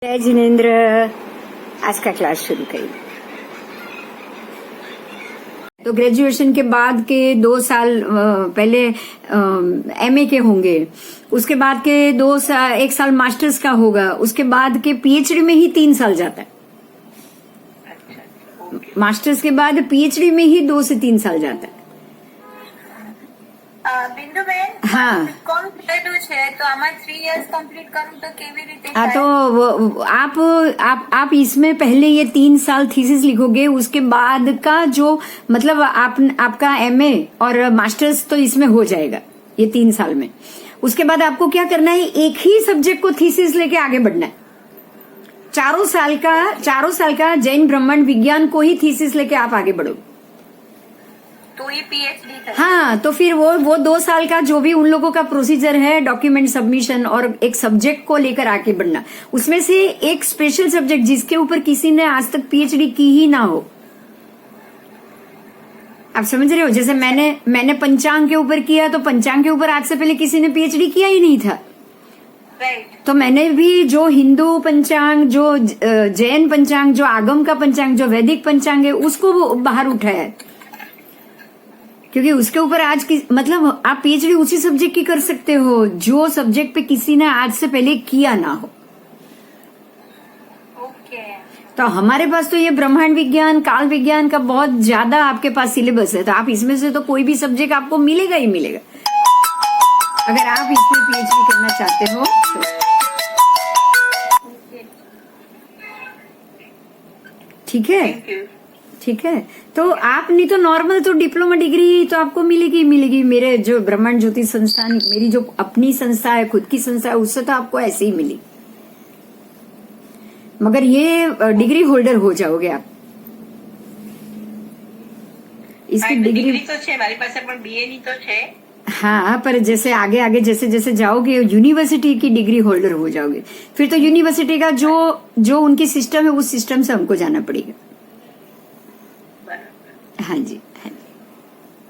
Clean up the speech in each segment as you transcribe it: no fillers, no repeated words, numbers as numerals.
जय जिनेन्द्र। आज का क्लास शुरू करें। तो ग्रेजुएशन के बाद के 2 साल पहले एमए के होंगे, उसके बाद के 1 साल मास्टर्स का होगा, उसके बाद के पीएचडी में ही 3 साल जाता है। मास्टर्स के बाद पीएचडी में ही 2 से 3 साल जाता है। બિંદુબેન, હા, કોમ કરેલું છે તો આમાં 3 years કમ્પ્લીટ કરું તો કેવી રીતે हाँ, થાય? तो आप इसमें पहले ये 3 साल थीसिस लिखोगे, उसके बाद का जो मतलब आपका एमए और मास्टर्स तो इसमें हो जाएगा ये 3 साल में। उसके बाद आपको क्या करना है, एक ही सब्जेक्ट को थीसिस लेके आगे बढ़ना है। 4 साल का जैन ब्राह्मण विज्ञान को ही थीसिस लेके आप आगे बढ़ो। તો એ પીએચડી થાય। हाँ, तो फिर वो 2 साल का जो भी उन लोगों का प्रोसीजर है, डॉक्यूमेंट सबमिशन और एक सब्जेक्ट को लेकर आगे बढ़ना, उसमें से एक स्पेशल सब्जेक्ट जिसके ऊपर किसी ने आज तक पीएचडी की ही ना हो। आप समझ रहे हो? जैसे मैंने पंचांग के ऊपर किया, तो पंचांग के ऊपर आज से पहले किसी ने पीएचडी किया ही नहीं था। રાઈટ। तो मैंने भी जो हिंदू पंचांग, जो जैन पंचांग, जो आगम का पंचांग, जो वैदिक पंचांग है, उसको बाहर उठाया है, क्योंकि उसके ऊपर आज की मतलब आप पीएचडी उसी सब्जेक्ट की कर सकते हो जो सब्जेक्ट पे किसी ने आज से पहले किया ना हो। ઓકે। तो हमारे पास तो ये ब्रह्मांड विज्ञान, काल विज्ञान का बहुत ज्यादा आपके पास सिलेबस है, तो आप इसमें से तो कोई भी सब्जेक्ट आपको मिलेगा ही मिलेगा अगर आप इसमें पीएचडी करना चाहते हो तो। ठीक है, થેન્ક યુ। ठीक है। तो आप नहीं तो नॉर्मल तो डिप्लोमा डिग्री तो आपको मिलेगी। मेरे जो ब्रह्मांड ज्योति संस्थान, मेरी जो अपनी संस्था है, खुद की संस्था है, उससे तो आपको ऐसे ही मिली, मगर ये डिग्री होल्डर हो जाओगे आप। इसकी डिग्री તો છે મારી પાસે, પણ બીએ ની તો છે। हाँ, पर जैसे आगे जैसे जैसे जाओगे यूनिवर्सिटी की डिग्री होल्डर हो जाओगे, फिर तो यूनिवर्सिटी का जो उनकी सिस्टम है उस सिस्टम से हमको जाना पड़ेगा। हाँ जी, हाँ जी,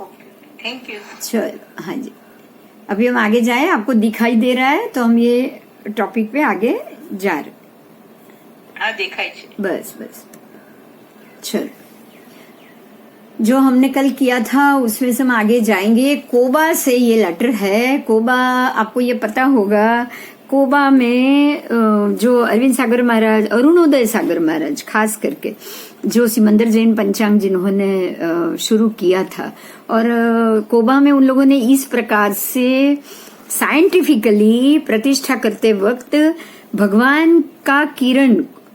ઓકે, થેન્ક યુ। चलो, हाँ जी। अभी हम आगे जाए, आपको दिखाई दे रहा है तो हम ये टॉपिक पे आगे जा रहे। હા દેખાય છે। बस चलो, जो हमने कल किया था उसमें से हम आगे जाएंगे। कोबा से ये लेटर है। कोबा आपको ये पता होगा, कोबा में जो अरविंद सागर महाराज, अरुणोदय सागर महाराज खास करके, जो सिमंदर जैन पंचांग जिन्होंने शुरू किया था, और कोबा में उन लोगों ने इस प्रकार से साइंटिफिकली प्रतिष्ठा करते वक्त भगवान का किरण,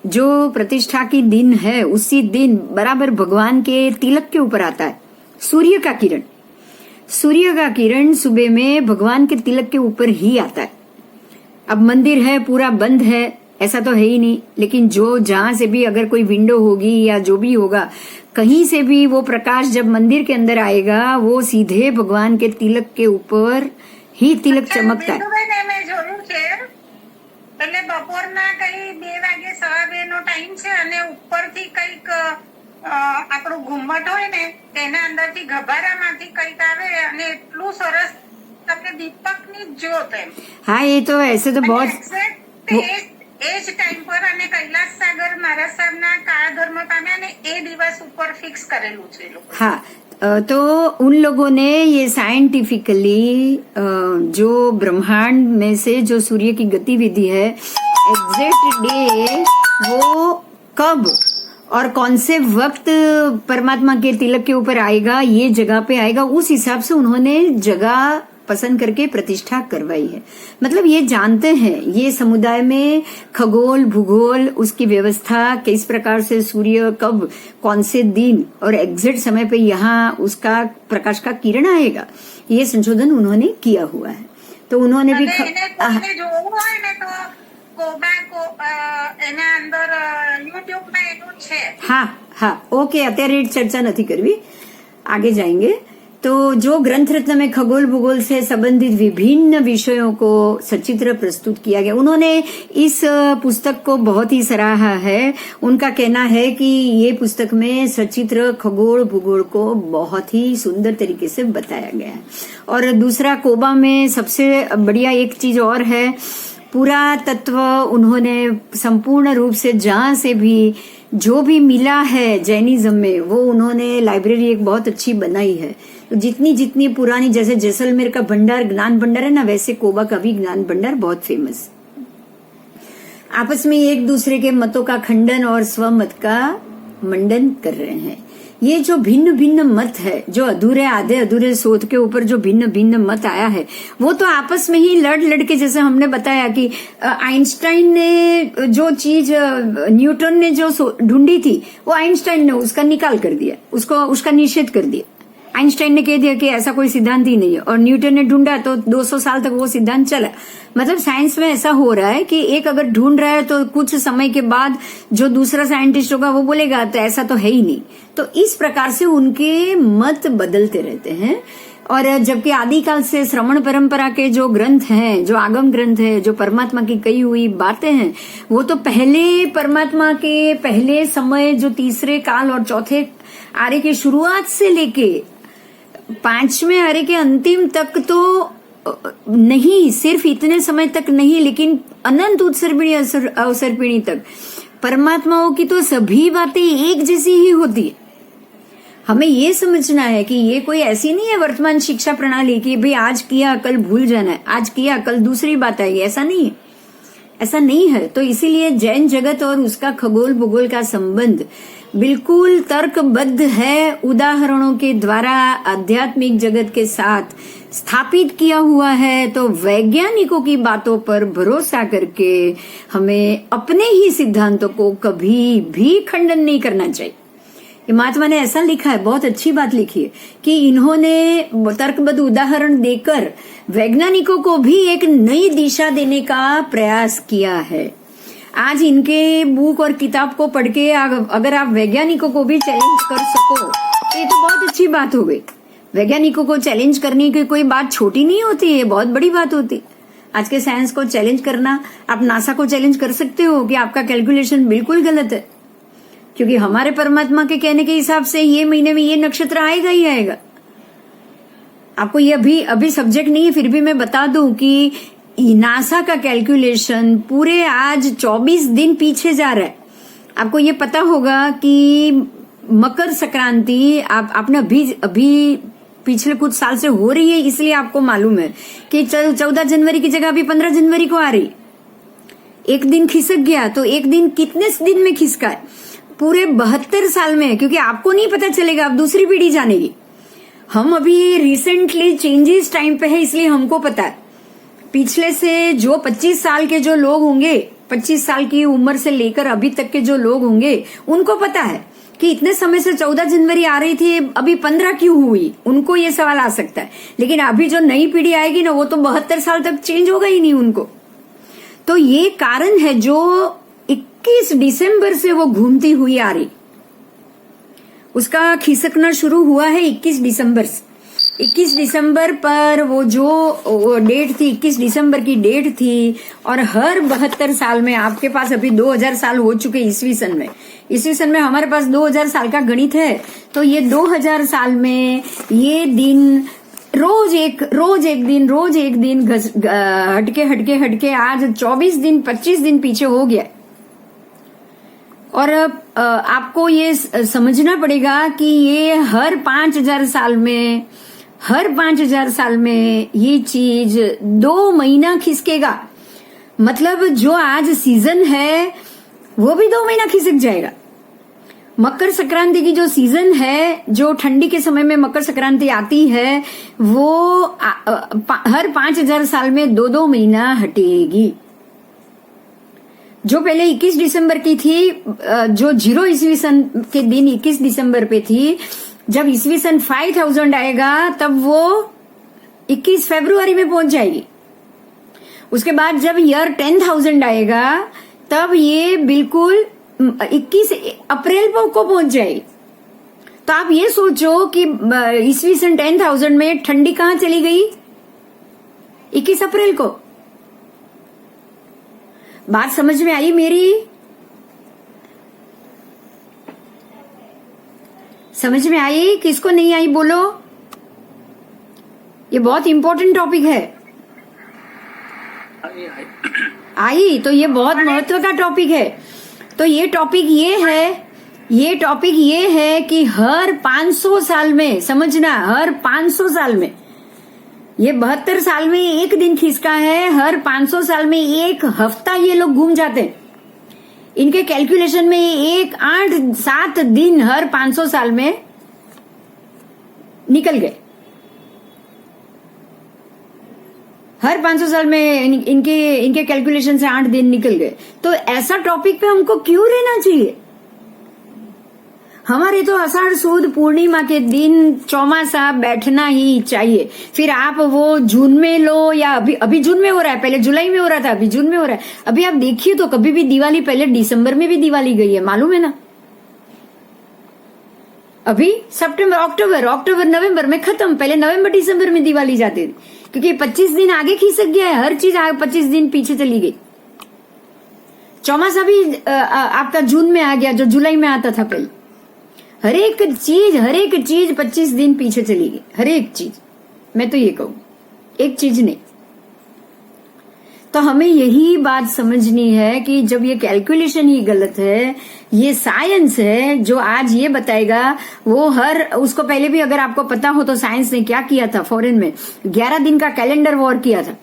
जो प्रतिष्ठा की दिन है, उसी दिन बराबर भगवान के तिलक के ऊपर आता है सूर्य का किरण सुबह में भगवान के तिलक के ऊपर ही आता है। अब मंदिर है पूरा बंद है ऐसा तो है ही नहीं, लेकिन जो जहां से भी अगर कोई विंडो होगी या जो भी होगा, कहीं से भी वो प्रकाश जब मंदिर के अंदर आएगा, वो सीधे भगवान के तिलक के ऊपर ही तिलक चमकता है। મેં જોયું છે, એટલે બપોરના કઈ 2 વાગે 2:15 નો ટાઈમ છે, અને ઉપરથી કઈક આપણું ઘુમ્મટ હોય ને તેના અંદરથી ગભારામાંથી કઈક આવે, અને એટલું સરસ તમને દીપકની જ્યોત એમ। हाँ, ये तो ऐसे तो बहुत એજ ટાઈમ પર અને કૈલાસ સાગર મહારાજ સાહેબના કાળ ધર્મ પામ્યા ને એ દિવસ ઉપર ફિક્સ કરેલું છે એ લોકો। हाँ, तो उन लोगों ने ये साइंटिफिकली जो ब्रह्मांड में से जो सूर्य की गतिविधि है, एग्जैक्ट डे वो कब और कौन से वक्त परमात्मा के तिलक के ऊपर आएगा, ये जगह पे आएगा, उस हिसाब से उन्होंने जगह पसंद करके प्रतिष्ठा करवाई है। मतलब ये जानते हैं, ये समुदाय में खगोल भूगोल, उसकी व्यवस्था, किस प्रकार से सूर्य कब कौन से दिन और एग्जैक्ट समय पे यहाँ उसका प्रकाश का किरण आएगा, ये संशोधन उन्होंने किया हुआ है। तो उन्होंने भी જોવું હોય ને તો કોબા એના અંદર યુટ્યુબમાં એનું છે। हाँ, ओके, અત્યારે चर्चा नहीं करवी, आगे जाएंगे। तो जो ग्रंथ रत्न में खगोल भूगोल से संबंधित विभिन्न विषयों को सचित्र प्रस्तुत किया गया, उन्होंने इस पुस्तक को बहुत ही सराहा है। उनका कहना है कि ये पुस्तक में सचित्र खगोल भूगोल को बहुत ही सुंदर तरीके से बताया गया है। और दूसरा, कोबा में सबसे बढ़िया एक चीज और है, पूरा तत्व उन्होंने संपूर्ण रूप से जहां से भी जो भी मिला है जैनिज्म में वो उन्होंने लाइब्रेरी एक बहुत अच्छी बनाई है। तो जितनी जितनी पुरानी, जैसे जैसलमेर का भंडार ज्ञान भंडार है ना, वैसे कोबा का भी ज्ञान भंडार बहुत फेमस। आपस में एक दूसरे के मतों का खंडन और स्वमत का मंडन कर रहे हैं। ये जो भिन्न भिन्न मत है, जो अधूरे आधे अधूरे शोध के ऊपर जो भिन्न भिन्न मत आया है, वो तो आपस में ही लड़ लड़ के, जैसे हमने बताया कि आइंस्टाइन ने जो चीज न्यूटन ने जो ढूंढी थी वो आइंस्टाइन ने उसका निकाल कर दिया, उसका निषेध कर दिया। आइंस्टाइन ने कह दिया कि ऐसा कोई सिद्धांत ही नहीं है, और न्यूटन ने ढूंढा तो 200 साल तक वो सिद्धांत चला। मतलब साइंस में ऐसा हो रहा है कि एक अगर ढूंढ रहा है तो कुछ समय के बाद जो दूसरा साइंटिस्ट होगा वो बोलेगा तो ऐसा तो है ही नहीं। तो इस प्रकार से उनके मत बदलते रहते हैं। और जबकि आदिकाल से श्रवण परंपरा के जो ग्रंथ हैं, जो आगम ग्रंथ है, जो परमात्मा की कही हुई बातें हैं, वो तो पहले परमात्मा के पहले समय, जो तीसरे काल और चौथे आर्य की शुरुआत से लेके पांचवें आर्य के अंतिम तक तो नहीं, सिर्फ इतने समय तक नहीं, लेकिन अनंत उत्सर्पिणी अवसर्पिणी तक परमात्माओं की तो सभी बातें एक जैसी ही होती है। हमें ये समझना है कि ये कोई ऐसी नहीं है वर्तमान शिक्षा प्रणाली की भाई आज किया कल भूल जाना है, आज किया कल दूसरी बात आएगी, ऐसा नहीं है, ऐसा नहीं है। तो इसीलिए जैन जगत और उसका खगोल भूगोल का संबंध बिल्कुल तर्कबद्ध है, उदाहरणों के द्वारा आध्यात्मिक जगत के साथ स्थापित किया हुआ है। तो वैज्ञानिकों की बातों पर भरोसा करके हमें अपने ही सिद्धांतों को कभी भी खंडन नहीं करना चाहिए। ये महात्मा ने ऐसा लिखा है, बहुत अच्छी बात लिखी है कि इन्होंने तर्कबद्ध उदाहरण देकर वैज्ञानिकों को भी एक नई दिशा देने का प्रयास किया है। आज इनके बुक और किताब को पढ़ के अगर आप वैज्ञानिकों को भी चैलेंज कर सको तो ये तो बहुत अच्छी बात हो गई। वैज्ञानिकों को चैलेंज करने की कोई बात छोटी नहीं होती है, बहुत बड़ी बात होती। आज के साइंस को चैलेंज करना, आप नासा को चैलेंज कर सकते हो कि आपका कैलकुलेशन बिल्कुल गलत है, क्योंकि हमारे परमात्मा के कहने के हिसाब से ये महीने में ये नक्षत्र आएगा ही आएगा। आपको ये अभी सब्जेक्ट नहीं है, फिर भी मैं बता दूं कि नासा का कैलकुलेशन पूरे आज 24 दिन पीछे जा रहा है। आपको ये पता होगा कि मकर संक्रांति आपने अभी पिछले कुछ साल से हो रही है, इसलिए आपको मालूम है कि 14 जनवरी की जगह अभी 15 जनवरी को आ रही। एक दिन खिसक गया तो एक दिन कितने दिन में खिसका है? पूरे 72 साल में, क्योंकि आपको नहीं पता चलेगा, अब दूसरी पीढ़ी जानेगी। हम अभी रिसेंटली चेंजेस टाइम पे है, इसलिए हमको पता है। पिछले से जो 25 साल के जो लोग होंगे, 25 साल की उम्र से लेकर अभी तक के जो लोग होंगे, उनको पता है कि इतने समय से 14 जनवरी आ रही थी, अभी 15 क्यों हुई, उनको ये सवाल आ सकता है। लेकिन अभी जो नई पीढ़ी आएगी ना, वो तो 72 साल तक चेंज होगा ही नहीं उनको। तो ये कारण है जो 21 दिसंबर से वो घूमती हुई आ रही, उसका खिसकना शुरू हुआ है 21 दिसंबर से। 21 दिसंबर पर वो जो डेट थी, 21 दिसंबर की डेट थी, और हर 72 साल में, आपके पास अभी 2000 साल हो चुके ईस्वी सन में हमारे पास 2000 साल का गणित है। तो ये 2000 साल में ये दिन रोज एक दिन हटके आज 24 दिन 25 दिन पीछे हो गया। और आपको ये समझना पड़ेगा कि ये हर 5000 साल में ये चीज 2 महीना खिसकेगा। मतलब जो आज सीजन है वो भी 2 महीना खिसक जाएगा। मकर संक्रांति की जो सीजन है, जो ठंडी के समय में मकर संक्रांति आती है, वो हर 5000 साल में 2-2 महीना हटेगी। जो पहले 21 दिसंबर की थी, जो 0 ईस्वी सन के दिन 21 दिसंबर पे थी, जब ईस्वी सन 5000 आएगा तब वो 21 फरवरी में पहुंच जाएगी। उसके बाद जब ईयर 10,000 आएगा तब ये बिल्कुल 21 अप्रैल को पहुंच जाएगी। तो आप ये सोचो कि ईस्वी सन 10,000 में ठंडी कहां चली गई? 21 अप्रैल को। बात समझ में आई मेरी? समझ में आई? किसको नहीं आई बोलो? ये बहुत इंपॉर्टेंट टॉपिक है। नहीं आई। आई तो ये बहुत महत्व का टॉपिक है। तो ये टॉपिक ये है कि हर 500 साल में, समझना, हर 500 साल में, ये 72 साल में एक दिन खिसका है, हर 500 साल में एक हफ्ता ये लोग घूम जाते हैं। इनके कैलकुलेशन में 8-7 दिन हर 500 साल में निकल गए। हर 500 साल में इनके कैलकुलेशन से 8 दिन निकल गए। तो ऐसा टॉपिक पे हमको क्यों रहना चाहिए? हमारे तो आषाढ़ सुद पूर्णिमा के दिन चौमासा बैठना ही चाहिए। फिर आप वो जून में लो या अभी जून में हो रहा है, पहले जुलाई में हो रहा था, अभी जून में हो रहा है। अभी आप देखिए तो कभी भी दिवाली, पहले दिसंबर में भी दिवाली गई है, मालूम है ना। अभी सितंबर, अक्टूबर नवंबर में खत्म, पहले नवंबर दिसंबर में दिवाली जाती थी, क्योंकि 25 दिन आगे खिसक गया है, हर चीज 25 दिन पीछे चली गई। चौमासा भी आपका जून में आ गया, जो जुलाई में आता था पहले। हर एक चीज 25 दिन पीछे चली गई, हर एक चीज। मैं तो ये कहूं, एक चीज नहीं। तो हमें यही बात समझनी है कि जब ये कैलकुलेशन ही गलत है, ये साइंस है जो आज ये बताएगा, वो उसको पहले भी अगर आपको पता हो तो साइंस ने क्या किया था, फॉरेन में 11 दिन का कैलेंडर वॉर किया था।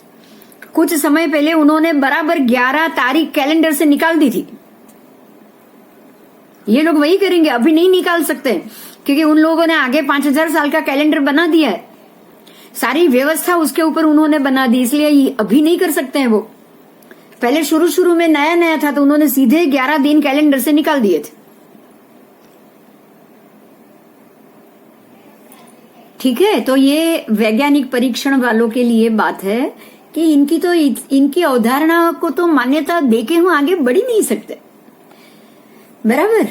कुछ समय पहले उन्होंने बराबर 11 तारीख कैलेंडर से निकाल दी थी। ये लोग वही करेंगे, अभी नहीं निकाल सकते, क्योंकि उन लोगों ने आगे 5000 साल का कैलेंडर बना दिया है, सारी व्यवस्था उसके ऊपर उन्होंने बना दी, इसलिए अभी नहीं कर सकते हैं वो। पहले शुरू में नया था तो उन्होंने सीधे 11 दिन कैलेंडर से निकाल दिए थे। ठीक है, तो ये वैज्ञानिक परीक्षण वालों के लिए बात है कि इनकी अवधारणा को तो मान्यता देके हम आगे बढ़ ही नहीं सकते, बराबर।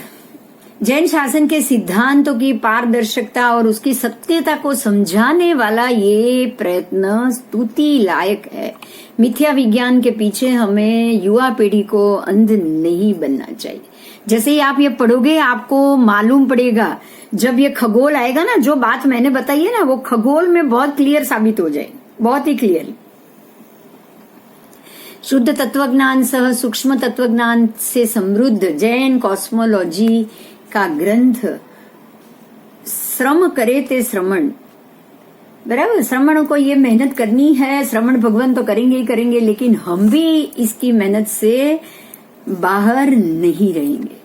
जैन शासन के सिद्धांतों की पारदर्शिकता और उसकी सत्यता को समझाने वाला ये प्रयत्न स्तुति लायक है। मिथ्या विज्ञान के पीछे हमें युवा पीढ़ी को अंध नहीं बनना चाहिए। जैसे ही आप ये पढ़ोगे आपको मालूम पड़ेगा, जब ये खगोल आएगा ना, जो बात मैंने बताई है ना, वो खगोल में बहुत क्लियर साबित हो जाएगी, बहुत ही क्लियर। शुद्ध तत्वज्ञान सह सूक्ष्म तत्वज्ञान से समृद्ध जैन कॉस्मोलॉजी का ग्रंथ श्रम करे ते श्रमण, बराबर। श्रमण को ये मेहनत करनी है, श्रमण भगवान तो करेंगे ही करेंगे, लेकिन हम भी इसकी मेहनत से बाहर नहीं रहेंगे।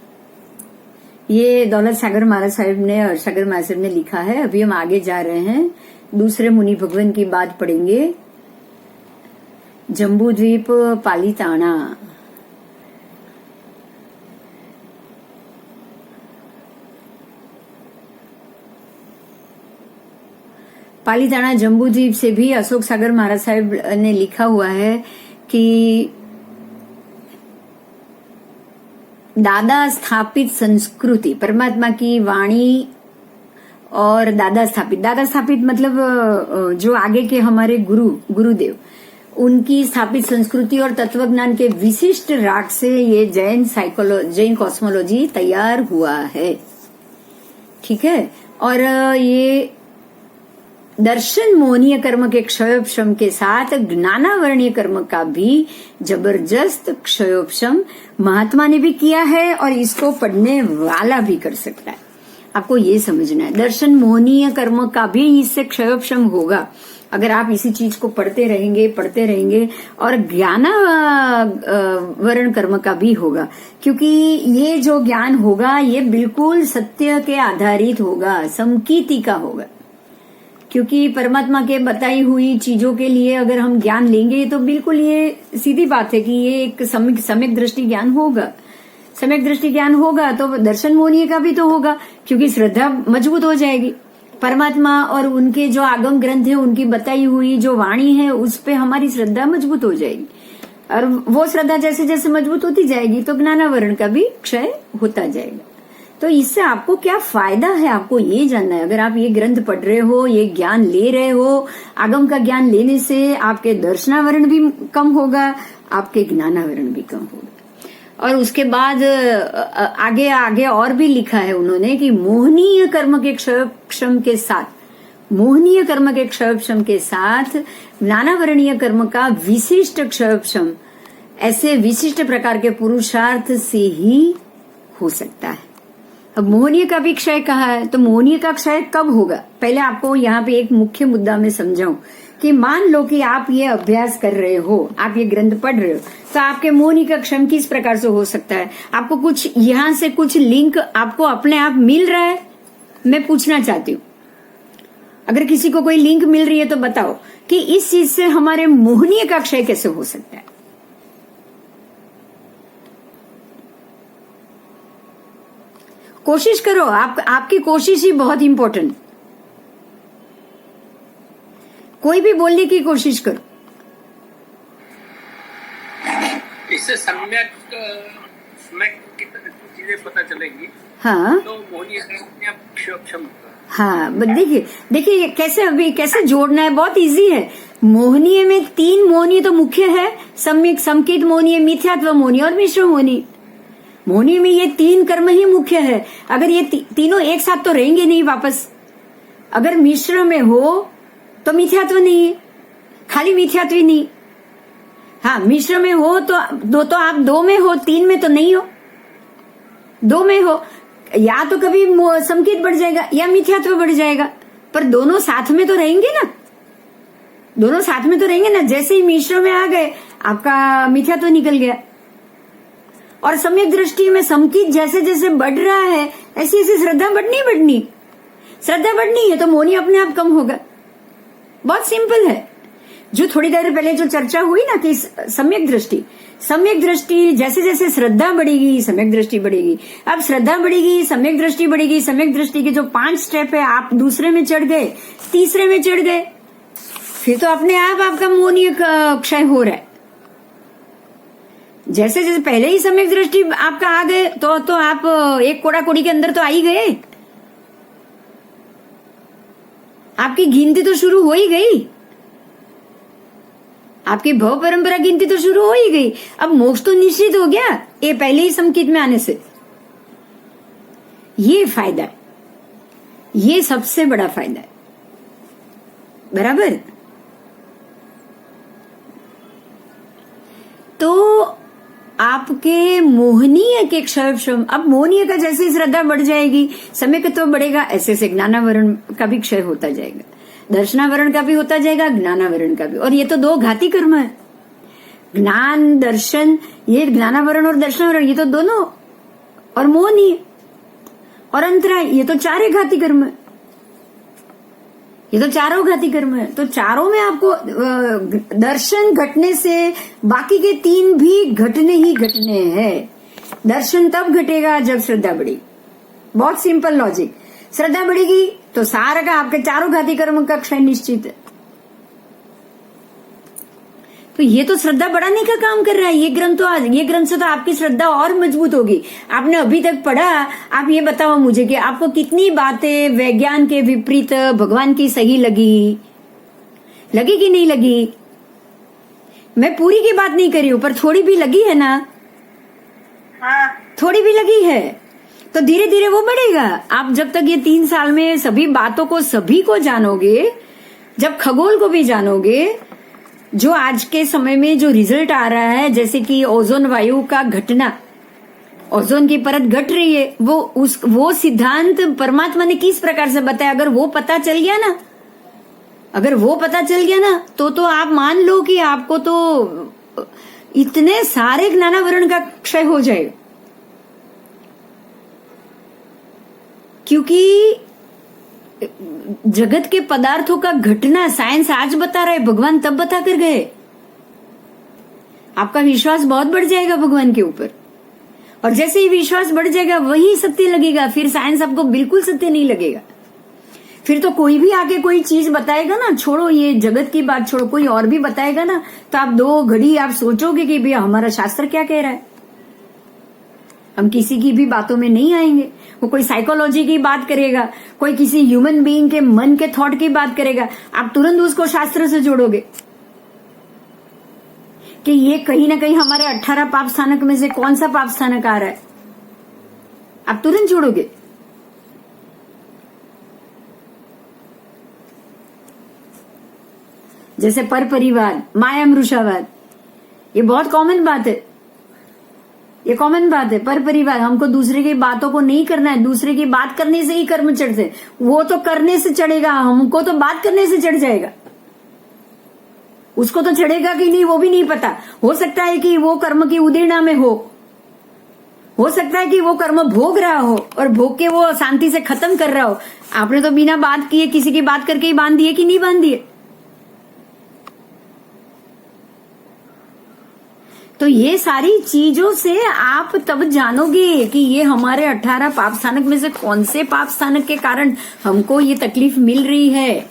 ये दौलत सागर महाराज साहब ने और सागर महाराज साहब ने लिखा है। अभी हम आगे जा रहे हैं, दूसरे मुनि भगवान की बात पढ़ेंगे। जम्बूद्वीप पालीताना, पालीताना जम्बूद्वीप से भी अशोक सागर महाराज साहब ने लिखा हुआ है कि दादा स्थापित संस्कृति, परमात्मा की वाणी और दादा स्थापित मतलब जो आगे के हमारे गुरुदेव, उनकी स्थापित संस्कृति और तत्वज्ञान के विशिष्ट राग से ये जैन कॉस्मोलॉजी तैयार हुआ है। ठीक है, और ये दर्शन मोहनीय कर्म के क्षयोपशम के साथ ज्ञानावरणीय कर्म का भी जबरदस्त क्षयोपशम महात्मा ने भी किया है, और इसको पढ़ने वाला भी कर सकता है। आपको ये समझना है, दर्शन मोहनीय कर्म का भी इससे क्षयोपशम होगा अगर आप इसी चीज को पढ़ते रहेंगे, और ज्ञानावरण कर्म का भी होगा, क्योंकि ये जो ज्ञान होगा ये बिल्कुल सत्य के आधारित होगा, समकीति का होगा। क्योंकि परमात्मा के बताई हुई चीजों के लिए अगर हम ज्ञान लेंगे तो बिल्कुल ये सीधी बात है कि ये एक सम्यक दृष्टि ज्ञान होगा। सम्यक दृष्टि ज्ञान होगा तो दर्शन मोहनीय का भी तो होगा, क्योंकि श्रद्धा मजबूत हो जाएगी। परमात्मा और उनके जो आगम ग्रंथ है, उनकी बताई हुई जो वाणी है, उस पे हमारी श्रद्धा मजबूत हो जाएगी, और वो श्रद्धा जैसे जैसे मजबूत होती जाएगी तो ज्ञानावरण का भी क्षय होता जाएगा। तो इससे आपको क्या फायदा है, आपको ये जानना है। अगर आप ये ग्रंथ पढ़ रहे हो, ये ज्ञान ले रहे हो, आगम का ज्ञान लेने से आपके दर्शनावरण भी कम होगा, आपके ज्ञानावरण भी कम होगा। और उसके बाद आगे और भी लिखा है उन्होंने कि मोहनीय कर्म के क्षम के साथ मोहनीय कर्म के क्षयक्षम के साथ ज्ञानावरणीय कर्म का विशिष्ट क्षयक्षम, ऐसे विशिष्ट प्रकार के पुरुषार्थ से ही हो सकता है। अब मोहनीय का भी क्षय कहा है, तो मोहनीय का क्षय कब होगा? पहले आपको यहाँ पे एक मुख्य मुद्दा में समझाऊं कि मान लो कि आप ये अभ्यास कर रहे हो, आप ये ग्रंथ पढ़ रहे हो, तो आपके मोहनीय का क्षय किस प्रकार से हो सकता है? आपको कुछ यहाँ से कुछ लिंक आपको अपने आप मिल रहा है? मैं पूछना चाहती हूँ, अगर किसी को कोई लिंक मिल रही है तो बताओ कि इस चीज से हमारे मोहनीय का क्षय कैसे हो सकता है? कोशिश करो, आपकी कोशिश ही बहुत इंपॉर्टेंट। कोई भी बोलने की कोशिश करो। इससे सम्यक सम्यक की चीजें पता चलेगी। हाँ, तो मोहनीय अपने आप क्षम होता है। हाँ, देखिए कैसे अभी कैसे जोड़ना है, बहुत इजी है। मोहनीय में 3 मोहनीय तो मुख्य है, सम्यक, संकित मोहनीय, मिथ्यात्व मोहनीय और मिश्र मोहनीय। मोहनीय में ये 3 कर्म ही मुख्य है। अगर ये तीनों एक साथ तो रहेंगे नहीं वापस। अगर मिश्र में हो तो मिथ्यात्व नहीं है, खाली मिथ्यात्व ही नहीं। हाँ, मिश्र में हो तो आप 2 में हो, 3 में तो नहीं हो। 2 में हो, या तो कभी संकित बढ़ जाएगा या मिथ्यात्व बढ़ जाएगा, पर दोनों साथ में तो रहेंगे ना। दोनों साथ में तो रहेंगे ना। जैसे ही मिश्र में आ गए, आपका मिथ्यात्व निकल गया। और सम्यक दृष्टि में संकित जैसे जैसे बढ़ रहा है, ऐसी ऐसी श्रद्धा बढ़नी है तो मोहनीय अपने आप कम होगा। बहुत सिंपल है। जो थोड़ी देर पहले जो चर्चा हुई ना कि सम्यक दृष्टि जैसे जैसे श्रद्धा बढ़ेगी, सम्यक दृष्टि बढ़ेगी। अब श्रद्धा बढ़ेगी, सम्यक दृष्टि बढ़ेगी। सम्यक दृष्टि के जो 5 स्टेप है, आप दूसरे में चढ़ गए, तीसरे में चढ़ गए, फिर तो अपने आप आपका मोहनीय क्षय हो रहा है। जैसे जैसे पहले ही सम्यक दृष्टि आपका आ गए तो आप एक कोड़ा कोड़ी के अंदर तो आ ही गए। आपकी गिनती तो शुरू हो ही गई, आपकी भव परंपरा गिनती तो शुरू हो ही गई। अब मोक्ष तो निश्चित हो गया, ये पहले ही संकित में आने से। ये फायदा है, ये सबसे बड़ा फायदा है, बराबर। तो आपके मोहनीय के क्षय, अब मोहनीय का जैसे ही श्रद्धा बढ़ जाएगी, सम्यकत्व बढ़ेगा, ऐसे से ज्ञानावरण का भी क्षय होता जाएगा, दर्शनावरण का भी होता जाएगा, ज्ञानावरण का भी। और ये तो 2 घाती कर्म है, ज्ञान दर्शन, ये ज्ञानावरण और दर्शनावरण, ये तो दोनों, और मोहनीय और अंतराय, ये तो 4 घाती कर्म है। ये तो 4 घाती कर्म है। तो चारों में आपको दर्शन घटने से बाकी के 3 भी घटने ही घटने हैं। दर्शन तब घटेगा जब श्रद्धा बढ़ेगी। बहुत सिंपल लॉजिक। श्रद्धा बढ़ेगी तो सारा का आपके 4 घाती कर्म का क्षय निश्चित है। तो ये तो श्रद्धा बढ़ाने का काम कर रहा है। ये ग्रंथ से तो आपकी श्रद्धा और मजबूत होगी। आपने अभी तक पढ़ा, आप ये बताओ मुझे कि आपको कितनी बातें वैज्ञान के विपरीत भगवान की सही लगी कि नहीं लगी? मैं पूरी की बात नहीं कर रही हूं, पर थोड़ी भी लगी है ना? हाँ, थोड़ी भी लगी है तो धीरे धीरे वो बढ़ेगा। आप जब तक ये 3 साल में सभी बातों को, सभी को जानोगे, जब खगोल को भी जानोगे, जो आज के समय में जो रिजल्ट आ रहा है, जैसे कि ओजोन वायु का घटना, ओजोन की परत घट रही है, वो सिद्धांत परमात्मा ने किस प्रकार से बताया, अगर वो पता चल गया ना, तो आप मान लो कि आपको तो इतने सारे ज्ञानावरण का क्षय हो जाएगा। क्योंकि जगत के पदार्थों का घटना साइंस आज बता रहा है, भगवान तब बता कर गए। आपका विश्वास बहुत बढ़ जाएगा भगवान के ऊपर, और जैसे ही विश्वास बढ़ जाएगा वही सत्य लगेगा। फिर साइंस आपको बिल्कुल सत्य नहीं लगेगा। फिर तो कोई भी आके कोई चीज बताएगा ना, छोड़ो ये जगत की बात, छोड़ो, कोई और भी बताएगा ना, तो आप 2 घड़ी आप सोचोगे कि भैया हमारा शास्त्र क्या कह रहा है। हम किसी की भी बातों में नहीं आएंगे। वो कोई साइकोलॉजी की बात करेगा, कोई किसी ह्यूमन बीइंग के मन के थॉट की बात करेगा, आप तुरंत उसको शास्त्र से जोड़ोगे कि ये कहीं ना कहीं हमारे 18 पाप स्थानक में से कौन सा पाप स्थानक आ रहा है, आप तुरंत जोड़ोगे। जैसे पर परिवार, माया मृषावाद, ये बहुत कॉमन बात है। ये कॉमन बात है, पर परिवार। हमको दूसरे की बातों को नहीं करना है, दूसरे की बात करने से ही कर्म चढ़ते। वो तो करने से चढ़ेगा, हमको तो बात करने से चढ़ जाएगा। उसको तो चढ़ेगा कि नहीं वो भी नहीं पता। हो सकता है कि वो कर्म की उदीर्णा में हो सकता है कि वो कर्म भोग रहा हो और भोग के वो शांति से खत्म कर रहा हो। आपने तो बिना बात किए किसी की बात करके ही बांध दिए कि नहीं बांध दिए? तो ये सारी चीजों से आप तब जानोगे कि ये हमारे 18 पाप स्थानक में से कौन से पाप स्थानक के कारण हमको ये तकलीफ मिल रही है।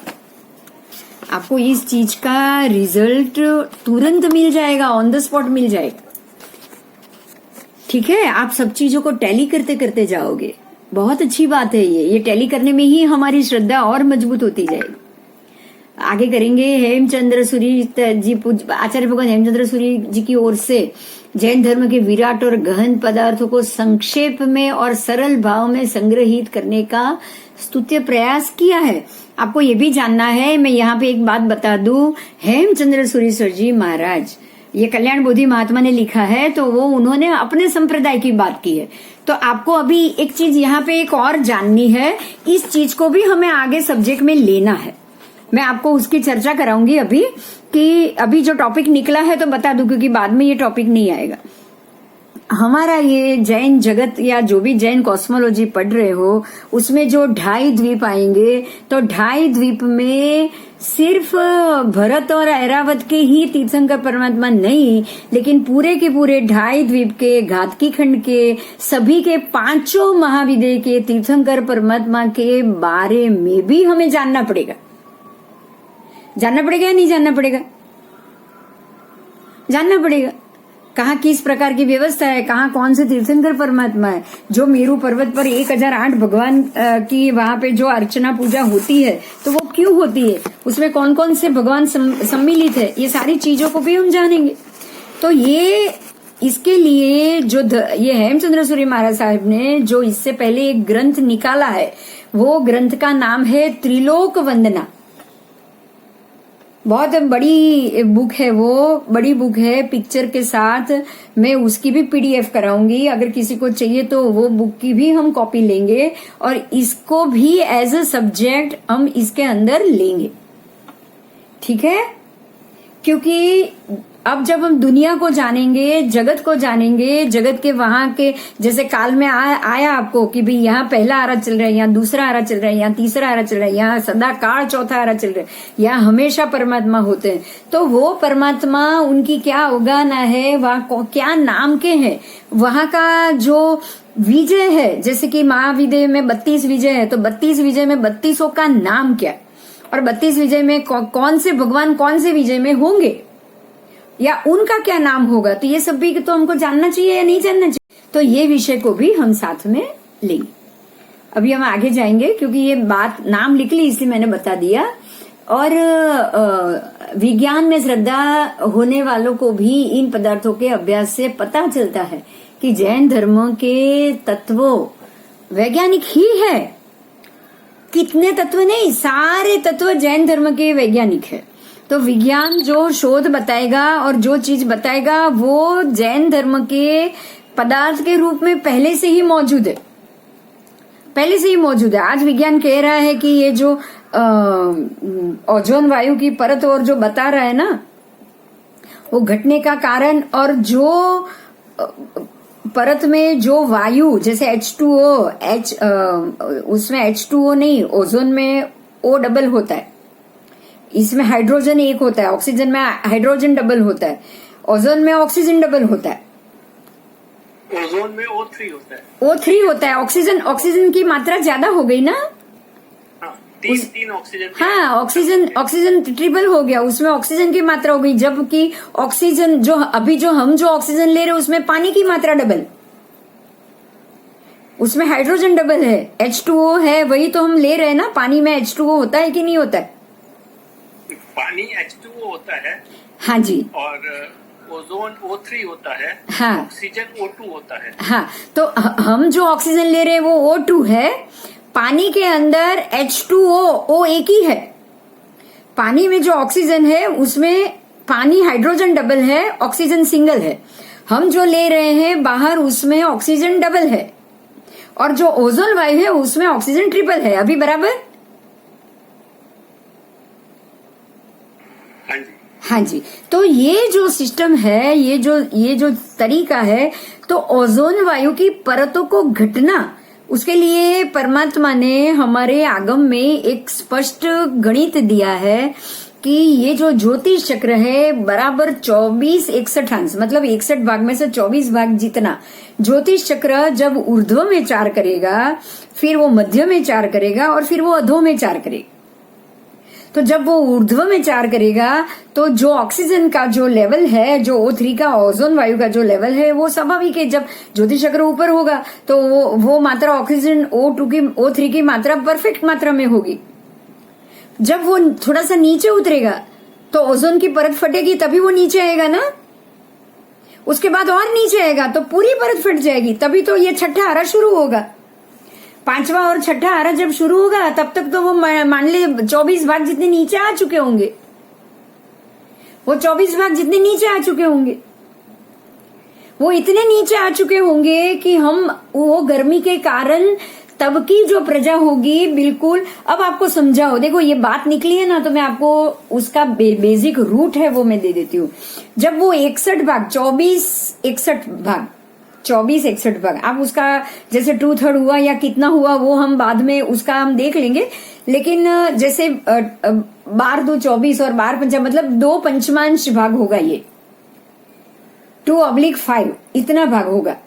आपको इस चीज का रिजल्ट तुरंत मिल जाएगा, ऑन द स्पॉट मिल जाएगा। ठीक है, आप सब चीजों को टैली करते करते जाओगे। बहुत अच्छी बात है ये टैली करने में ही हमारी श्रद्धा और मजबूत होती जाएगी। आगे करेंगे। हेमचंद्र सूरी जी, आचार्य भगवान हेमचंद्र सूरी जी की ओर से जैन धर्म के विराट और गहन पदार्थों को संक्षेप में और सरल भाव में संग्रहित करने का स्तुत्य प्रयास किया है। आपको ये भी जानना है, मैं यहाँ पे एक बात बता दूं, हेमचंद्र सूरी सर जी महाराज, ये कल्याण बोधि महात्मा ने लिखा है, तो वो उन्होंने अपने संप्रदाय की बात की है। तो आपको अभी एक चीज यहाँ पे एक और जाननी है, इस चीज को भी हमें आगे सब्जेक्ट में लेना है। मैं आपको उसकी चर्चा कराऊंगी अभी, कि अभी जो टॉपिक निकला है तो बता दूं, क्योंकि बाद में ये टॉपिक नहीं आएगा। हमारा ये जैन जगत या जो भी जैन कॉस्मोलॉजी पढ़ रहे हो, उसमें जो 2.5 द्वीप आएंगे, तो 2.5 द्वीप में सिर्फ भरत और ऐरावत के ही तीर्थंकर परमात्मा नहीं, लेकिन पूरे के पूरे 2.5 द्वीप के, घातकी खंड के, सभी के 5 महाविद्य के तीर्थंकर परमात्मा के बारे में भी हमें जानना पड़ेगा। जानना पड़ेगा या नहीं जानना पड़ेगा? जानना पड़ेगा। कहाँ किस प्रकार की व्यवस्था है, कहाँ कौन से तीर्थंकर परमात्मा है। जो मेरू पर्वत पर 1008 भगवान की वहां पे जो अर्चना पूजा होती है, तो वो क्यों होती है, उसमें कौन कौन से भगवान सम्मिलित है, ये सारी चीजों को भी हम जानेंगे। तो ये इसके लिए जो ये हेमचंद्र सूरी महाराज साहब ने जो इससे पहले एक ग्रंथ निकाला है, वो ग्रंथ का नाम है त्रिलोक वंदना। बहुत बड़ी बुक है, वो बड़ी बुक है पिक्चर के साथ। मैं उसकी भी पीडीएफ कराऊंगी, अगर किसी को चाहिए तो वो बुक की भी हम कॉपी लेंगे और इसको भी एज अ सब्जेक्ट हम इसके अंदर लेंगे। ठीक है, क्योंकि अब जब हम दुनिया को जानेंगे, जगत को जानेंगे, जगत के वहां के जैसे काल में आया आपको कि भाई यहाँ पहला आरा चल रहा है, यहाँ दूसरा आरा चल रहा है, यहाँ तीसरा आरा चल रहा है, यहाँ सदा काल चौथा आरा चल रहा है, यहाँ हमेशा परमात्मा होते हैं। तो वो परमात्मा उनकी क्या अवगाहना है, वहाँ क्या नाम के हैं, वहां का जो विजय है, जैसे कि महाविजय में 32 विजय है, तो 32 विजय में 32 का नाम क्या, और 32 विजय में कौन से भगवान कौन से विजय में होंगे या उनका क्या नाम होगा, तो ये सब भी तो हमको जानना चाहिए या नहीं जानना चाहिए। तो ये विषय को भी हम साथ में लेंगे। अभी हम आगे जाएंगे, क्योंकि ये बात नाम लिख ली इसलिए मैंने बता दिया। और विज्ञान में श्रद्धा होने वालों को भी इन पदार्थों के अभ्यास से पता चलता है कि जैन धर्म के तत्व वैज्ञानिक ही है। कितने तत्व नहीं, सारे तत्व जैन धर्म के वैज्ञानिक है। तो विज्ञान जो शोध बताएगा और जो चीज बताएगा वो जैन धर्म के पदार्थ के रूप में पहले से ही मौजूद है, पहले से ही मौजूद है। आज विज्ञान कह रहा है कि ये जो ओजोन वायु की परत और जो बता रहा है ना, वो घटने का कारण, और जो परत में जो वायु जैसे H2O, उसमें H2O नहीं, ओजोन में O डबल होता है, इसमें हाइड्रोजन एक होता है, ऑक्सीजन में हाइड्रोजन डबल होता है, ओजोन में ऑक्सीजन डबल होता है, ओजोन में O3 होता है। O3 होता है। ऑक्सीजन की मात्रा ज्यादा हो गई ना, हाँ, तीन ऑक्सीजन। हाँ, ऑक्सीजन ट्रिपल हो गया, उसमें ऑक्सीजन की मात्रा हो गई, जबकि ऑक्सीजन जो अभी हम जो ऑक्सीजन ले रहे हैं उसमें पानी की मात्रा डबल, उसमें हाइड्रोजन डबल है, H2O है, वही तो हम ले रहे हैं ना। पानी में H2O होता है कि नहीं होता है? पानी H2O होता है, हाँ जी, और ओजोन O3 होता है, हाँ, ऑक्सीजन O2 होता है। हाँ, तो हम जो ऑक्सीजन ले रहे हैं वो O2 है, पानी के अंदर H2O, O एक ही है। पानी में जो ऑक्सीजन है उसमें पानी हाइड्रोजन डबल है, ऑक्सीजन सिंगल है। हम जो ले रहे हैं बाहर उसमें ऑक्सीजन डबल है, और जो ओजोन वायु है उसमें ऑक्सीजन ट्रिपल है। अभी बराबर? हाँ जी। हाँ जी। तो ये जो सिस्टम है, ये जो तरीका है, तो ओजोन वायु की परतों को घटना, उसके लिए परमात्मा ने हमारे आगम में एक स्पष्ट गणित दिया है कि ये जो ज्योतिष चक्र है बराबर 24 61 मतलब 61 भाग में से 24 भाग जितना ज्योतिष चक्र जब ऊर्ध्व में 4 करेगा, फिर वो मध्य में 4 करेगा, और फिर वो अधो में 4 करेगा। तो जब वो ऊर्ध्व में 4 करेगा तो जो ऑक्सीजन का जो लेवल है, जो O3 का, ओजोन वायु का जो लेवल है, वो स्वाभाविक है। जब ज्योतिष चक्र ऊपर होगा तो वो मात्रा ऑक्सीजन O3 की मात्रा परफेक्ट मात्रा में होगी। जब वो थोड़ा सा नीचे उतरेगा तो ओजोन की परत फटेगी, तभी वो नीचे आएगा ना। उसके बाद और नीचे आएगा तो पूरी परत फट जाएगी, तभी तो ये छठा आरा शुरू होगा। 5वां और छठा आरा जब शुरू होगा तब तक तो वो मान ले 24 भाग जितने नीचे आ चुके होंगे, वो 24 भाग जितने नीचे आ चुके होंगे, वो इतने नीचे आ चुके होंगे कि हम वो गर्मी के कारण तब की जो प्रजा होगी, बिल्कुल। अब आपको समझाओ, देखो ये बात निकली है ना, तो मैं आपको उसका बेसिक रूट है वो मैं दे देती हूँ। जब वो 61 भाग 24 61 भाग, आप उसका जैसे 2/3 हुआ या कितना हुआ वो हम बाद में उसका हम देख लेंगे, लेकिन जैसे 12 2 24 और 12 पंचा मतलब 2 पंचमांश भाग होगा, ये 2/5 इतना भाग होगा।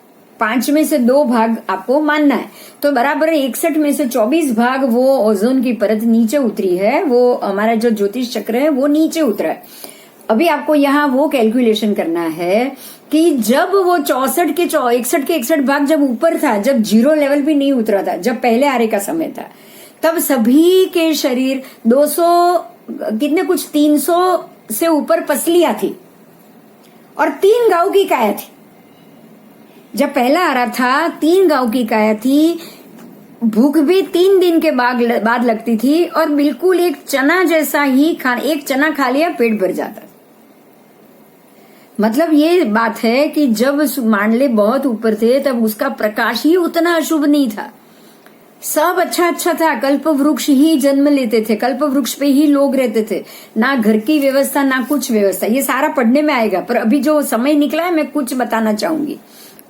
5 में से 2 भाग आपको मानना है, तो बराबर 61 में से 24 भाग वो ओजोन की परत नीचे उतरी है, वो हमारा जो ज्योतिष चक्र है वो नीचे उतरा है। अभी आपको यहाँ वो कैलकुलेशन करना है कि जब वो 61 के 61 भाग जब ऊपर था, जब 0 लेवल भी नहीं उतरा था, जब पहले आरे का समय था, तब सभी के शरीर 200 कितने कुछ 300 से ऊपर पसलियां थी और 3 गांव की काया थी। जब पहला आ रहा था 3 गांव की काया थी, भूख भी 3 दिन के बाद लगती थी, और बिल्कुल एक चना जैसा ही एक चना खा लिया पेट भर जाता। मतलब ये बात है कि जब मांडले बहुत ऊपर थे तब उसका प्रकाश ही उतना अशुभ नहीं था, सब अच्छा था। कल्प वृक्ष ही जन्म लेते थे, कल्प वृक्ष पे ही लोग रहते थे, ना घर की व्यवस्था ना कुछ व्यवस्था। ये सारा पढ़ने में आएगा, पर अभी जो समय निकला है मैं कुछ बताना चाहूंगी,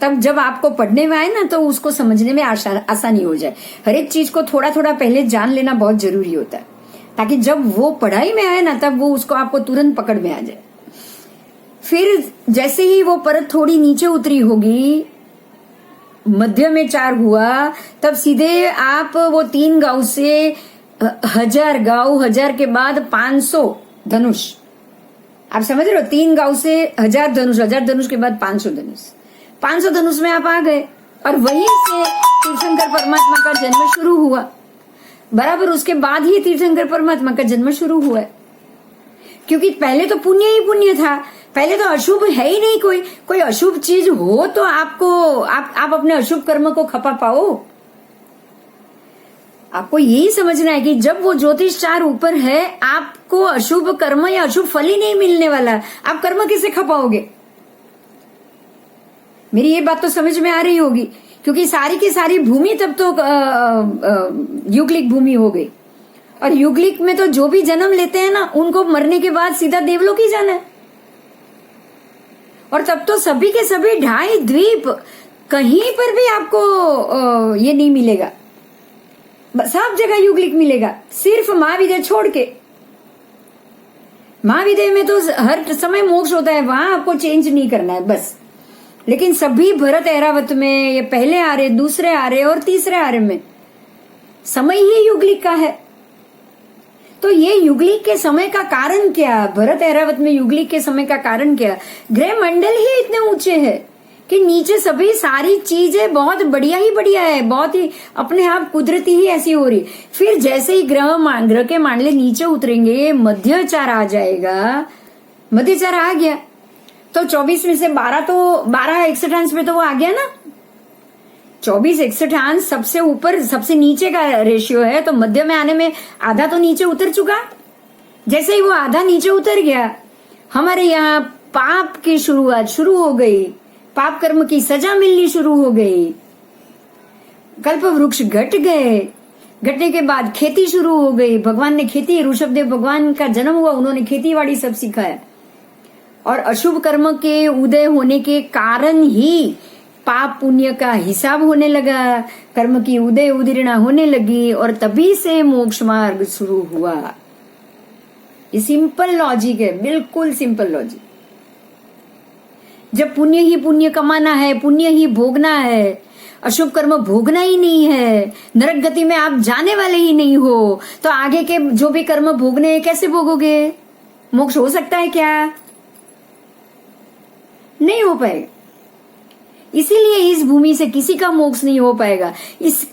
तब जब आपको पढ़ने में आए ना तो उसको समझने में आसानी हो जाए। हर एक चीज को थोड़ा थोड़ा पहले जान लेना बहुत जरूरी होता है, ताकि जब वो पढ़ाई में आए ना तब वो उसको आपको तुरंत पकड़ में आ जाए। फिर जैसे ही वो परत थोड़ी नीचे उतरी होगी, मध्य में 4 हुआ, तब सीधे आप वो 3 गांव से 1000 गांव, 1000 के बाद 500 धनुष, आप समझ रहे हो, 3 गांव से 1000 धनुष, 1000 धनुष के बाद 500 धनुष, 500 धनुष में आप आ गए, और वहीं से तीर्थंकर परमात्मा का जन्म शुरू हुआ। बराबर उसके बाद ही तीर्थंकर परमात्मा का जन्म शुरू हुआ है, क्योंकि पहले तो पुण्य ही पुण्य था, पहले तो अशुभ है ही नहीं। कोई अशुभ चीज हो तो आपको आप अपने अशुभ कर्म को खपा पाओ। आपको यही समझना है कि जब वो ज्योतिष 4 ऊपर है, आपको अशुभ कर्म या अशुभ फल ही नहीं मिलने वाला, आप कर्म कैसे खपाओगे? मेरी ये बात तो समझ में आ रही होगी, क्योंकि सारी की सारी भूमि तब तो युगलिक भूमि हो गई, और युगलिक में तो जो भी जन्म लेते हैं ना, उनको मरने के बाद सीधा देवलोक ही जाना है। और तब तो सभी के सभी 2.5 द्वीप, कहीं पर भी आपको ये नहीं मिलेगा, सब जगह युगलिक मिलेगा, सिर्फ महाविद्या छोड़ के। महाविद्या में तो हर समय मोक्ष होता है, वहां आपको चेंज नहीं करना है बस। लेकिन सभी भरत ऐरावत में, ये पहले आरे, दूसरे आरे और तीसरे आरे में समय ही युगलिक का है। तो ये युगलिक के समय का कारण क्या? भरत ऐरावत में युगलिक के समय का कारण क्या? ग्रह मंडल ही इतने ऊंचे हैं कि नीचे सभी सारी चीजें बहुत बढ़िया ही बढ़िया है, बहुत ही अपने आप कुदरती ही ऐसी हो रही। फिर जैसे ही ग्रह के मांडले नीचे उतरेंगे, मध्यचार आ जाएगा, मध्यचार आ गया तो 24 में से 12 तो 12 61 में तो वो आ गया ना। 24 61 सबसे ऊपर सबसे नीचे का रेशियो है, तो मध्य में आने में आधा तो नीचे उतर चुका, जैसे ही वो आधा नीचे उतर गया, हमारे यहाँ पाप की शुरुआत शुरू हो गई, पाप कर्म की सजा मिलनी शुरू हो गई, कल्प वृक्ष घट गए, घटने के बाद खेती शुरू हो गई। भगवान ने खेती, ऋषभदेव भगवान का जन्म हुआ, उन्होंने खेती बाड़ी सब सिखाया, और अशुभ कर्म के उदय होने के कारण ही पाप पुण्य का हिसाब होने लगा, कर्म की उदय उदीर्णा होने लगी, और तभी से मोक्ष मार्ग शुरू हुआ। ये सिंपल लॉजिक है, बिल्कुल सिंपल लॉजिक। जब पुण्य ही पुण्य कमाना है, पुण्य ही भोगना है, अशुभ कर्म भोगना ही नहीं है, नरक गति में आप जाने वाले ही नहीं हो, तो आगे के जो भी कर्म भोगने हैं कैसे भोगोगे? मोक्ष हो सकता है क्या? नहीं हो पाएगा। इसीलिए इस भूमि से किसी का मोक्ष नहीं हो पाएगा,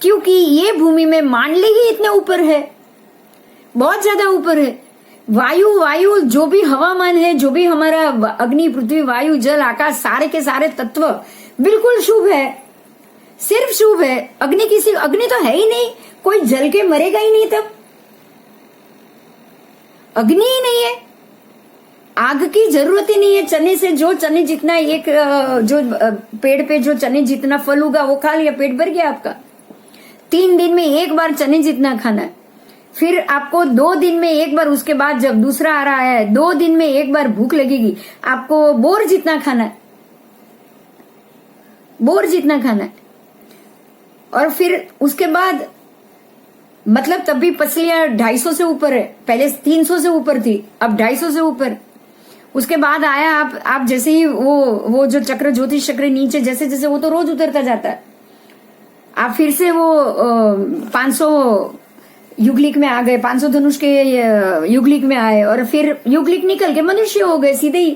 क्योंकि ये भूमि में मांडली ही इतने ऊपर है, बहुत ज्यादा ऊपर है। वायु जो भी हवामान है, जो भी हमारा अग्नि, पृथ्वी, वायु, जल, आकाश, सारे के सारे तत्व बिल्कुल शुभ है, सिर्फ शुभ है। अग्नि तो है ही नहीं, कोई जल के मरेगा ही नहीं, तब अग्नि ही नहीं है, आग की जरूरत ही नहीं है। चने से जो चने जितना एक जो पेड़ पे जो चने जितना फल होगा वो खा लिया, पेट भर गया आपका। 3 दिन में एक बार चने जितना खाना है, फिर आपको 2 दिन में एक बार, उसके बाद जब दूसरा आ रहा है 2 दिन में एक बार भूख लगेगी, आपको बोर जितना खाना है, बोर जितना खाना है। और फिर उसके बाद मतलब तब भी पसलियां 250 से ऊपर है, पहले 300 से ऊपर थी, अब 250 से ऊपर। उसके बाद आया आप जैसे ही वो जो चक्र, ज्योतिष चक्र नीचे जैसे जैसे वो तो रोज उतरता जाता है, आप फिर से वो 500 युगलिक में आ गए, 500 धनुष के युगलिक में आए, और फिर युगलिक निकल के मनुष्य हो गए सीधे ही,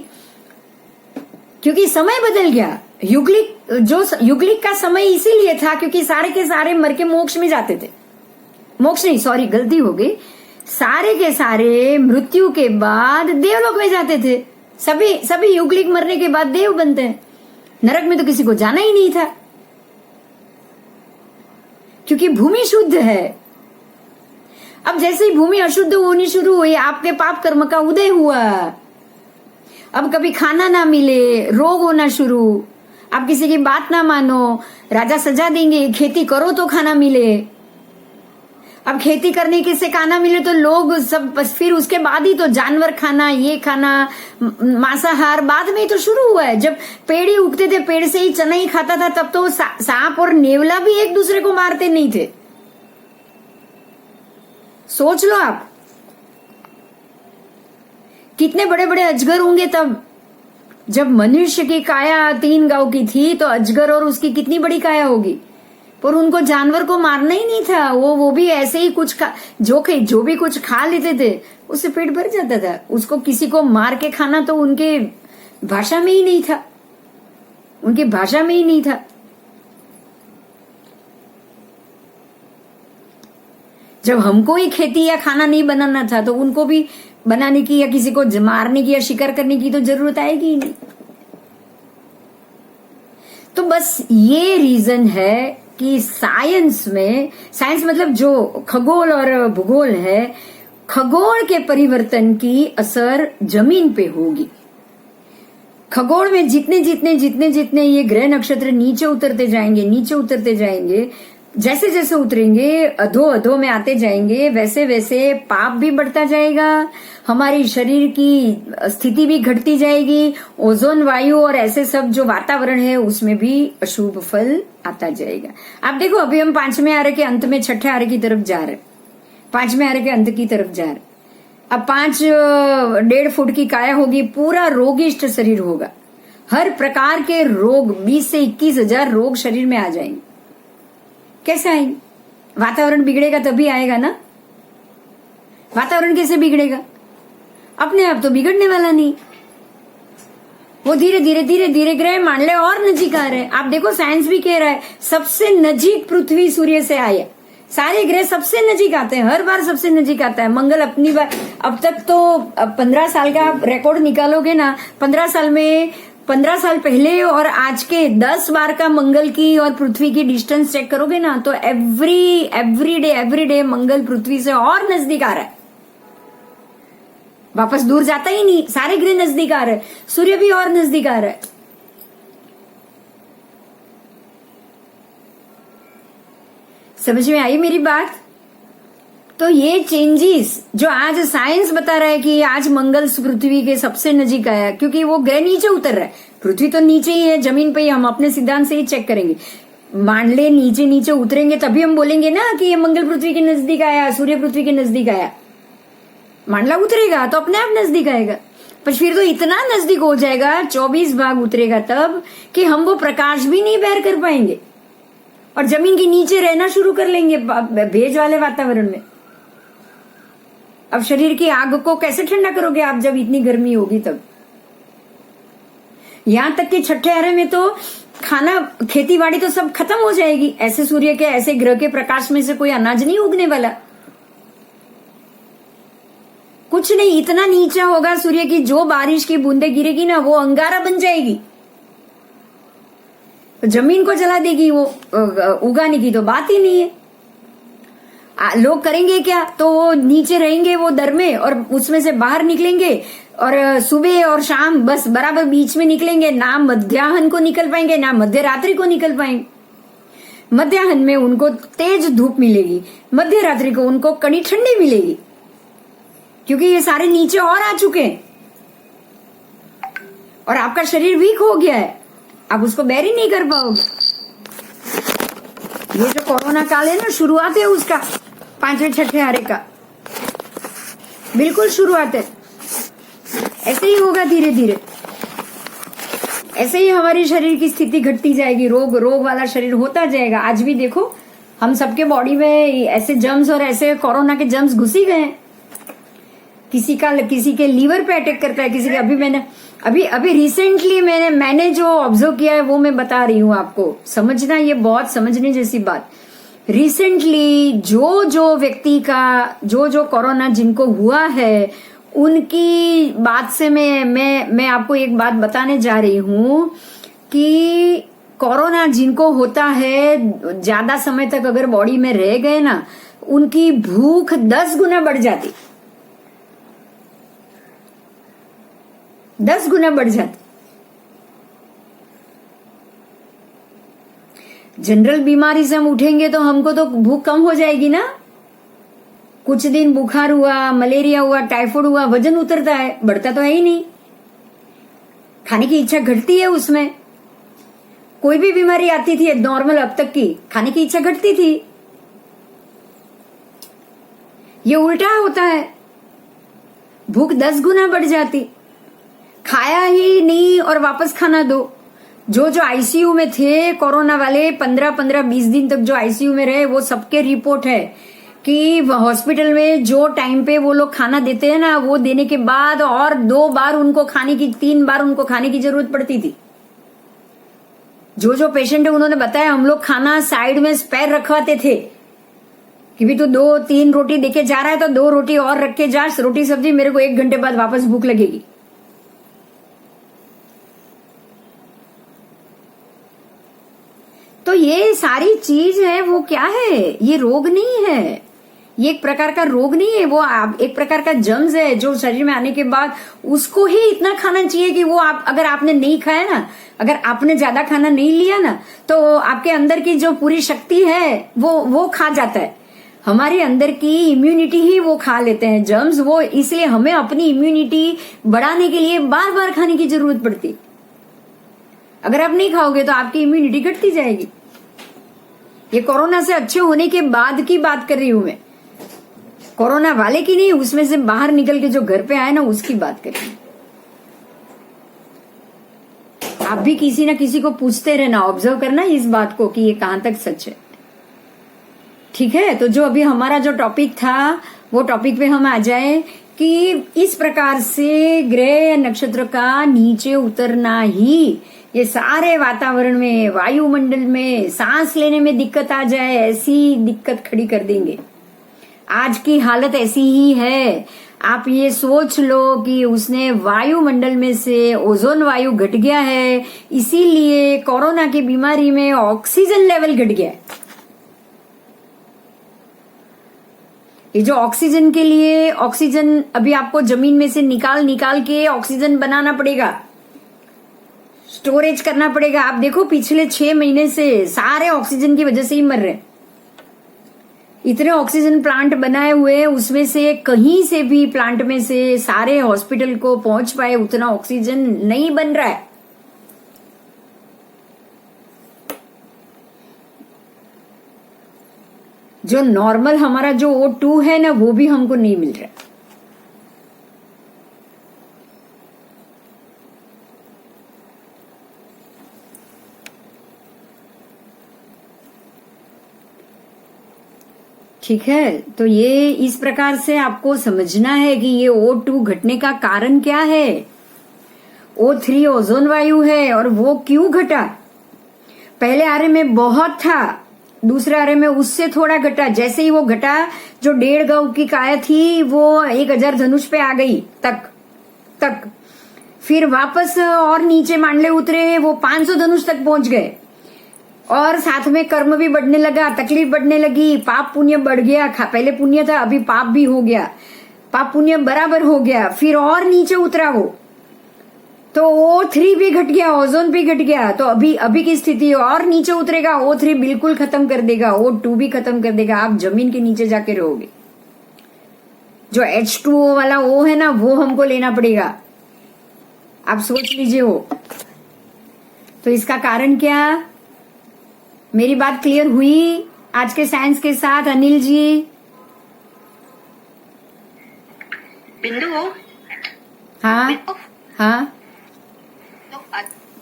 क्योंकि समय बदल गया। युगलिक का समय इसीलिए था क्योंकि सारे के सारे मर के मोक्ष में जाते थे, मोक्ष नहीं, सॉरी गलती हो गई, सारे के सारे मृत्यु के बाद देवलोक में जाते थे। सभी युगलिक मरने के बाद देव बनते हैं, नरक में तो किसी को जाना ही नहीं था, क्योंकि भूमि शुद्ध है। अब जैसे ही भूमि अशुद्ध होनी शुरू हुई, आपके पाप कर्म का उदय हुआ, अब कभी खाना ना मिले, रोग होना शुरू, आप किसी की बात ना मानो, राजा सजा देंगे, खेती करो तो खाना मिले। अब खेती करने के से खाना मिले तो लोग सब, फिर उसके बाद ही तो जानवर खाना, ये खाना, मांसाहार बाद में ही तो शुरू हुआ है। जब पेड़ ही उगते थे, पेड़ से ही चना ही खाता था, तब तो सांप और नेवला भी एक दूसरे को मारते नहीं थे। सोच लो आप, कितने बड़े बड़े अजगर होंगे तब। जब मनुष्य की काया 3 गांव की थी, तो अजगर और उसकी कितनी बड़ी काया होगी, पर उनको जानवर को मारना ही नहीं था, वो भी ऐसे ही कुछ जो भी कुछ खा लेते थे, उससे पेट भर जाता था। उसको किसी को मार के खाना तो उनके भाषा में ही नहीं था, उनकी भाषा में ही नहीं था। जब हमको ही खेती या खाना नहीं बनाना था, तो उनको भी बनाने की या किसी को मारने की या शिकार करने की तो जरूरत आएगी ही नहीं। तो बस ये रीजन है कि साइंस मतलब जो खगोल और भूगोल है, खगोल के परिवर्तन की असर जमीन पे होगी। खगोल में जितने ये ग्रह नक्षत्र नीचे उतरते जाएंगे, जैसे जैसे उतरेंगे, अधो में आते जाएंगे, वैसे वैसे पाप भी बढ़ता जाएगा, हमारी शरीर की स्थिति भी घटती जाएगी, ओजोन वायु और ऐसे सब जो वातावरण है उसमें भी अशुभ फल आता जाएगा। आप देखो, अभी हम 5वें आरे के अंत में 6ठे आरे की तरफ जा रहे, 5वें आरे के अंत की तरफ जा रहे। अब 5.5 फुट की काया होगी, पूरा रोगिष्ट शरीर होगा, हर प्रकार के रोग, 20 से 21 हजार रोग शरीर में आ जाएंगे। कैसे आएंगे? वातावरण बिगड़ेगा तभी आएगा ना। वातावरण कैसे बिगड़ेगा? अपने आप तो बिगड़ने वाला नहीं, वो धीरे धीरे ग्रह मांडले और नजीक आ रहे हैं। आप देखो, साइंस भी कह रहा है सबसे नजीक पृथ्वी सूर्य से आई है, सारे ग्रह सबसे नजीक आते हैं, हर बार सबसे नजीक आता है। मंगल अपनी बार, अब तक तो 15 साल का रिकॉर्ड निकालोगे ना, 15 साल पहले और आज के 10 बार का मंगल की और पृथ्वी की डिस्टेंस चेक करोगे ना, तो एवरी डे मंगल पृथ्वी से और नजदीक आ रहा है। वापस दूर जाता ही नहीं, सारे ग्रह नजदीक आ रहे, सूर्य भी और नजदीक आ रहा है। समझ में आई मेरी बात? तो ये चेंजेस जो आज साइंस बता रहा है कि आज मंगल पृथ्वी के सबसे नजीक आया, क्योंकि वो ग्रह नीचे उतर रहा है, पृथ्वी तो नीचे ही है, जमीन पे ही। हम अपने सिद्धांत से ही चेक करेंगे, मान ले नीचे नीचे उतरेंगे तभी हम बोलेंगे ना कि ये मंगल पृथ्वी के नजदीक आया, सूर्य पृथ्वी के नजदीक आया। मान ला उतरेगा तो अपने आप नजदीक आएगा, पर फिर तो इतना नजदीक हो जाएगा, 24 भाग उतरेगा तब कि हम वो प्रकाश भी नहीं बेर कर पाएंगे और जमीन के नीचे रहना शुरू कर लेंगे भेज वाले वातावरण में। अब शरीर की आग को कैसे ठंडा करोगे आप जब इतनी गर्मी होगी तब? यहां तक कि छठे हरे में तो खाना, खेती बाड़ी तो सब खत्म हो जाएगी। ऐसे सूर्य के, ऐसे ग्रह के प्रकाश में से कोई अनाज नहीं उगने वाला, कुछ नहीं। इतना नीचा होगा सूर्य की, जो बारिश की बूंदे गिरेगी ना वो अंगारा बन जाएगी, जमीन को जला देगी। वो उगाने की तो बात ही नहीं है। लोग करेंगे क्या? तो वो नीचे रहेंगे वो दर में और उसमें से बाहर निकलेंगे और सुबह और शाम बस बराबर बीच में निकलेंगे, ना मध्याह्न को निकल पाएंगे ना मध्य रात्रि को निकल पाएंगे। मध्याह्न में उनको तेज धूप मिलेगी, मध्य रात्रि को उनको कड़ी ठंडी मिलेगी, क्योंकि ये सारे नीचे और आ चुके हैं और आपका शरीर वीक हो गया है, आप उसको बेर ही नहीं कर पाओगे। ये जो कोरोना काल है ना, शुरुआत है उसका, 5वें छठे हारे का, बिल्कुल शुरुआत है। ऐसे ही होगा धीरे धीरे, ऐसे ही हमारी शरीर की स्थिति घटती जाएगी, रोग वाला शरीर होता जाएगा। आज भी देखो हम सबके बॉडी में ऐसे जर्म्स और ऐसे कोरोना के जर्म्स घुसी गए हैं। किसी के लीवर पे अटैक करता है, किसी के अभी रिसेंटली मैंने जो ऑब्जर्व किया है वो मैं बता रही हूँ आपको, समझना, ये बहुत समझने जैसी बात। रिसेंटली जो व्यक्ति का जो कोरोना जिनको हुआ है, उनकी बात से मैं आपको एक बात बताने जा रही हूँ कि कोरोना जिनको होता है, ज्यादा समय तक अगर बॉडी में रह गए ना, उनकी भूख 10 गुना बढ़ जाती, 10 गुना बढ़ जाती। जनरल बीमारी से हम उठेंगे तो हमको तो भूख कम हो जाएगी ना। कुछ दिन बुखार हुआ, मलेरिया हुआ, टाइफाइड हुआ, वजन उतरता है, बढ़ता तो है ही नहीं, खाने की इच्छा घटती है उसमें। कोई भी बीमारी आती थी नॉर्मल अब तक की, खाने की इच्छा घटती थी। ये उल्टा होता है, भूख 10 गुना बढ़ जाती, खाया ही नहीं और वापस खाना दो। जो आईसीयू में थे कोरोना वाले, 15-20 दिन तक जो आईसीयू में रहे, वो सबके रिपोर्ट है कि हॉस्पिटल में जो टाइम पे वो लोग खाना देते हैं ना, वो देने के बाद और 2 बार उनको खाने की, 3 बार उनको खाने की जरूरत पड़ती थी। जो पेशेंट है उन्होंने बताया, हम लोग खाना साइड में स्पेयर रखवाते थे कि भी तू 2-3 रोटी देके जा रहा है तो 2 रोटी और रख के जा, रोटी सब्जी, मेरे को 1 घंटे बाद वापस भूख लगेगी। तो ये सारी चीज है, वो क्या है? ये रोग नहीं है, ये एक प्रकार का रोग नहीं है, वो एक प्रकार का जर्म्स है जो शरीर में आने के बाद उसको ही इतना खाना चाहिए कि वो अगर आपने नहीं खाया ना, अगर आपने ज्यादा खाना नहीं लिया ना, तो आपके अंदर की जो पूरी शक्ति है वो खा जाता है। हमारे अंदर की इम्यूनिटी ही वो खा लेते हैं जर्म्स, वो इसलिए हमें अपनी इम्यूनिटी बढ़ाने के लिए बार बार खाने की जरूरत पड़ती। अगर आप नहीं खाओगे तो आपकी इम्यूनिटी घटती जाएगी। ये कोरोना से अच्छे होने के बाद की बात कर रही हूं मैं, कोरोना वाले की नहीं, उसमें से बाहर निकल के जो घर पे आए ना, उसकी बात कर रही हूं। आप भी किसी ना किसी को पूछते रहना, ऑब्जर्व करना इस बात को कि ये कहां तक सच है। ठीक है, तो जो अभी हमारा जो टॉपिक था, वो टॉपिक पे हम आ जाए कि इस प्रकार से ग्रह नक्षत्र का नीचे उतरना ही ये सारे वातावरण में, वायुमंडल में सांस लेने में दिक्कत आ जाए, ऐसी दिक्कत खड़ी कर देंगे। आज की हालत ऐसी ही है। आप ये सोच लो कि उसने वायुमंडल में से ओजोन वायु घट गया है, इसीलिए कोरोना की बीमारी में ऑक्सीजन लेवल घट गया है। ये जो ऑक्सीजन के लिए ऑक्सीजन अभी आपको जमीन में से निकाल के ऑक्सीजन बनाना पड़ेगा, स्टोरेज करना पड़ेगा। आप देखो पिछले 6 महीने से सारे ऑक्सीजन की वजह से ही मर रहे हैं। इतने ऑक्सीजन प्लांट बनाए हुए, उसमें से कहीं से भी प्लांट में से सारे हॉस्पिटल को पहुंच पाए उतना ऑक्सीजन नहीं बन रहा है। जो नॉर्मल हमारा जो O2 है ना, वो भी हमको नहीं मिल रहा है। ठीक है, तो ये इस प्रकार से आपको समझना है कि ये O2 घटने का कारण क्या है। O3 ओजोन वायु है, और वो क्यों घटा। पहले आरे में बहुत था, दूसरे आरे में उससे थोड़ा घटा। जैसे ही वो घटा, जो 1.5 गौ की काय थी वो 1000 धनुष पे आ गई तक फिर वापस और नीचे मांडले उतरे, वो 500 धनुष तक पहुंच गए। और साथ में कर्म भी बढ़ने लगा, तकलीफ बढ़ने लगी, पाप पुण्य बढ़ गया। पहले पुण्य था, अभी पाप भी हो गया, पाप पुण्य बराबर हो गया। फिर और नीचे उतरा वो, तो O3 भी घट गया, ओजोन भी घट गया। तो अभी की स्थिति और नीचे उतरेगा, O3 बिल्कुल खत्म कर देगा, O2 भी खत्म कर देगा। आप जमीन के नीचे जाके रहोगे। जो H2O वाला O है ना, वो हमको लेना पड़ेगा। आप सोच लीजिए हो। तो इसका कारण क्या। मेरी बात क्लियर हुई आज के साइंस के साथ। अनिल जी। બિંદુ हाँ हाँ તો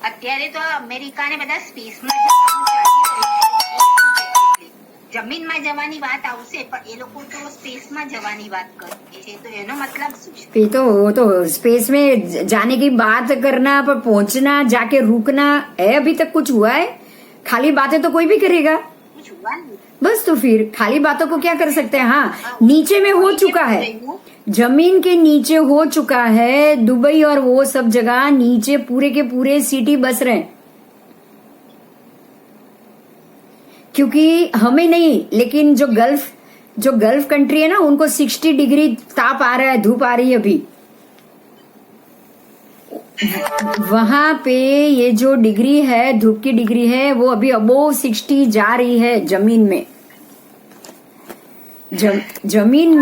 અત્યારે તો અમેરિકાને બધા સ્પેસમાં જવાનું ચાલી રહ્યું છે. જમીનમાં જવાની વાત આવશે, પણ એ લોકો તો સ્પેસમાં જવાની વાત કરે છે, તો એનો મતલબ શું છે? ये तो वो तो स्पेस में जाने की बात करना, पर पहुंचना, जाके रुकना है। अभी तक कुछ हुआ है? खाली बातें तो कोई भी करेगा। कुछ हुआ नहीं. बस तो फिर खाली बातों को क्या कर सकते हैं। हाँ, नीचे में हो चुका है, जमीन के नीचे हो चुका है। दुबई और वो सब जगह नीचे पूरे के पूरे सिटी बस रहे हैं, क्योंकि हमें नहीं, लेकिन जो गल्फ कंट्री है ना, उनको 60 डिग्री ताप आ रहा है, धूप आ रही है अभी। वहां पे ये जो डिग्री है, धूप की डिग्री है, वो अभी अबोव 60 जा रही है जमीन में। जमीन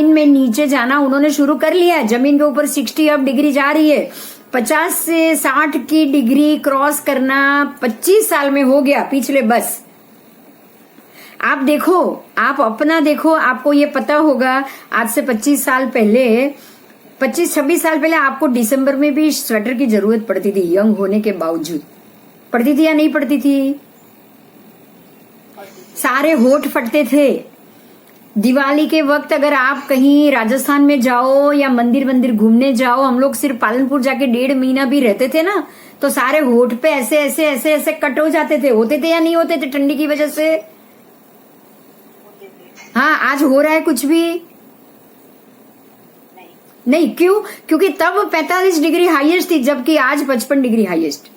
में नीचे जाना उन्होंने शुरू कर लिया है। जमीन के ऊपर 60 अब डिग्री जा रही है। 50 से 60 की डिग्री क्रॉस करना 25 साल में हो गया पिछले। बस आप देखो, आप अपना देखो, आपको ये पता होगा। आज से 25 साल पहले, 25-26 साल पहले आपको दिसंबर में भी स्वेटर की जरूरत पड़ती थी, यंग होने के बावजूद। पड़ती थी या नहीं पड़ती थी? सारे होठ फटते थे। दिवाली के वक्त अगर आप कहीं राजस्थान में जाओ या मंदिर घूमने जाओ, हम लोग सिर्फ पालनपुर जाके 1.5 महीना भी रहते थे ना, तो सारे होठ पे ऐसे ऐसे ऐसे ऐसे कट हो जाते थे। होते थे या नहीं होते थे ठंडी की वजह से? हाँ, आज हो रहा है कुछ भी नहीं। क्यों? क्योंकि तब 45 डिग्री हाईएस्ट थी, जबकि आज 55 डिग्री हाईएस्ट।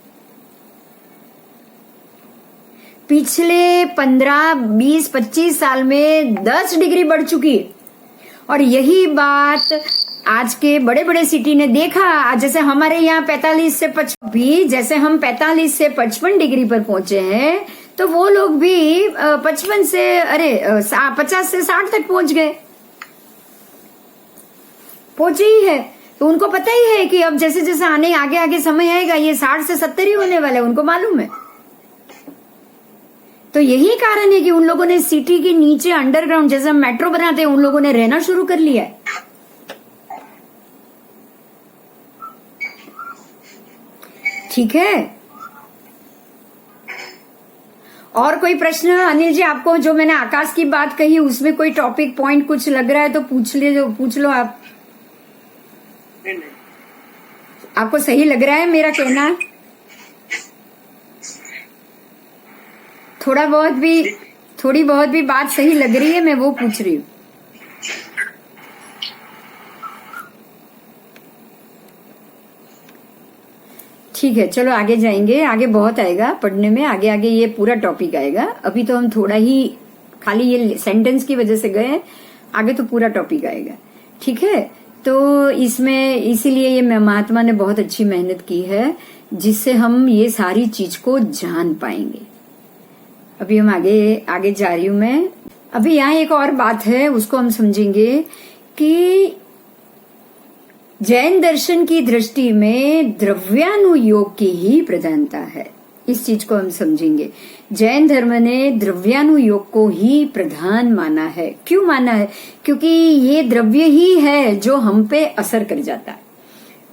पिछले 15, 20, 25 साल में 10 डिग्री बढ़ चुकी है। और यही बात आज के बड़े बड़े सिटी ने देखा। जैसे हमारे यहाँ 45 से 55 भी, जैसे हम 45 से 55 डिग्री पर पहुंचे हैं, तो वो लोग भी 50 से 60 तक पहुंच गए, पहुंचे ही है। तो उनको पता ही है कि अब जैसे जैसे आगे समय आएगा, ये 60 से 70 ही होने वाला है, उनको मालूम है। तो यही कारण है कि उन लोगों ने सिटी के नीचे अंडरग्राउंड, जैसे हम मेट्रो बनाते हैं, उन लोगों ने रहना शुरू कर लिया है। ठीक है, और कोई प्रश्न? अनिल जी, आपको जो मैंने आकाश की बात कही, उसमें कोई टॉपिक पॉइंट कुछ लग रहा है तो पूछ लो आप। नहीं। आपको सही लग रहा है मेरा कहना? थोड़ी बहुत भी बात सही लग रही है, मैं वो पूछ रही हूँ। ठीक है, चलो आगे जाएंगे। आगे बहुत आएगा पढ़ने में, आगे ये पूरा टॉपिक आएगा। अभी तो हम थोड़ा ही खाली ये सेंटेंस की वजह से गए, आगे तो पूरा टॉपिक आएगा, ठीक है। तो इसमें इसीलिए ये महात्मा ने बहुत अच्छी मेहनत की है, जिससे हम ये सारी चीज को जान पाएंगे। अभी हम आगे जा रही हूं मैं। अभी यहाँ एक और बात है, उसको हम समझेंगे कि जैन दर्शन की दृष्टि में द्रव्यानुयोग की ही प्रधानता है। इस चीज को हम समझेंगे। जैन धर्म ने द्रव्यानुयोग को ही प्रधान माना है। क्यों माना है? क्योंकि ये द्रव्य ही है जो हम पे असर कर जाता है।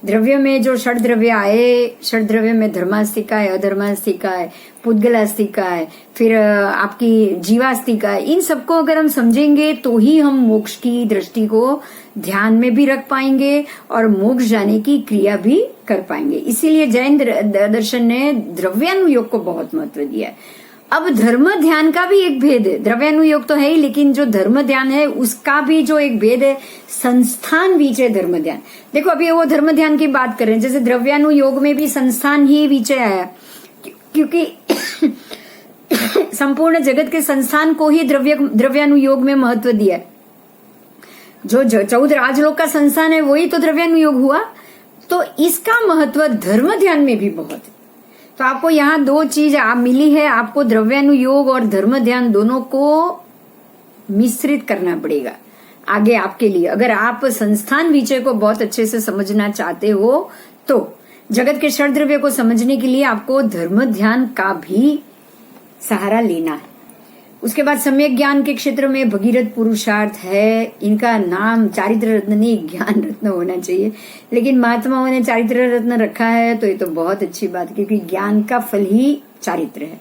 द्रव्य में जो षड द्रव्य आए, षड द्रव्य में धर्मास्तिका है, अधर्मास्तिका है, पुद्गलास्तिका है, फिर आपकी जीवास्तिका है। इन सबको अगर हम समझेंगे तो ही हम मोक्ष की दृष्टि को ध्यान में भी रख पाएंगे और मोक्ष जाने की क्रिया भी कर पाएंगे। इसीलिए जैन दर्शन ने द्रव्यानुयोग को बहुत महत्व दिया है। अब धर्म ध्यान का भी एक भेद है। द्रव्यानुयोग तो है ही, लेकिन जो धर्म ध्यान है उसका भी जो एक भेद है, संस्थान बीच धर्म ध्यान। देखो अभी वो धर्म ध्यान की बात कर रहे हैं, जैसे द्रव्यानुयोग में भी संस्थान ही बीच आया, क्योंकि संपूर्ण जगत के संस्थान को ही द्रव्यानुयोग में महत्व दिया है। जो 14 राजलोक का संस्थान है वही तो द्रव्यानुयोग हुआ, तो इसका महत्व धर्म ध्यान में भी बहुत है। तो आपको यहाँ दो चीज मिली है, आपको द्रव्यानुयोग और धर्म ध्यान दोनों को मिश्रित करना पड़ेगा आगे आपके लिए। अगर आप संस्थान विषय को बहुत अच्छे से समझना चाहते हो तो जगत के षड द्रव्य को समझने के लिए आपको धर्म ध्यान का भी सहारा लेना है। उसके बाद सम्यक ज्ञान के क्षेत्र में भगीरथ पुरुषार्थ है। इनका नाम चारित्र रत्न नहीं, ज्ञान रत्न होना चाहिए, लेकिन महात्माओं ने चारित्र रत्न रखा है तो ये तो बहुत अच्छी बात है, क्योंकि ज्ञान का फल ही चारित्र है,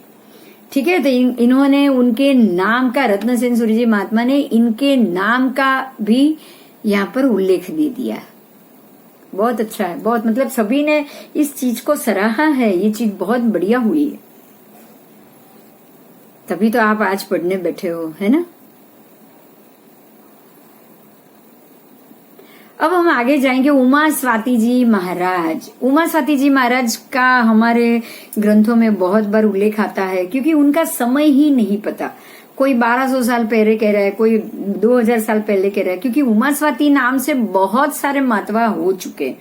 ठीक है। तो इन्होंने उनके नाम का, रत्न सेन सूर्य जी महात्मा ने इनके नाम का भी यहाँ पर उल्लेख दे दिया। बहुत अच्छा है, बहुत, मतलब सभी ने इस चीज को सराहा है। ये चीज बहुत बढ़िया हुई है, तभी तो आप आज पढ़ने बैठे हो, है ना। अब हम आगे जाएंगे। उमा स्वाति जी महाराज। उमा स्वाति जी महाराज का हमारे ग्रंथों में बहुत बार उल्लेख आता है, क्योंकि उनका समय ही नहीं पता। कोई 1200 साल पहले कह रहा है, कोई 2000 साल पहले कह रहा है, क्योंकि उमा स्वाति नाम से बहुत सारे महात्मा हो चुके।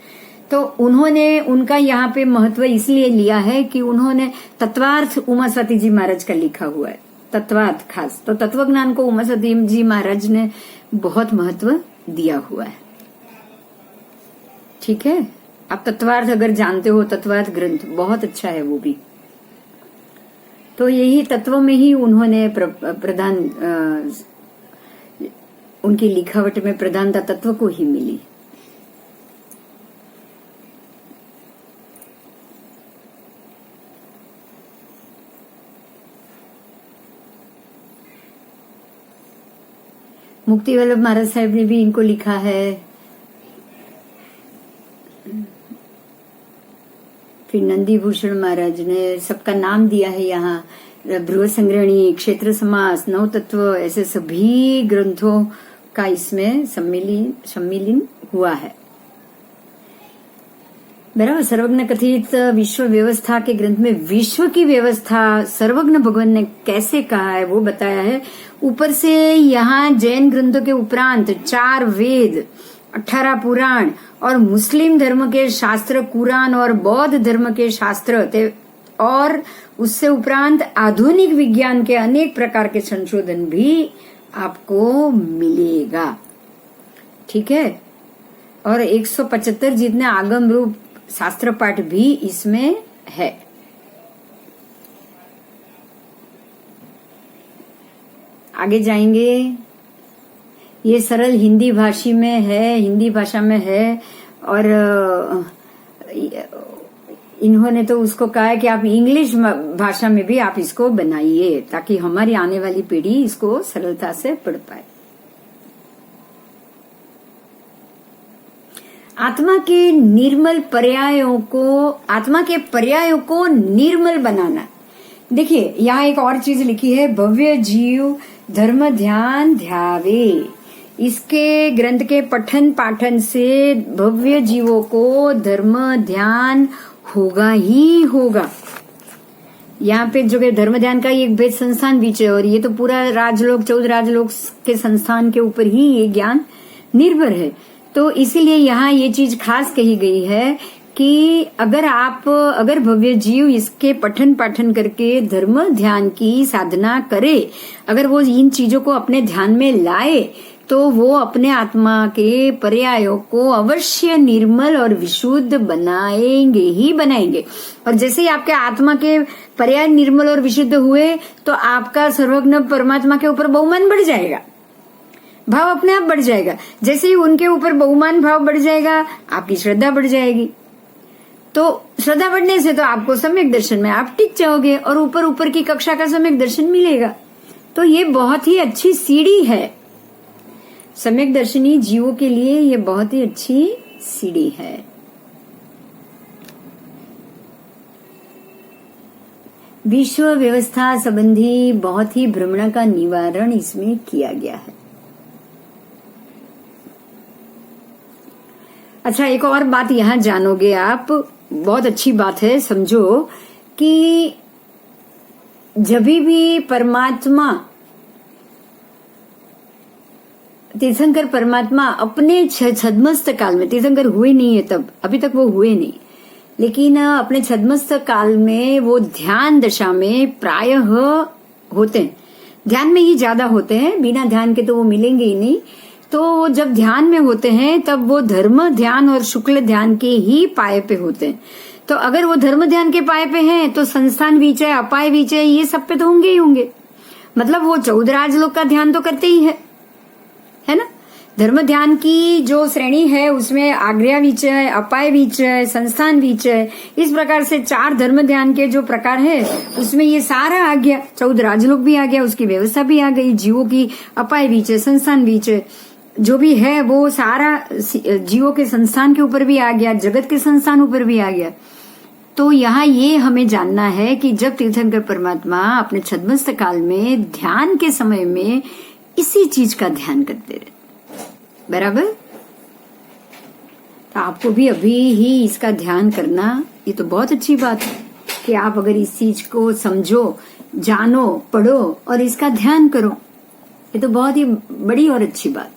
तो उन्होंने उनका यहाँ पे महत्व इसलिए लिया है कि उन्होंने तत्वार्थ उमा स्वाति जी महाराज का लिखा हुआ है, तत्वार्थ खास। तो तत्वज्ञान को उमा स्वाति जी महाराज ने बहुत महत्व दिया हुआ है, ठीक है। आप तत्वार्थ अगर जानते हो, तत्वार्थ ग्रंथ बहुत अच्छा है वो भी। तो यही तत्व में ही उन्होंने प्रधान, उनकी लिखावट में प्रधानता तत्व को ही मिली। मुक्ति वल्लभ महाराज साहब ने भी इनको लिखा है। फिर नंदी भूषण महाराज ने सबका नाम दिया है यहाँ। बृहद संग्रहणी, क्षेत्र समास, नव तत्व, ऐसे सभी ग्रंथों का इसमें सम्मिलन हुआ है। बराबर। सर्वज्ञ कथित विश्व व्यवस्था के ग्रंथ में विश्व की व्यवस्था सर्वज्ञ भगवान ने कैसे कहा है वो बताया है। ऊपर से यहाँ जैन ग्रंथों के उपरांत 4 वेद, 18 पुराण और मुस्लिम धर्म के शास्त्र कुरान और बौद्ध धर्म के शास्त्र और उससे उपरांत आधुनिक विज्ञान के अनेक प्रकार के संशोधन भी आपको मिलेगा, ठीक है। और 175 जितने आगम रूप शास्त्र पाठ भी इसमें है। आगे जाएंगे। ये सरल हिंदी भाषी में है, हिंदी भाषा में है। और इन्होंने तो उसको कहा है कि आप इंग्लिश भाषा में भी आप इसको बनाइए, ताकि हमारी आने वाली पीढ़ी इसको सरलता से पढ़ पाए। आत्मा के निर्मल पर्यायों को, आत्मा के पर्यायों को निर्मल बनाना। देखिए यहाँ एक और चीज लिखी है, भव्य जीव धर्म ध्यान ध्यावे। इसके ग्रंथ के पठन पाठन से भव्य जीवों को धर्म ध्यान होगा ही होगा। यहाँ पे जो है धर्म ध्यान का एक भेद संस्थान बीच है, और ये तो पूरा राजलोक 14 राजलोक के संस्थान के ऊपर ही ये ज्ञान निर्भर है। तो इसीलिए यहाँ ये चीज खास कही गई है कि अगर भव्य जीव इसके पठन पाठन करके धर्म ध्यान की साधना करे, अगर वो इन चीजों को अपने ध्यान में लाए, तो वो अपने आत्मा के पर्यायों को अवश्य निर्मल और विशुद्ध बनाएंगे ही बनाएंगे। और जैसे ही आपके आत्मा के पर्याय निर्मल और विशुद्ध हुए, तो आपका सर्वज्ञ परमात्मा के ऊपर बहुमान बढ़ जाएगा, भाव अपने आप बढ़ जाएगा। जैसे ही उनके ऊपर बहुमान भाव बढ़ जाएगा, आपकी श्रद्धा बढ़ जाएगी। तो श्रद्धा बढ़ने से तो आपको सम्यक दर्शन में आप टिक जाओगे और ऊपर ऊपर की कक्षा का सम्यक दर्शन मिलेगा। तो ये बहुत ही अच्छी सीढ़ी है, सम्यक दर्शनी जीवों के लिए ये बहुत ही अच्छी सीढ़ी है। विश्व व्यवस्था संबंधी बहुत ही भ्रमण का निवारण इसमें किया गया है। अच्छा, एक और बात यहाँ जानोगे आप, बहुत अच्छी बात है, समझो कि जब भी परमात्मा तीर्थंकर परमात्मा अपने छद्मस्त काल में, तीर्थंकर हुए नहीं है तब, अभी तक वो हुए नहीं, लेकिन अपने छद्मस्त काल में वो ध्यान दशा में प्रायः होते हैं, ध्यान में ही ज्यादा होते हैं, बिना ध्यान के तो वो मिलेंगे ही नहीं। तो वो जब ध्यान में होते हैं तब वो धर्म ध्यान और शुक्ल ध्यान के ही पाए पे होते हैं। तो अगर वो धर्म ध्यान के पाए पे हैं तो संस्थान विचय, अपाय विचय, ये सब पे तो होंगे ही होंगे। मतलब वो 14 राजलोक का ध्यान तो करते ही है ना। धर्म ध्यान की जो श्रेणी है उसमें आग्र्या विचय, अपाय विचय, संस्थान विचय, इस प्रकार से 4 धर्म ध्यान के जो प्रकार है उसमें ये सारा आ गया। 14 राजलोक भी आ गया, उसकी व्यवस्था भी आ गई, जीवों की अपाय विचय, संस्थान विचय जो भी है वो सारा जीवों के संस्थान के ऊपर भी आ गया, जगत के संस्थान ऊपर भी आ गया। तो यहाँ ये हमें जानना है कि जब तीर्थंकर परमात्मा अपने छद्मस्त काल में ध्यान के समय में इसी चीज का ध्यान करते रहे, बराबर। तो आपको भी अभी ही इसका ध्यान करना, ये तो बहुत अच्छी बात है कि आप अगर इस चीज को समझो, जानो, पढ़ो और इसका ध्यान करो, ये तो बहुत ही बड़ी और अच्छी बात।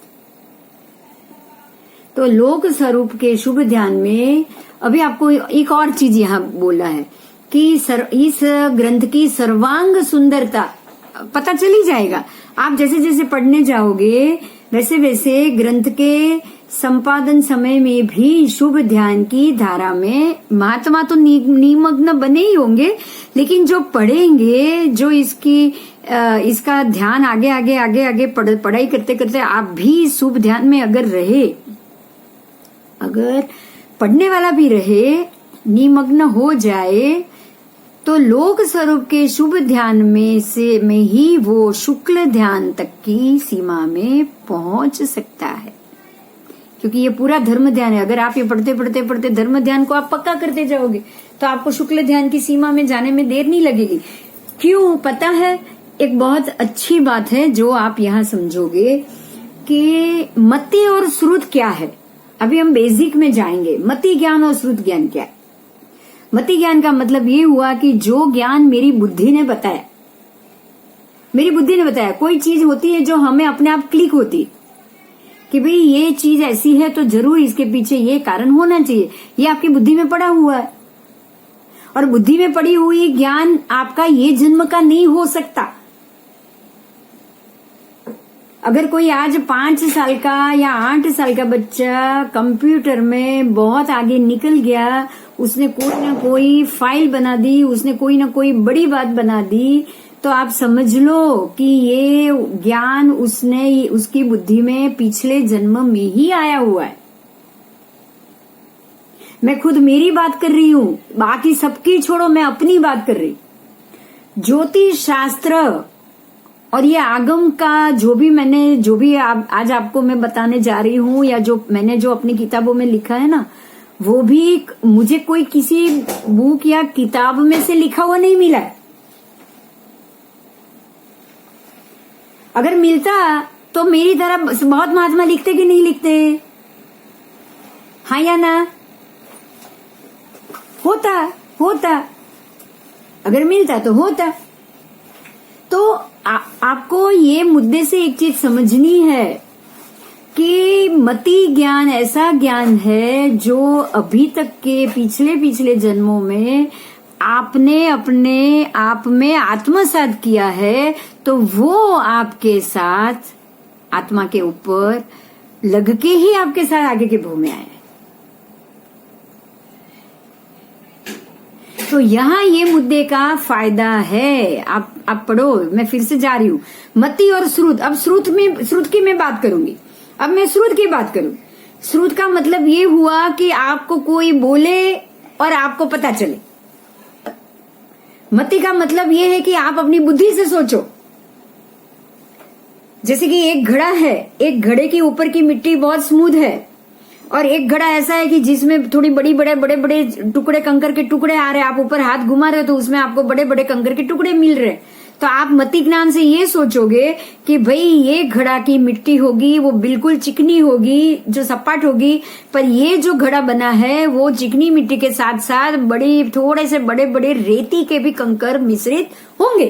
तो लोक स्वरूप के शुभ ध्यान में अभी आपको एक और चीज यहाँ बोला है कि इस ग्रंथ की सर्वांग सुंदरता पता चली जाएगा। आप जैसे जैसे पढ़ने जाओगे वैसे वैसे ग्रंथ के संपादन समय में भी शुभ ध्यान की धारा में महात्मा तो निमग्न बने ही होंगे, लेकिन जो पढ़ेंगे, जो इसका ध्यान आगे पढ़ाई करते करते आप भी शुभ ध्यान में अगर रहे, अगर पढ़ने वाला भी रहे, निमग्न हो जाए, तो लोक स्वरूप के शुभ ध्यान में ही वो शुक्ल ध्यान तक की सीमा में पहुंच सकता है। क्योंकि ये पूरा धर्म ध्यान है। अगर आप ये पढ़ते धर्म ध्यान को आप पक्का करते जाओगे तो आपको शुक्ल ध्यान की सीमा में जाने में देर नहीं लगेगी। क्यों पता है? एक बहुत अच्छी बात है जो आप यहाँ समझोगे कि मति और श्रुत क्या है। अभी हम बेसिक में जाएंगे। मति ज्ञान और श्रुत ज्ञान क्या है। मति ज्ञान का मतलब ये हुआ कि जो ज्ञान मेरी बुद्धि ने बताया, कोई चीज होती है जो हमें अपने आप क्लिक होती कि भाई ये चीज ऐसी है तो जरूर इसके पीछे ये कारण होना चाहिए, ये आपकी बुद्धि में पड़ा हुआ है। और बुद्धि में पड़ी हुई ज्ञान आपका ये जन्म का नहीं हो सकता। अगर कोई आज 5 साल का या 8 साल का बच्चा कंप्यूटर में बहुत आगे निकल गया, उसने कोई ना कोई फाइल बना दी, उसने कोई ना कोई बड़ी बात बना दी, तो आप समझ लो कि ये ज्ञान उसकी बुद्धि में पिछले जन्म में ही आया हुआ है। मैं खुद मेरी बात कर रही हूँ, बाकी सबकी छोड़ो, मैं अपनी बात कर रही। ज्योतिष शास्त्र और ये आगम का जो भी आज आपको मैं बताने जा रही हूँ, या जो मैंने अपनी किताबों में लिखा है ना, वो भी मुझे कोई किसी बुक या किताब में से लिखा हुआ नहीं मिला है। अगर मिलता तो मेरी तरह बहुत महात्मा लिखते कि नहीं लिखते, हाँ या ना? होता। अगर मिलता तो होता। तो आपको ये मुद्दे से एक चीज समझनी है कि मति ज्ञान ऐसा ज्ञान है जो अभी तक के पिछले जन्मों में आपने अपने आप में आत्मसात किया है, तो वो आपके साथ आत्मा के ऊपर लग के ही आपके साथ आगे के भव में आया है। तो यहाँ ये मुद्दे का फायदा है। आप पढ़ो, मैं फिर से जा रही हूँ। मति और श्रुत। अब श्रुत की मैं बात करूंगी। अब मैं श्रुत की बात करूं। श्रुत का मतलब ये हुआ कि आपको कोई बोले और आपको पता चले। मति का मतलब ये है कि आप अपनी बुद्धि से सोचो। जैसे कि एक घड़ा है, एक घड़े के ऊपर की मिट्टी बहुत स्मूथ है और एक घड़ा ऐसा है कि जिसमें थोड़ी बड़े टुकड़े कंकर के टुकड़े आ रहे हैं। आप ऊपर हाथ घुमा रहे हो तो उसमें आपको बड़े बड़े कंकर के टुकड़े मिल रहे हैं। तो आप मति ज्ञान से ये सोचोगे कि भाई ये घड़ा की मिट्टी होगी, वो बिल्कुल चिकनी होगी, जो सपाट होगी, पर ये जो घड़ा बना है वो चिकनी मिट्टी के साथ साथ थोड़े से बड़े बड़े रेती के भी कंकर मिश्रित होंगे।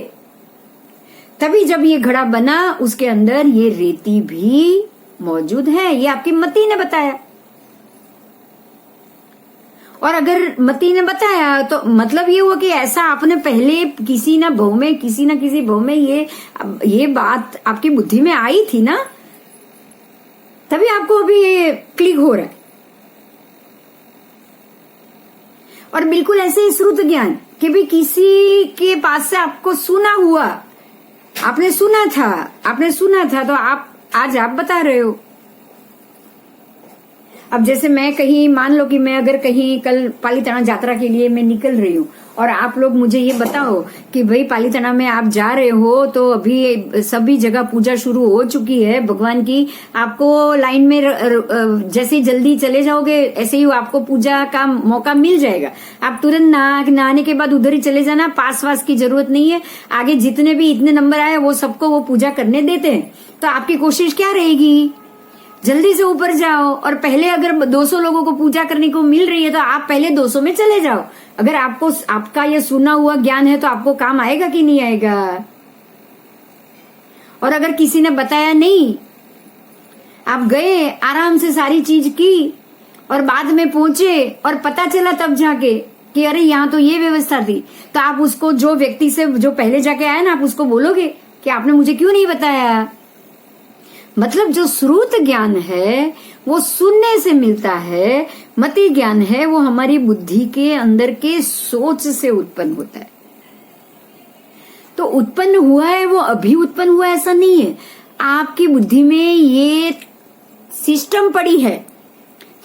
तभी जब ये घड़ा बना उसके अंदर ये रेती भी मौजूद है। ये आपकी मति ने बताया। और अगर मति ने बताया तो मतलब ये हुआ कि ऐसा आपने पहले किसी ना किसी भव में ये बात आपकी बुद्धि में आई थी ना, तभी आपको अभी ये क्लिक हो रहा है। और बिल्कुल ऐसे ही श्रुत ज्ञान कि भी किसी के पास से आपको सुना हुआ, आपने सुना था तो आज आप बता रहे हो। अब जैसे मैं कहीं, मान लो कि मैं अगर कहीं कल पालीताना यात्रा के लिए मैं निकल रही हूँ और आप लोग मुझे ये बताओ कि भाई पालीताना में आप जा रहे हो तो अभी सभी जगह पूजा शुरू हो चुकी है भगवान की। आपको लाइन में जैसे ही जल्दी चले जाओगे ऐसे ही आपको पूजा का मौका मिल जाएगा। आप तुरंत नहाने के बाद उधर ही चले जाना, पास वास की जरूरत नहीं है। आगे जितने भी इतने नंबर आए वो सबको वो पूजा करने देते हैं। तो आपकी कोशिश क्या रहेगी? जल्दी से ऊपर जाओ। और पहले अगर 200 लोगों को पूजा करने को मिल रही है तो आप पहले 200 में चले जाओ। अगर आपका ये सुना हुआ ज्ञान है तो आपको काम आएगा कि नहीं आएगा? और अगर किसी ने बताया नहीं, आप गए आराम से सारी चीज की और बाद में पहुंचे और पता चला तब जाके कि अरे यहाँ तो ये व्यवस्था थी, तो आप उसको, जो व्यक्ति से जो पहले जाके आया ना, आप उसको बोलोगे कि आपने मुझे क्यों नहीं बताया? मतलब जो श्रुत ज्ञान है वो सुनने से मिलता है, मति ज्ञान है वो हमारी बुद्धि के अंदर के सोच से उत्पन्न होता है। तो उत्पन्न हुआ है वो अभी उत्पन्न हुआ ऐसा नहीं है। आपकी बुद्धि में ये सिस्टम पड़ी है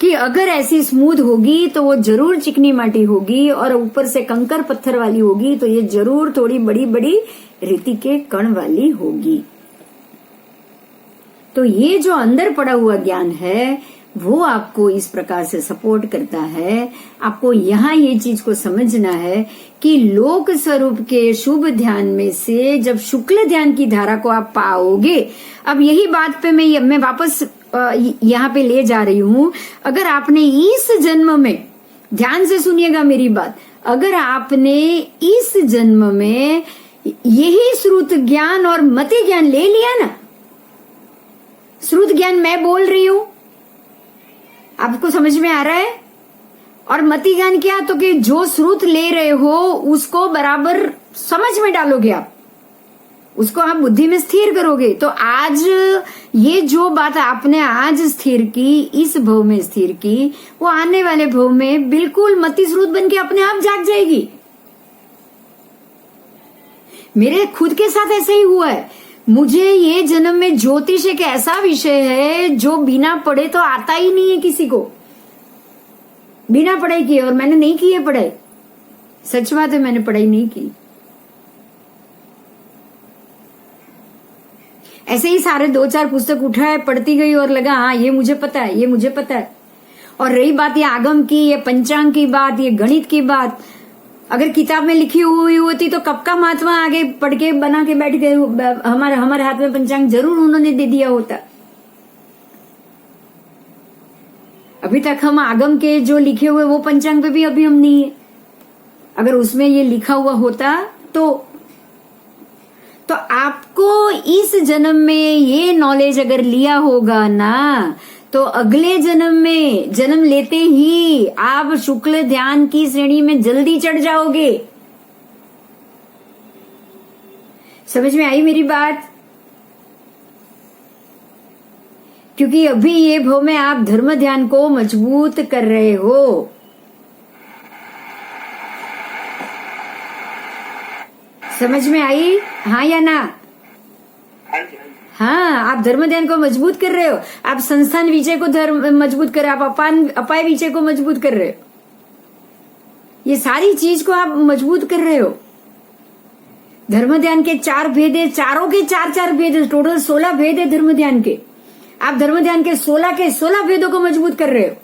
कि अगर ऐसी स्मूथ होगी तो वो जरूर चिकनी माटी होगी और ऊपर से कंकर पत्थर वाली होगी तो ये जरूर थोड़ी बड़ी बड़ी रेती के कण वाली होगी। तो ये जो अंदर पड़ा हुआ ज्ञान है वो आपको इस प्रकार से सपोर्ट करता है। आपको यहाँ ये चीज को समझना है कि लोक स्वरूप के शुभ ध्यान में से जब शुक्ल ध्यान की धारा को आप पाओगे, अब यही बात पे मैं वापस यहाँ पे ले जा रही हूँ। अगर आपने इस जन्म में, ध्यान से सुनिएगा मेरी बात, अगर आपने इस जन्म में यही श्रुत ज्ञान और मति ज्ञान ले लिया ना, श्रुत ज्ञान मैं बोल रही हूं, आपको समझ में आ रहा है? और मति ज्ञान क्या? तो कि जो श्रुत ले रहे हो उसको बराबर समझ में डालोगे, आप उसको आप बुद्धि में स्थिर करोगे। तो आज ये जो बात आपने आज स्थिर की, इस भव में स्थिर की, वो आने वाले भव में बिल्कुल मति श्रुत बन के अपने आप जाग जाएगी। मेरे खुद के साथ ऐसा ही हुआ है। मुझे ये जन्म में ज्योतिष एक ऐसा विषय है जो बिना पढ़े तो आता ही नहीं है किसी को, बिना पढ़ाई किए। और मैंने नहीं की है पढ़ाई, सच बात है, मैंने पढ़ाई नहीं की। ऐसे ही सारे 2-4 पुस्तक उठाए, पढ़ती गई और लगा हाँ ये मुझे पता है, ये मुझे पता है। और रही बात ये आगम की, ये पंचांग की बात, ये गणित की बात, अगर किताब में लिखी हुई होती तो कब का महात्मा आगे पढ़ के बना के बैठ गए, हमारे हाथ में पंचांग जरूर उन्होंने दे दिया होता। अभी तक हम आगम के जो लिखे हुए वो पंचांग पे भी अभी हम नहीं है। अगर उसमें ये लिखा हुआ होता तो आपको इस जन्म में ये नॉलेज अगर लिया होगा ना, तो अगले जन्म में जन्म लेते ही आप शुक्ल ध्यान की श्रेणी में जल्दी चढ़ जाओगे। समझ में आई मेरी बात? क्योंकि अभी ये भव में आप धर्म ध्यान को मजबूत कर रहे हो। समझ में आई? हाँ या ना? हाँ जी, हाँ जी। हाँ, आप धर्म ध्यान को मजबूत कर रहे हो, आप संस्थान विजय को मजबूत कर रहे हो, आप अपाय विजय को मजबूत कर रहे हो, ये सारी चीज को आप मजबूत कर रहे हो। धर्म ध्यान के 4 भेद है, चारों के 4 भेद है, टोटल 16 भेद है धर्म ध्यान के। आप धर्म ध्यान के 16 भेदों को मजबूत कर रहे हो।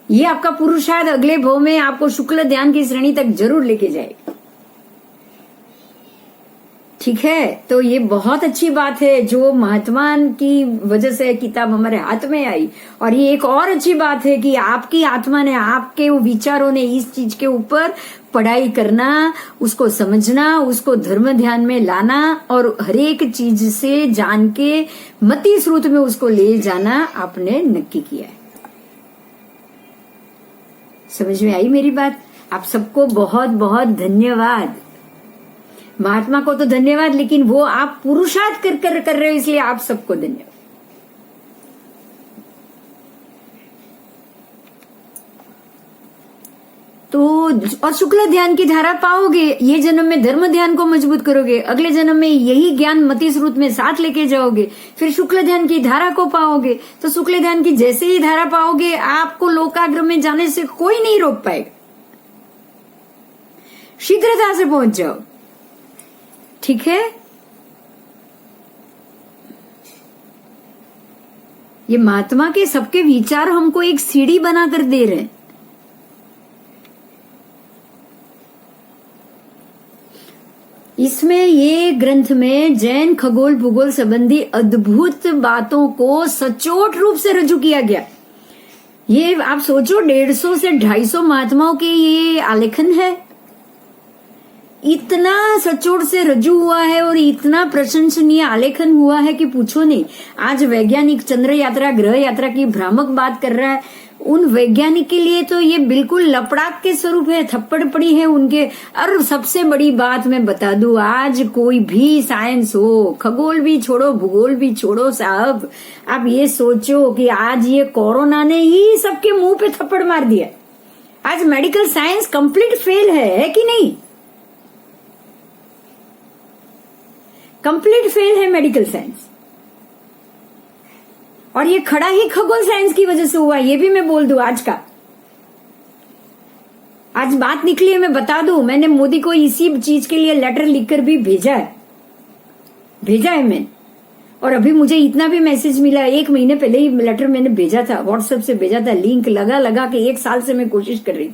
ये आपका पुरुषार्थ अगले भव में आपको शुक्ल ध्यान की श्रेणी तक जरूर लेके जाएगा। ठीक है, तो ये बहुत अच्छी बात है जो महात्मा की वजह से किताब हमारे हाथ में आई। और ये एक और अच्छी बात है कि आपकी आत्मा ने, आपके विचारों ने इस चीज के ऊपर पढ़ाई करना, उसको समझना, उसको धर्म ध्यान में लाना और हरेक चीज से जान के मति स्रोत में उसको ले जाना आपने नक्की किया है। समझ में आई मेरी बात? आप सबको बहुत बहुत धन्यवाद। महात्मा को तो धन्यवाद, लेकिन वो आप पुरुषार्थ कर रहे हो, इसलिए आप सबको धन्यवाद। तो और शुक्ल ध्यान की धारा पाओगे, ये जन्म में धर्म ध्यान को मजबूत करोगे, अगले जन्म में यही ज्ञान मति स्रोत में साथ लेके जाओगे, फिर शुक्ल ध्यान की धारा को पाओगे। तो शुक्ल ध्यान की जैसे ही धारा पाओगे, आपको लोकाग्र में जाने से कोई नहीं रोक पाएगा। शीघ्रता से पहुंच जाओ। ठीक है, ये महात्मा के सबके विचार हमको एक सीढ़ी बनाकर दे रहे हैं। इसमें ये ग्रंथ में जैन खगोल भूगोल संबंधी अद्भुत बातों को सचोट रूप से रजू किया गया। ये आप सोचो, 150 से 250 महात्माओं के ये आलेखन है, इतना सचोट से रजू हुआ है और इतना प्रशंसनीय आलेखन हुआ है कि पूछो नहीं। आज वैज्ञानिक चंद्र यात्रा, ग्रह यात्रा की भ्रामक बात कर रहा है, उन वैज्ञानिक के लिए तो ये बिल्कुल लपड़ाक के स्वरूप है, थप्पड़ पड़ी है उनके। और सबसे बड़ी बात मैं बता दूं, आज कोई भी साइंस हो, खगोल भी छोड़ो, भूगोल भी छोड़ो साहब, आप ये सोचो कि आज ये कोरोना ने ही सबके मुंह पे थप्पड़ मार दिया। आज मेडिकल साइंस कंप्लीट फेल है कि नहीं? कंप्लीट फेल है मेडिकल साइंस। और ये खड़ा ही खगोल साइंस की वजह से हुआ, ये भी मैं बोल दूं आज का। आज बात निकली है, मैं बता दूं, मैंने मोदी को इसी चीज के लिए लेटर लिखकर भी भेजा है मैंने। और अभी मुझे इतना भी मैसेज मिला, 1 महीने पहले ही लेटर मैंने भेजा था, व्हाट्सएप से भेजा था, लिंक लगा के 1 साल से मैं कोशिश कर रही।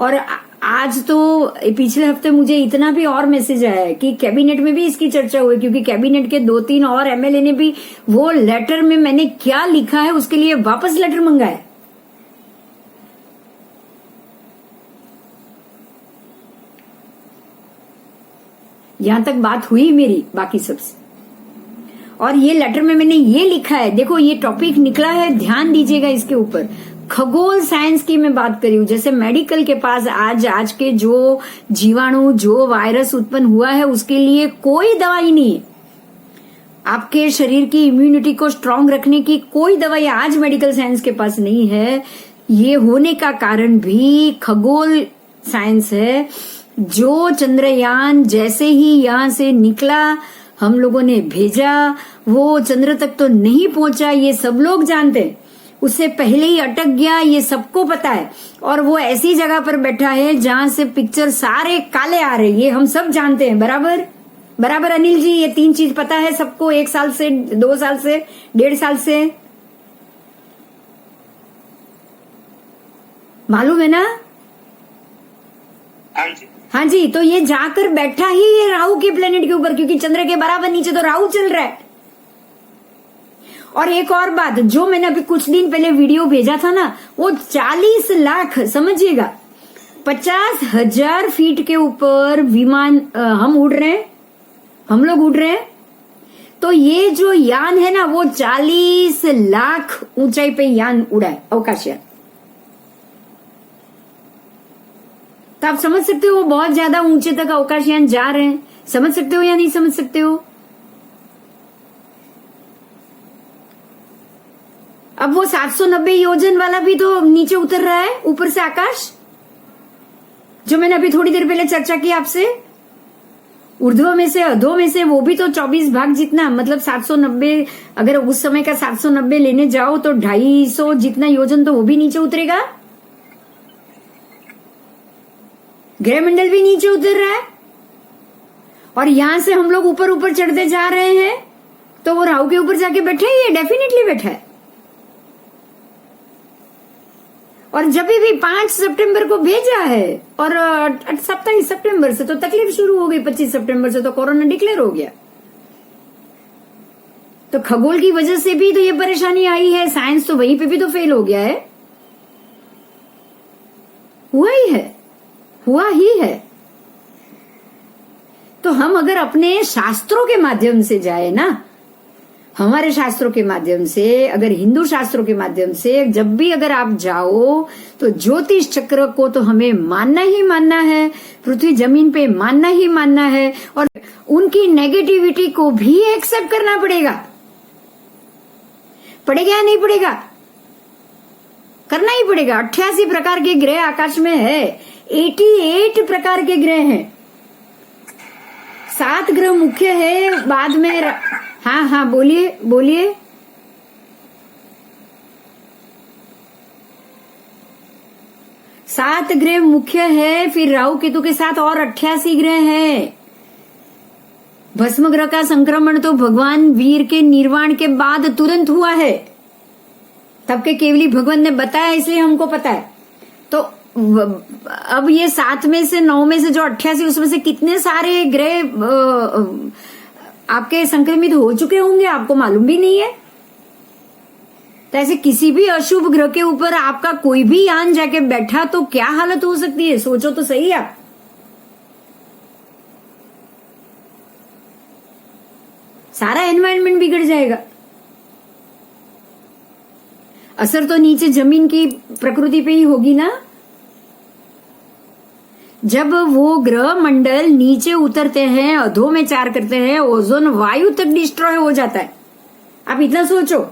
और आज तो पिछले हफ्ते मुझे इतना भी और मैसेज आया है कि कैबिनेट में भी इसकी चर्चा हुई, क्योंकि कैबिनेट के 2-3 और एमएलए ने भी वो लेटर में मैंने क्या लिखा है उसके लिए वापस लेटर मंगाया। यहां तक बात हुई मेरी बाकी सबसे। और ये लेटर में मैंने ये लिखा है, देखो ये टॉपिक निकला है, ध्यान दीजिएगा इसके ऊपर। खगोल साइंस की मैं बात करी हूं, जैसे मेडिकल के पास आज के जो जीवाणु, जो वायरस उत्पन्न हुआ है, उसके लिए कोई दवाई नहीं है। आपके शरीर की इम्यूनिटी को स्ट्रांग रखने की कोई दवाई आज मेडिकल साइंस के पास नहीं है। ये होने का कारण भी खगोल साइंस है। जो चंद्रयान जैसे ही यहां से निकला, हम लोगों ने भेजा, वो चंद्र तक तो नहीं पहुंचा, ये सब लोग जानते हैं। उससे पहले ही अटक गया, ये सबको पता है। और वो ऐसी जगह पर बैठा है जहां से पिक्चर सारे काले आ रहे, ये हम सब जानते हैं। बराबर अनिल जी, ये 3 चीज पता है सबको, 1 साल से, 2 साल से, 1.5 साल से, मालूम है ना? हाँ जी, तो ये जाकर बैठा ही ये राहु के प्लेनेट के ऊपर, क्योंकि चंद्र के बराबर नीचे तो राहु चल रहा है। और एक और बात, जो मैंने अभी कुछ दिन पहले वीडियो भेजा था ना, वो 40 लाख, समझिएगा, 50,000 फीट के ऊपर विमान हम उड़ रहे हैं, हम लोग उड़ रहे हैं। तो ये जो यान है ना, वो 40 लाख ऊंचाई पे यान उड़ा है, अवकाशयान। तो आप समझ सकते हो वो बहुत ज्यादा ऊंचे तक अवकाशयान जा रहे हैं। समझ सकते हो या नहीं समझ सकते हो? अब वो 790 योजन वाला भी तो नीचे उतर रहा है, ऊपर से आकाश, जो मैंने अभी थोड़ी देर पहले चर्चा की आपसे। ऊर्ध्व में से अधो में से वो भी तो 24 भाग जितना, मतलब 790, अगर उस समय का 790 लेने जाओ तो 250 जितना योजन, तो वो भी नीचे उतरेगा। ग्रहमंडल भी नीचे उतर रहा है और यहां से हम लोग ऊपर ऊपर चढ़ते जा रहे हैं। तो वो राहु के ऊपर जाके बैठा है, ये डेफिनेटली बैठा है। और जब भी 5 सितंबर को भेजा है और 27 सितंबर से तो तकलीफ शुरू हो गई, 25 सितंबर से तो कोरोना डिक्लेयर हो गया। तो खगोल की वजह से भी तो ये परेशानी आई है। साइंस तो वहीं पे भी तो फेल हो गया है, हुआ ही है। तो हम अगर अपने शास्त्रों के माध्यम से जाए ना, हमारे शास्त्रों के माध्यम से, अगर हिंदू शास्त्रों के माध्यम से जब भी अगर आप जाओ, तो ज्योतिष चक्र को तो हमें मानना ही मानना है, पृथ्वी जमीन पे मानना ही मानना है, और उनकी नेगेटिविटी को भी एक्सेप्ट करना पड़ेगा। पड़ेगा या नहीं पड़ेगा? करना ही पड़ेगा। 88 प्रकार के ग्रह आकाश में है, 88 प्रकार के ग्रह हैं। 7 ग्रह मुख्य है, बाद में हाँ बोलिए। सात ग्रह मुख्य है, फिर राहु केतु के साथ और 88 ग्रह हैं। भस्म ग्रह का संक्रमण तो भगवान वीर के निर्वाण के बाद तुरंत हुआ है, तब के केवली भगवान ने बताया, इसलिए हमको पता है। तो अब ये 7 में से 9 में से जो 88, उसमें से कितने सारे ग्रह आपके संक्रमित हो चुके होंगे, आपको मालूम भी नहीं है। तो ऐसे किसी भी अशुभ ग्रह के ऊपर आपका कोई भी यान जाके बैठा तो क्या हालत हो सकती है, सोचो तो सही आप। सारा एनवायरनमेंट बिगड़ जाएगा। असर तो नीचे जमीन की प्रकृति पे ही होगी ना। जब वो ग्रह मंडल नीचे उतरते हैं, अधो में चार करते हैं, ओजोन वायु तक डिस्ट्रॉय हो जाता है। आप इतना सोचो,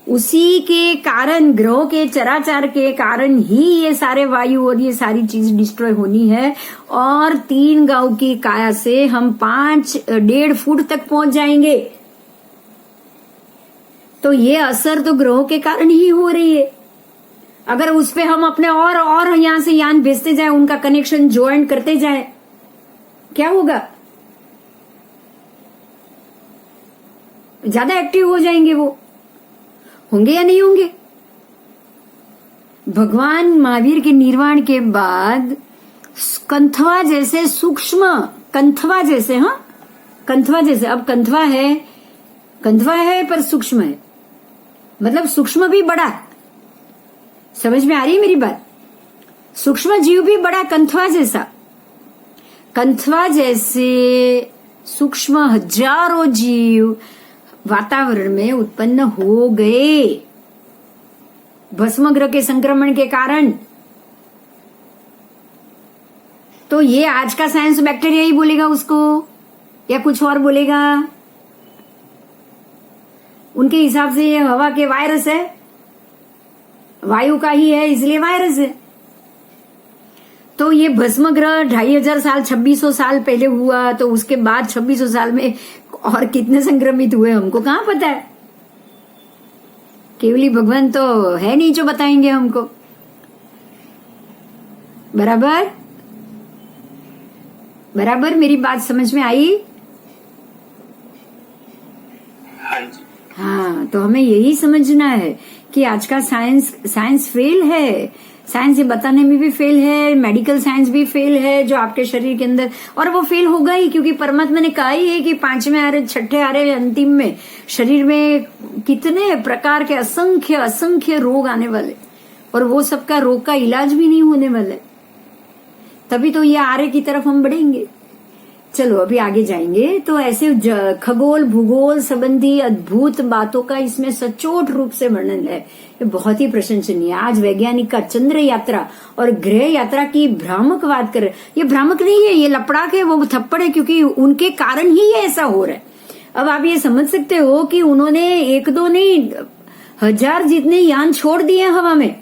उसी के कारण, ग्रहों के चराचर के कारण ही ये सारे वायु और ये सारी चीज डिस्ट्रॉय होनी है। और 3 गांव की काया से हम 5-1.5 फुट तक पहुंच जाएंगे। तो ये असर तो ग्रहों के कारण ही हो रही है। अगर उस पे हम अपने और यहां से यान भेजते जाए, उनका कनेक्शन ज्वाइन करते जाए, क्या होगा? ज्यादा एक्टिव हो जाएंगे वो, होंगे या नहीं होंगे? भगवान महावीर के निर्वाण के बाद कंथवा जैसे सूक्ष्म, कंथवा जैसे, अब कंथवा है पर सूक्ष्म है, मतलब सूक्ष्म भी बड़ा। समझ में आ रही है मेरी बात? सूक्ष्म जीव भी बड़ा, कंथवा जैसे सूक्ष्म हजारों जीव वातावरण में उत्पन्न हो गए भस्म ग्रह के संक्रमण के कारण। तो ये आज का साइंस बैक्टीरिया ही बोलेगा उसको, या कुछ और बोलेगा? उनके हिसाब से ये हवा के वायरस है, वायु का ही है, इसलिए वायरस है। तो ये भस्म ग्रह 2500 साल, 2600 साल पहले हुआ, तो उसके बाद 2600 साल में और कितने संक्रमित हुए हमको कहां पता है। केवली भगवान तो है नहीं जो बताएंगे हमको। बराबर मेरी बात समझ में आई? हाँ, तो हमें यही समझना है कि आज का साइंस फेल है। साइंस ये बताने में भी फेल है, मेडिकल साइंस भी फेल है जो आपके शरीर के अंदर, और वो फेल होगा ही, क्योंकि परमात्मा ने कहा ही है कि 5वें आरे, 6ठे आरे, अंतिम में शरीर में कितने प्रकार के असंख्य रोग आने वाले। और वो सबका रोग का इलाज भी नहीं होने वाला है। तभी तो ये आर्य की तरफ हम बढ़ेंगे। चलो अभी आगे जाएंगे। तो ऐसे खगोल भूगोल संबंधी अद्भुत बातों का इसमें सचोट रूप से वर्णन है। ये बहुत ही प्रशंसनीय। आज वैज्ञानिक का चंद्र यात्रा और ग्रह यात्रा की भ्रामक बात कर रहे। ये भ्रामक नहीं है, ये लपड़ाक है, वो थप्पड़ है, क्योंकि उनके कारण ही ये ऐसा हो रहा है। अब आप ये समझ सकते हो कि उन्होंने एक दो नहीं 1000 जितने यान छोड़ दिए हवा में,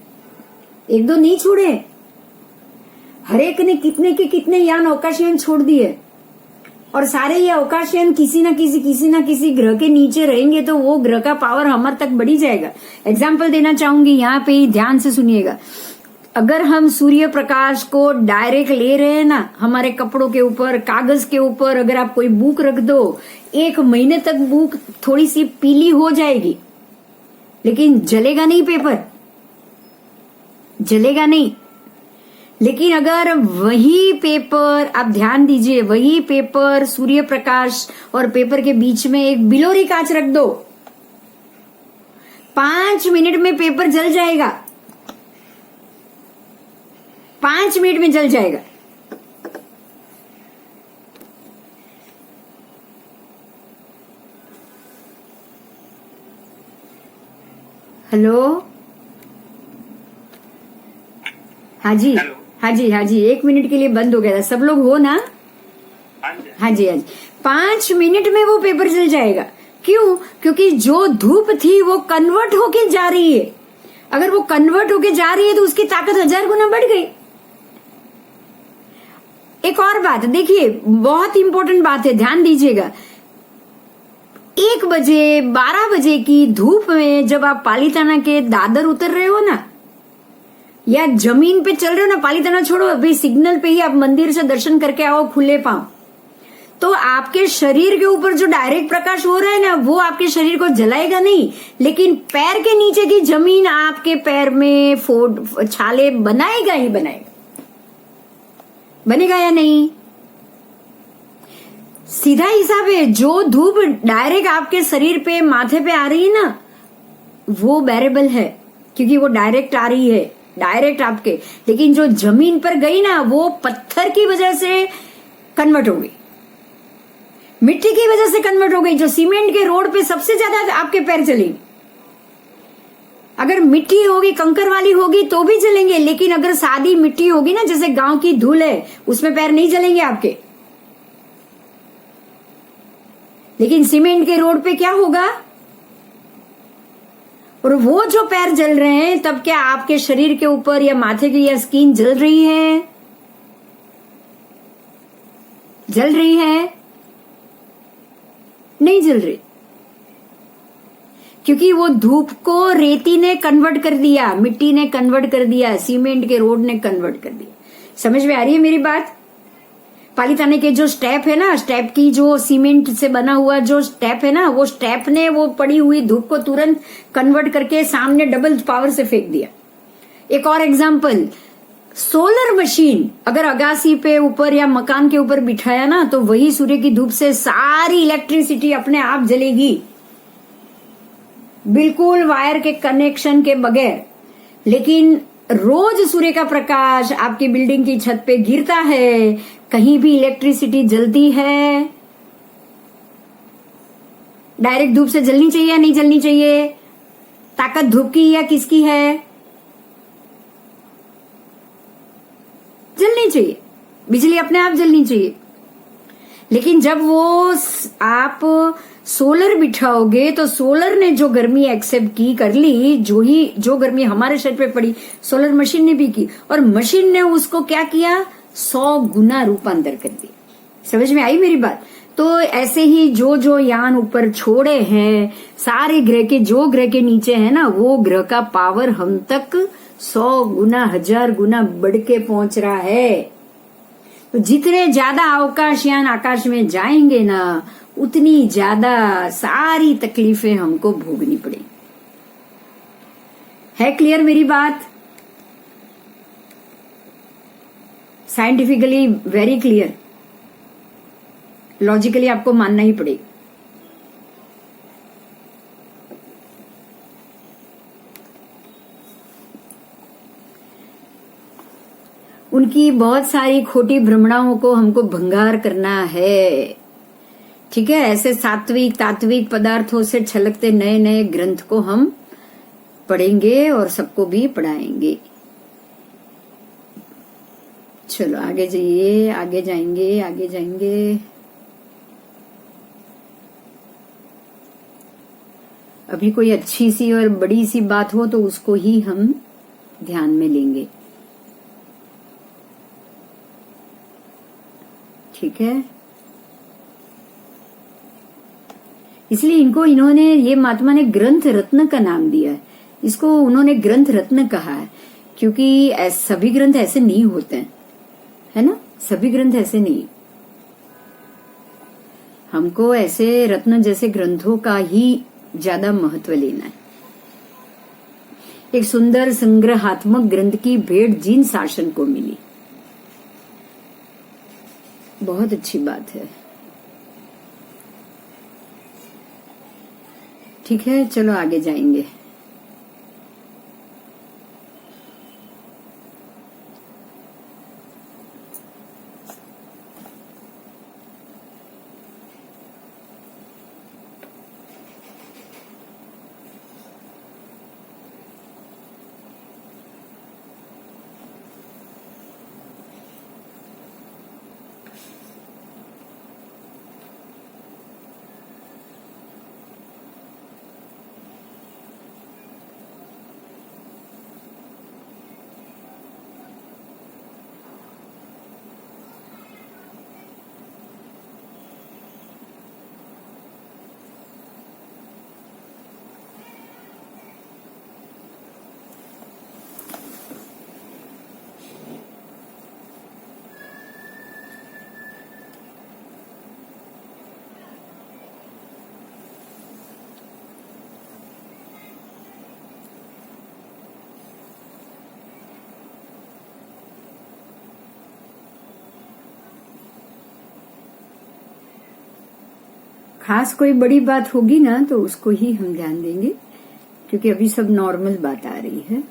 एक दो नहीं छोड़े, हर एक ने कितने के कितने यान अवकाशयान छोड़ दिए। और सारे ये अवकाशयान किसी ना किसी ग्रह के नीचे रहेंगे तो वो ग्रह का पावर हमारे तक बढ़ी जाएगा। एग्जाम्पल देना चाहूंगी, यहाँ पे ही ध्यान से सुनिएगा। अगर हम सूर्य प्रकाश को डायरेक्ट ले रहे हैं ना, हमारे कपड़ों के ऊपर, कागज के ऊपर, अगर आप कोई बुक रख दो, 1 महीने तक बुक थोड़ी सी पीली हो जाएगी, लेकिन जलेगा नहीं, पेपर जलेगा नहीं। लेकिन अगर वही पेपर, आप ध्यान दीजिए, वही पेपर सूर्य प्रकाश और पेपर के बीच में एक बिलोरी कांच रख दो, 5 मिनट में पेपर जल जाएगा, 5 मिनट में जल जाएगा। हेलो, हाँ जी, हेलो। हाँ जी, 1 मिनट के लिए बंद हो गया था। सब लोग हो ना? हाँ जी। हाँ जी। 5 मिनट में वो पेपर जल जाएगा। क्यों? क्योंकि जो धूप थी वो कन्वर्ट होके जा रही है। अगर वो कन्वर्ट होके जा रही है तो उसकी ताकत 1000 गुना बढ़ गई। एक और बात देखिए, बहुत इंपॉर्टेंट बात है, ध्यान दीजिएगा। 1 बजे 12 बजे की धूप में जब आप पालीताना के दादर उतर रहे हो ना, या जमीन पे चल रहे हो ना, पालीताना छोड़ो, अभी सिग्नल पे ही आप मंदिर से दर्शन करके आओ खुले पांव, तो आपके शरीर के ऊपर जो डायरेक्ट प्रकाश हो रहा है ना, वो आपके शरीर को जलाएगा नहीं, लेकिन पैर के नीचे की जमीन आपके पैर में छाले बनाएगा ही बनाएगा। बनेगा या नहीं? सीधा हिसाब है। जो धूप डायरेक्ट आपके शरीर पे, माथे पे आ रही है ना, वो बेरेबल है, क्योंकि वो डायरेक्ट आ रही है, डायरेक्ट आपके। लेकिन जो जमीन पर गई ना, वो पत्थर की वजह से कन्वर्ट हो गई, मिट्टी की वजह से कन्वर्ट हो गई। जो सीमेंट के रोड पे सबसे ज्यादा आपके पैर चलेंगे। अगर मिट्टी होगी, कंकर वाली होगी तो भी जलेंगे, लेकिन अगर सादी मिट्टी होगी ना, जैसे गांव की धूल है, उसमें पैर नहीं जलेंगे आपके। लेकिन सीमेंट के रोड पे क्या होगा? और वो जो पैर जल रहे हैं, तब क्या आपके शरीर के ऊपर या माथे की या स्किन जल रही है? जल रही है? नहीं जल रही, क्योंकि वो धूप को रेती ने कन्वर्ट कर दिया, मिट्टी ने कन्वर्ट कर दिया, सीमेंट के रोड ने कन्वर्ट कर दिया। समझ में आ रही है मेरी बात? पालीताने के जो स्टेप है ना, स्टेप की जो सीमेंट से बना हुआ जो स्टेप है ना, वो स्टेप ने वो पड़ी हुई धूप को तुरंत कन्वर्ट करके सामने डबल पावर से फेंक दिया। एक और एग्जांपल, सोलर मशीन अगर अगासी पे ऊपर या मकान के ऊपर बिठाया ना, तो वही सूर्य की धूप से सारी इलेक्ट्रिसिटी अपने आप जलेगी, बिल्कुल वायर के कनेक्शन के बगैर। लेकिन रोज सूर्य का प्रकाश आपकी बिल्डिंग की छत पे गिरता है, कहीं भी इलेक्ट्रिसिटी जलती है? डायरेक्ट धूप से जलनी चाहिए या नहीं जलनी चाहिए? ताकत धूप की या किसकी है? जलनी चाहिए, बिजली अपने आप जलनी चाहिए। लेकिन जब वो आप सोलर बिठाओगे तो सोलर ने जो गर्मी एक्सेप्ट की, कर ली, जो गर्मी हमारे शरीर पे पड़ी, सोलर मशीन ने भी की, और मशीन ने उसको क्या किया? 100 गुना रूपांतर कर दिया। समझ में आई मेरी बात? तो ऐसे ही जो यान ऊपर छोड़े हैं, सारे ग्रह के जो ग्रह के नीचे है ना, वो ग्रह का पावर हम तक 100 गुना 1000 गुना बढ़ के पहुंच रहा है। तो जितने ज्यादा अवकाशयान आकाश में जाएंगे ना, उतनी ज्यादा सारी तकलीफें हमको भोगनी पड़ेगी। है क्लियर मेरी बात? साइंटिफिकली वेरी क्लियर, लॉजिकली आपको मानना ही पड़ेगा। उनकी बहुत सारी खोटी भ्रमणाओं को हमको भंगार करना है। ठीक है, ऐसे सात्विक तात्विक पदार्थों से छलकते नए नए ग्रंथ को हम पढ़ेंगे और सबको भी पढ़ाएंगे। चलो आगे जाइए, आगे जाएंगे, आगे जाएंगे। अभी कोई अच्छी सी और बड़ी सी बात हो तो उसको ही हम ध्यान में लेंगे। ठीक है, इसलिए इन्होंने ये महात्मा ने ग्रंथ रत्न का नाम दिया है। इसको उन्होंने ग्रंथ रत्न कहा है क्योंकि सभी ग्रंथ ऐसे नहीं होते हैं, है ना, सभी ग्रंथ ऐसे नहीं। हमको ऐसे रत्न जैसे ग्रंथों का ही ज्यादा महत्व लेना है। एक सुंदर संग्रहात्मक ग्रंथ की भेंट जिन शासन को मिली, बहुत अच्छी बात है। ठीक है, चलो आगे जाएंगे। खास कोई बड़ी बात होगी ना तो उसको ही हम ध्यान देंगे, क्योंकि अभी सब नॉर्मल बात आ रही है।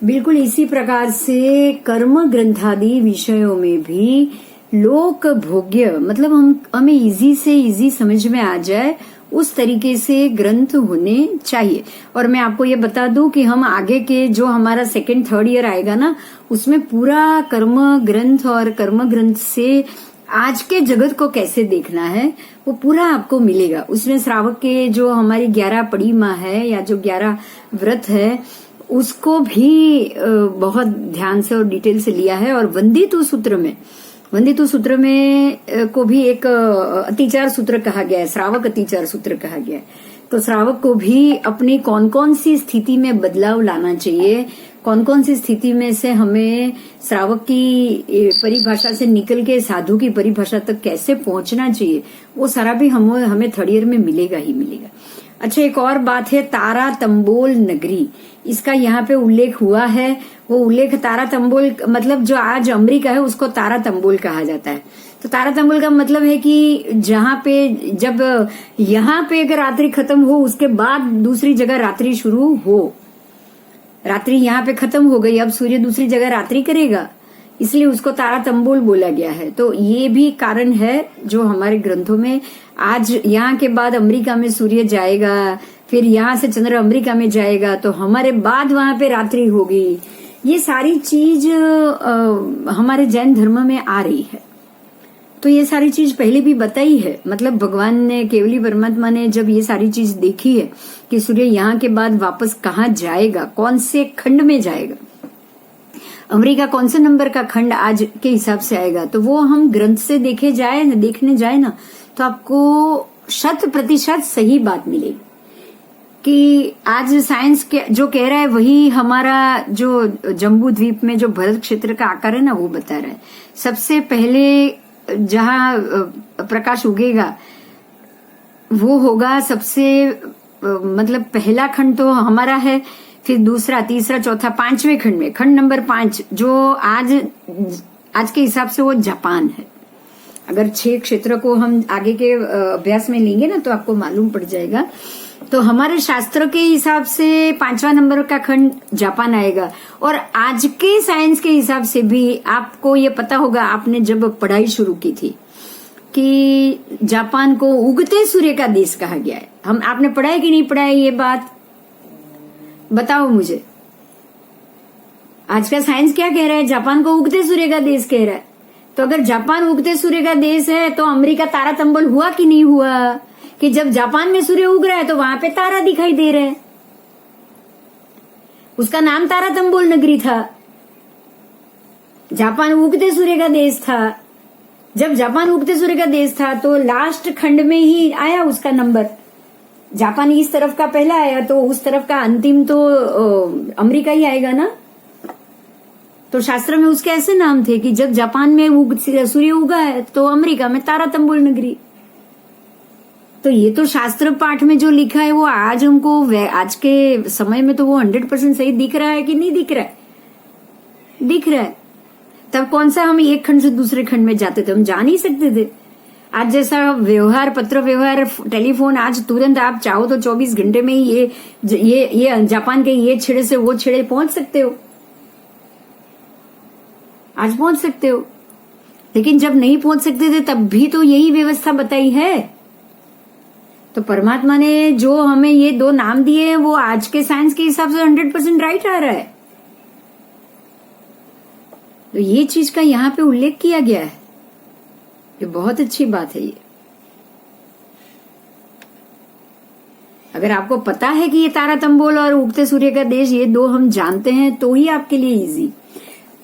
बिल्कुल इसी प्रकार से कर्म ग्रंथादि विषयों में भी लोक भोग्य, मतलब हमें इजी से इजी समझ में आ जाए उस तरीके से ग्रंथ होने चाहिए। और मैं आपको ये बता दूं कि हम आगे के जो हमारा सेकंड थर्ड ईयर आएगा ना, उसमें पूरा कर्म ग्रंथ और कर्म ग्रंथ से आज के जगत को कैसे देखना है वो पूरा आपको मिलेगा। उसमें श्रावक के जो हमारी 11 पड़ीमा है या जो 11 व्रत है उसको भी बहुत ध्यान से और डिटेल से लिया है। और वंदितु सूत्र में को भी एक अतिचार सूत्र कहा गया है, श्रावक अतिचार सूत्र कहा गया है। तो श्रावक को भी अपनी कौन कौन सी स्थिति में बदलाव लाना चाहिए, कौन कौन सी स्थिति में से हमें श्रावक की परिभाषा से निकल के साधु की परिभाषा तक कैसे पहुंचना चाहिए, वो सारा भी हमें थर्ड ईयर में मिलेगा ही मिलेगा। अच्छा, एक और बात है, तारा तंबोल नगरी, इसका यहाँ पे उल्लेख हुआ है। वो उल्लेख तारा तंबोल मतलब जो आज अमेरिका है उसको तारा तंबोल कहा जाता है। तो तारा तंबोल का मतलब है कि जहाँ पे जब यहाँ पे अगर रात्रि खत्म हो उसके बाद दूसरी जगह रात्रि शुरू हो, रात्रि यहाँ पे खत्म हो गई, अब सूर्य दूसरी जगह रात्रि करेगा, इसलिए उसको तारा तंबोल बोला गया है। तो ये भी कारण है जो हमारे ग्रंथों में आज यहाँ के बाद अमेरिका में सूर्य जाएगा, फिर यहाँ से चंद्र अमेरिका में जाएगा, तो हमारे बाद वहां पे रात्रि होगी। ये सारी चीज हमारे जैन धर्म में आ रही है। तो ये सारी चीज पहले भी बताई है, मतलब भगवान ने, केवली परमात्मा ने जब ये सारी चीज देखी है कि सूर्य यहाँ के बाद वापस कहाँ जाएगा, कौन से खंड में जाएगा, अमेरिका कौन से नंबर का खंड आज के हिसाब से आएगा, तो वो हम ग्रंथ से देखने जाए ना तो आपको 100% सही बात मिलेगी कि आज साइंस के जो कह रहा है वही हमारा जो जम्बू द्वीप में जो भरत क्षेत्र का आकार है ना वो बता रहा है। सबसे पहले जहां प्रकाश उगेगा वो होगा सबसे मतलब पहला खंड तो हमारा है, फिर दूसरा, तीसरा, चौथा, 5वें खंड में खंड नंबर 5 जो आज के हिसाब से वो जापान है। अगर 6 क्षेत्र को हम आगे के अभ्यास में लेंगे ना तो आपको मालूम पड़ जाएगा तो हमारे शास्त्रों के हिसाब से 5वां नंबर का खंड जापान आएगा। और आज के साइंस के हिसाब से भी आपको ये पता होगा, आपने जब पढ़ाई शुरू की थी कि जापान को उगते सूर्य का देश कहा गया है। आपने पढ़ा है कि नहीं पढ़ा है ये बात, बताओ मुझे। आज का साइंस क्या कह रहा है? जापान को उगते सूर्य का देश कह रहा है। तो अगर जापान उगते सूर्य का देश है तो अमेरिका तारातंबल हुआ कि नहीं हुआ? कि जब जापान में सूर्य उग रहा है तो वहां पे तारा दिखाई दे रहे हैं। उसका नाम तारातंबोल नगरी था। जापान उगते सूर्य का देश था। जब जापान उगते सूर्य का देश था तो लास्ट खंड में ही आया उसका नंबर। जापान इस तरफ का पहला आया तो उस तरफ का अंतिम तो अमेरिका ही आएगा ना। तो शास्त्र में उसके ऐसे नाम थे कि जब जापान में सूर्य उगा है तो अमेरिका में तारातंबोल नगरी। तो ये तो शास्त्र पाठ में जो लिखा है वो आज हमको आज के समय में तो वो 100% सही दिख रहा है कि नहीं दिख रहा है? दिख रहा है। तब कौन सा हम एक खंड से दूसरे खंड में जाते थे? हम जा नहीं सकते थे। आज जैसा व्यवहार, पत्र व्यवहार, टेलीफोन, आज तुरंत आप चाहो तो 24 घंटे में ही ये जापान के ये छेड़े से वो छेड़े पहुंच सकते हो। आज पहुंच सकते हो, लेकिन जब नहीं पहुंच सकते थे तब भी तो यही व्यवस्था बताई है। तो परमात्मा ने जो हमें ये 2 नाम दिए हैं वो आज के साइंस के हिसाब से 100% राइट आ रहा है। तो ये चीज का यहाँ पे उल्लेख किया गया है। ये बहुत अच्छी बात है। ये अगर आपको पता है कि ये तारातंबोल और उगते सूर्य का देश ये 2 हम जानते हैं तो ही आपके लिए इजी।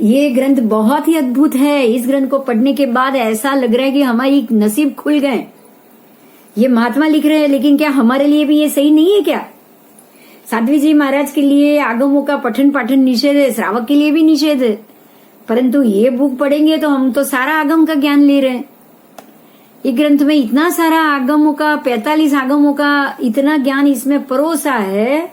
ये ग्रंथ बहुत ही अद्भुत है। इस ग्रंथ को पढ़ने के बाद ऐसा लग रहा है कि हमारी नसीब खुल गए। ये महात्मा लिख रहे हैं, लेकिन क्या हमारे लिए भी ये सही नहीं है क्या? साध्वी जी महाराज के लिए आगमों का पठन पाठन निषेध है, श्रावक के लिए भी निषेध है, परंतु ये बुक पढ़ेंगे तो हम तो सारा आगम का ज्ञान ले रहे हैं। ये ग्रंथ में इतना सारा आगमों का, 45 आगमों का इतना ज्ञान इसमें परोसा है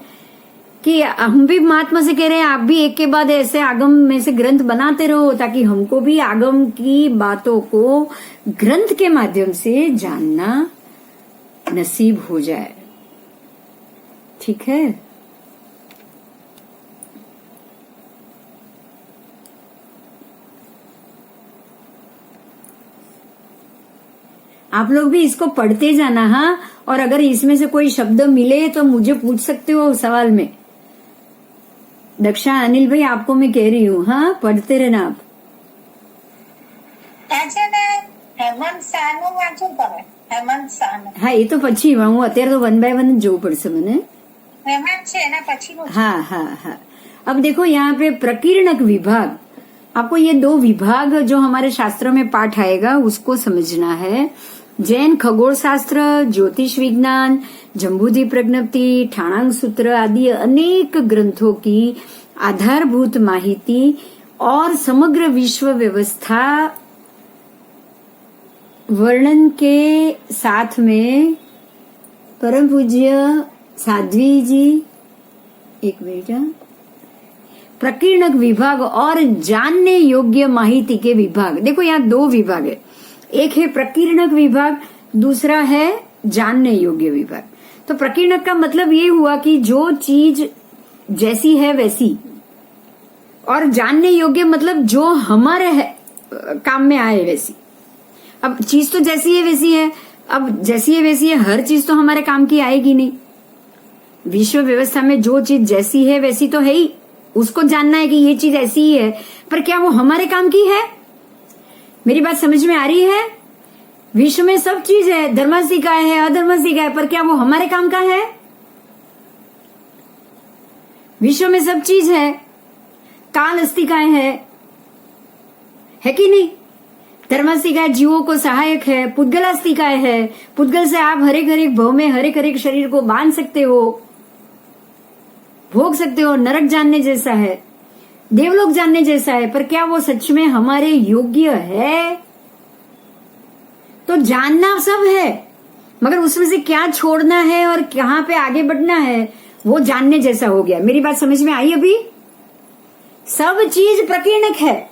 कि हम भी महात्मा से कह रहे हैं आप भी एक के बाद ऐसे आगम में से ग्रंथ बनाते रहो, ताकि हमको भी आगम की बातों को ग्रंथ के माध्यम से जानना नसीब हो जाए। ठीक है? आप लोग भी इसको पढ़ते जाना। हाँ, और अगर इसमें से कोई शब्द मिले तो मुझे पूछ सकते हो सवाल में। दक्षा, अनिल भाई, आपको मैं कह रही हूँ, हाँ, पढ़ते रहना आप। હેમંત શાહનું વાંચવું પડે. હેમંત શાહનું. હા, એ તો પછી હું અત્યારે તો 1 by 1 જ જોવું પડશે મને. હેમંત છે એના પછીનું. हाँ हाँ हाँ। अब देखो यहाँ पे प्रकीर्णक विभाग, आपको ये 2 विभाग जो हमारे शास्त्रों में पाठ आएगा उसको समझना है। जैन खगोल शास्त्र, ज्योतिष विज्ञान, जम्बूद्वीप प्रज्ञप्ति, ठाणांग सूत्र आदि अनेक ग्रंथों की आधारभूत माहिती और समग्र विश्व व्यवस्था वर्णन के साथ में परम पूज्य साध्वी जी, एक मिनट, प्रकीर्णक विभाग और जानने योग्य माहिती के विभाग। देखो यहाँ 2 विभाग है, एक है प्रकीर्णक विभाग, दूसरा है जानने योग्य विभाग। तो प्रकीर्णक का मतलब ये हुआ कि जो चीज जैसी है वैसी, और जानने योग्य मतलब जो हमारे काम में आए वैसी। अब चीज तो जैसी है वैसी है, अब जैसी है वैसी है, हर चीज तो हमारे काम की आएगी नहीं। विश्व व्यवस्था में जो चीज जैसी है वैसी तो है ही, उसको जानना है कि ये चीज ऐसी ही है, पर क्या वो हमारे काम की है? मेरी बात समझ में आ रही है? विश्व में सब चीज है, धर्मास्तिकाय है, अधर्मास्तिकाय, पर क्या वो हमारे काम का है? विश्व में सब चीज है, काल अस्तिकाय है कि नहीं? धर्मास्तिकाय जीवों को सहायक है, पुद्गलास्तिकाय है, पुद्गल से आप हर एक भव में हर एक शरीर को बांध सकते हो, भोग सकते हो, नरक जानने जैसा है, देवलोक जानने जैसा है, पर क्या वो सच में हमारे योग्य है? तो जानना सब है, मगर उसमें से क्या छोड़ना है और कहाँ पे आगे बढ़ना है वो जानने जैसा हो गया। मेरी बात समझ में आई? अभी सब चीज प्रकीर्णक है,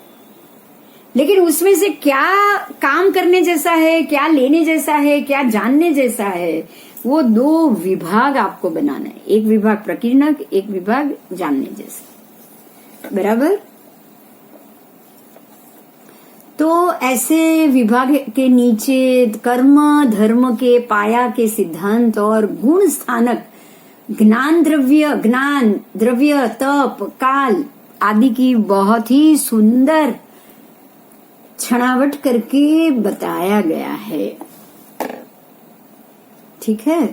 लेकिन उसमें से क्या काम करने जैसा है, क्या लेने जैसा है, क्या जानने जैसा है, वो 2 विभाग आपको बनाना है। एक विभाग प्रकीर्णक, एक विभाग जानने जैसा। बराबर। तो ऐसे विभाग के नीचे कर्म धर्म के पाया के सिद्धांत और गुण स्थानक ज्ञान द्रव्य तप काल आदि की बहुत ही सुंदर छणावट करके बताया गया है। ठीक है।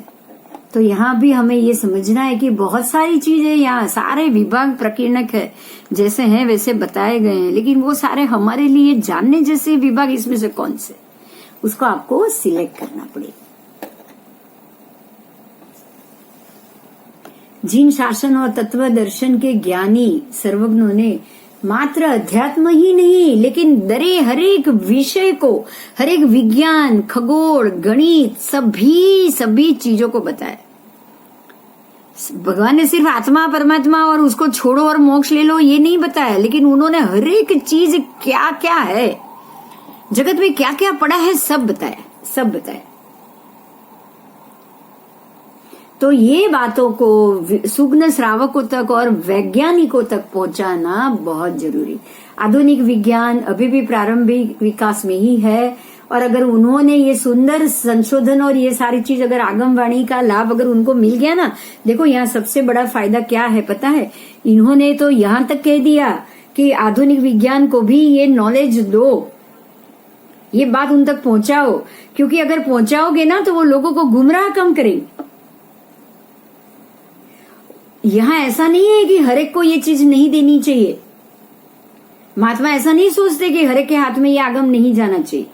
तो यहाँ भी हमें ये समझना है कि बहुत सारी चीजें, यहाँ सारे विभाग प्रकीर्णक है, जैसे हैं वैसे बताए गए हैं, लेकिन वो सारे हमारे लिए जानने जैसे विभाग इसमें से कौन से, उसको आपको सिलेक्ट करना पड़ेगा। जिन शासन और तत्व दर्शन के ज्ञानी सर्वज्ञों ने मात्र अध्यात्म ही नहीं, लेकिन हर एक विषय को, हर एक विज्ञान, खगोल, गणित, सभी चीजों को बताया। भगवान ने सिर्फ आत्मा परमात्मा और उसको छोड़ो और मोक्ष ले लो ये नहीं बताया, लेकिन उन्होंने हर एक चीज क्या क्या है, जगत में क्या क्या पड़ा है, सब बताया। तो ये बातों को सुग्न श्रावकों तक और वैज्ञानिकों तक पहुंचाना बहुत जरूरी। आधुनिक विज्ञान अभी भी प्रारंभिक विकास में ही है, और अगर उन्होंने ये सुंदर संशोधन और ये सारी चीज, अगर आगमवाणी का लाभ अगर उनको मिल गया ना, देखो यहाँ सबसे बड़ा फायदा क्या है पता है, इन्होंने तो यहाँ तक कह दिया कि आधुनिक विज्ञान को भी ये नॉलेज दो, ये बात उन तक पहुंचाओ, क्योंकि अगर पहुंचाओगे ना तो वो लोगों को गुमराह कम करेंगे। यहाँ ऐसा नहीं है कि हर एक को ये चीज नहीं देनी चाहिए। महात्मा ऐसा नहीं सोचते कि हर एक के हाथ में ये आगम नहीं जाना चाहिए।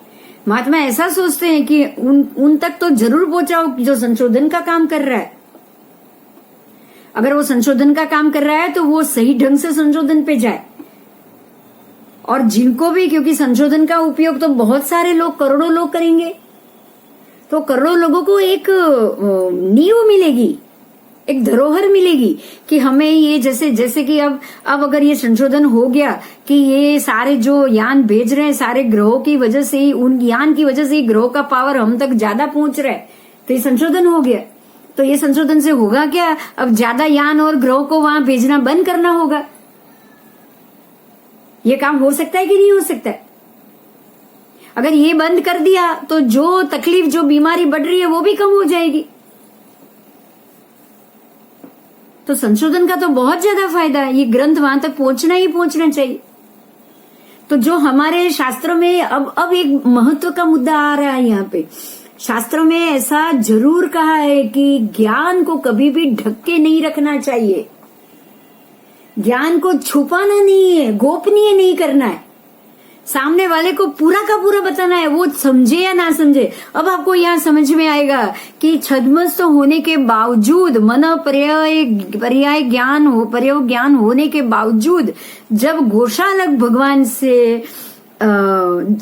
महात्मा ऐसा सोचते हैं कि उन तक तो जरूर पहुंचाओ जो संशोधन का काम कर रहा है। अगर वो संशोधन का काम कर रहा है तो वो सही ढंग से संशोधन पे जाए, और जिनको भी, क्योंकि संशोधन का उपयोग तो बहुत सारे लोग, करोड़ों लोग करेंगे, तो करोड़ों लोगों को एक नींव मिलेगी, एक धरोहर मिलेगी कि हमें ये जैसे कि अब अगर ये संशोधन हो गया कि ये सारे जो यान भेज रहे हैं सारे ग्रहों की वजह से ही, उन यान की वजह से ही ग्रहों का पावर हम तक ज्यादा पहुंच रहा है, तो ये संशोधन हो गया। तो ये संशोधन से होगा क्या, अब ज्यादा यान और ग्रहों को वहां भेजना बंद करना होगा। ये काम हो सकता है कि नहीं हो सकता है? अगर ये बंद कर दिया तो जो तकलीफ, जो बीमारी बढ़ रही है वो भी कम हो जाएगी। तो संशोधन का तो बहुत ज्यादा फायदा है। ये ग्रंथ वहां तक पहुंचना ही पहुंचना चाहिए। तो जो हमारे शास्त्रों में अब एक महत्व का मुद्दा आ रहा है यहाँ पे, शास्त्रों में ऐसा जरूर कहा है कि ज्ञान को कभी भी ढक के नहीं रखना चाहिए, ज्ञान को छुपाना नहीं है, गोपनीय नहीं करना है, सामने वाले को पूरा का पूरा बताना है, वो समझे या ना समझे। अब आपको यहाँ समझ में आएगा कि छद्मस्त होने के बावजूद, मन पर्याय ज्ञान होने के बावजूद, जब गोशालक भगवान से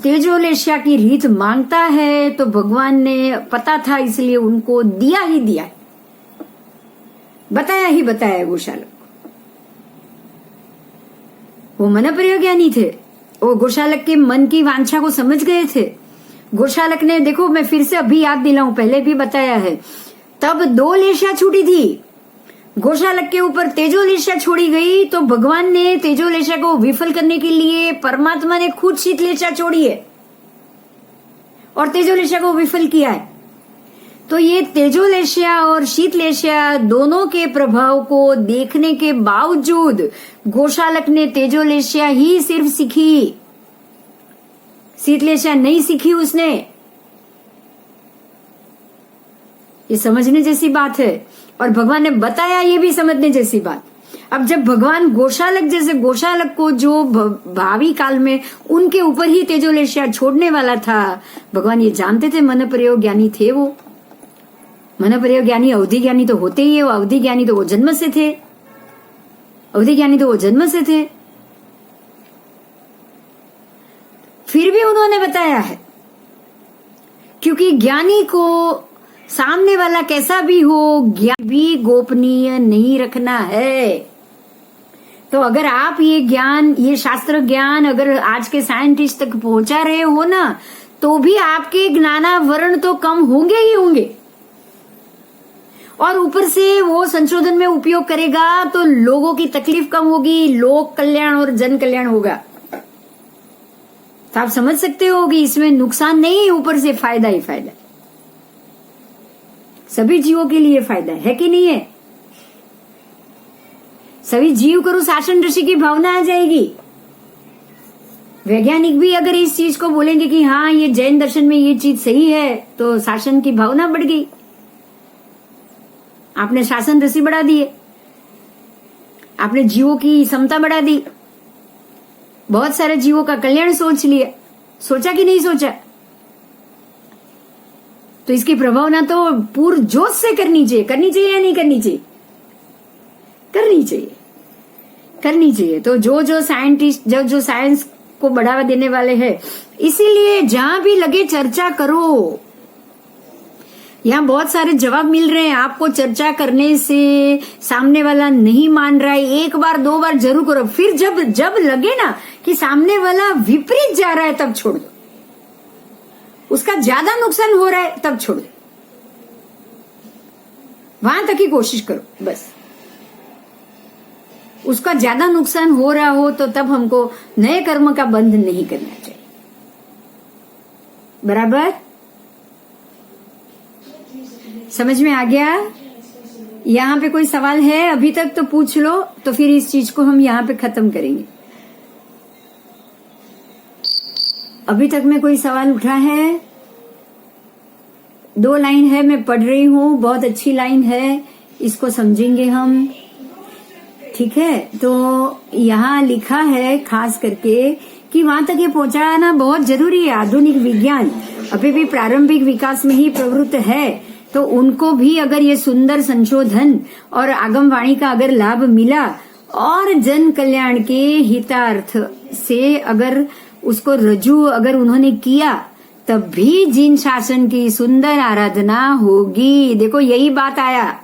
तेजोलेशा की रीत मांगता है तो भगवान ने पता था इसलिए उनको दिया ही दिया, बताया ही बताया गोशालक। वो मन पर्याय ज्ञानी थे, वो गोशालक के मन की वांछा को समझ गए थे। गोशालक ने, देखो मैं फिर से अभी याद दिलाऊं, पहले भी बताया है, तब 2 लेशा छूटी थी, गोशालक के ऊपर तेजोलेशा छोड़ी गई, तो भगवान ने तेजोलेशा को विफल करने के लिए परमात्मा ने खुद शीतलेशा छोड़ी है और तेजोलेशा को विफल किया है। तो ये तेजोलेशा और शीतलेशा दोनों के प्रभाव को देखने के बावजूद गोशालक ने तेजोलेशा ही सिर्फ सीखी, शीतलेशा नहीं सीखी उसने। ये समझने जैसी बात है, और भगवान ने बताया ये भी समझने जैसी बात। अब जब भगवान गोशालक को जो भावी काल में उनके ऊपर ही तेजोलेशा छोड़ने वाला था, भगवान ये जानते थे, मन प्रयोग ज्ञानी थे वो। मन प्रयोग ज्ञानी अवधि ज्ञानी तो होते ही है, वो अवधि ज्ञानी तो वो जन्म से थे, अवधि ज्ञानी तो वो जन्म से थे। फिर भी उन्होंने बताया है, क्योंकि ज्ञानी को सामने वाला कैसा भी हो, ज्ञान भी गोपनीय नहीं रखना है। तो अगर आप ये ज्ञान, ये शास्त्र ज्ञान अगर आज के साइंटिस्ट तक पहुंचा रहे हो ना, तो भी आपके ज्ञानावरण तो कम होंगे ही होंगे, और ऊपर से वो संशोधन में उपयोग करेगा तो लोगों की तकलीफ कम होगी, लोक कल्याण और जन कल्याण होगा। तो आप समझ सकते हो कि इसमें नुकसान नहीं, ऊपर से फायदा ही फायदा। सभी जीवों के लिए फायदा है कि नहीं है? सभी जीव करो शासन ऋषि की भावना आ जाएगी। वैज्ञानिक भी अगर इस चीज को बोलेंगे कि हाँ ये जैन दर्शन में ये चीज सही है, तो शासन की भावना बढ़ गई। आपने शासन ऋषि बढ़ा दिए, आपने जीवों की समता बढ़ा दी, बहुत सारे जीवों का कल्याण सोच लिया। सोचा कि नहीं सोचा? तो इसकी प्रभावना तो पूर्ण जोश से करनी चाहिए। करनी चाहिए या नहीं करनी चाहिए? करनी चाहिए, करनी चाहिए। तो जो साइंटिस्ट, जो साइंस को बढ़ावा देने वाले हैं, इसीलिए जहां भी लगे चर्चा करो। यहाँ बहुत सारे जवाब मिल रहे हैं। आपको चर्चा करने से सामने वाला नहीं मान रहा है, एक बार दो बार जरूर करो। फिर जब लगे ना कि सामने वाला विपरीत जा रहा है, तब छोड़ दो। उसका ज्यादा नुकसान हो रहा है, तब छोड़ दो। वहां तक ही कोशिश करो बस। उसका ज्यादा नुकसान हो रहा हो तो तब हमको नए कर्म का बंध नहीं करना चाहिए। बराबर? समझ में आ गया? यहाँ पे कोई सवाल है अभी तक तो पूछ लो, तो फिर इस चीज को हम यहाँ पे खत्म करेंगे। अभी तक में कोई सवाल उठा है? 2 लाइन है, मैं पढ़ रही हूँ, बहुत अच्छी लाइन है, इसको समझेंगे हम। ठीक है, तो यहाँ लिखा है खास करके कि वहां तक ये पहुंचाना बहुत जरूरी है। आधुनिक विज्ञान अभी भी प्रारंभिक विकास में ही प्रवृत्त है, तो उनको भी अगर ये सुंदर संशोधन और आगमवाणी का अगर लाभ मिला और जन कल्याण के हितार्थ से अगर उसको रजू अगर उन्होंने किया, तब भी जिन शासन की सुंदर आराधना होगी। देखो यही बात आया,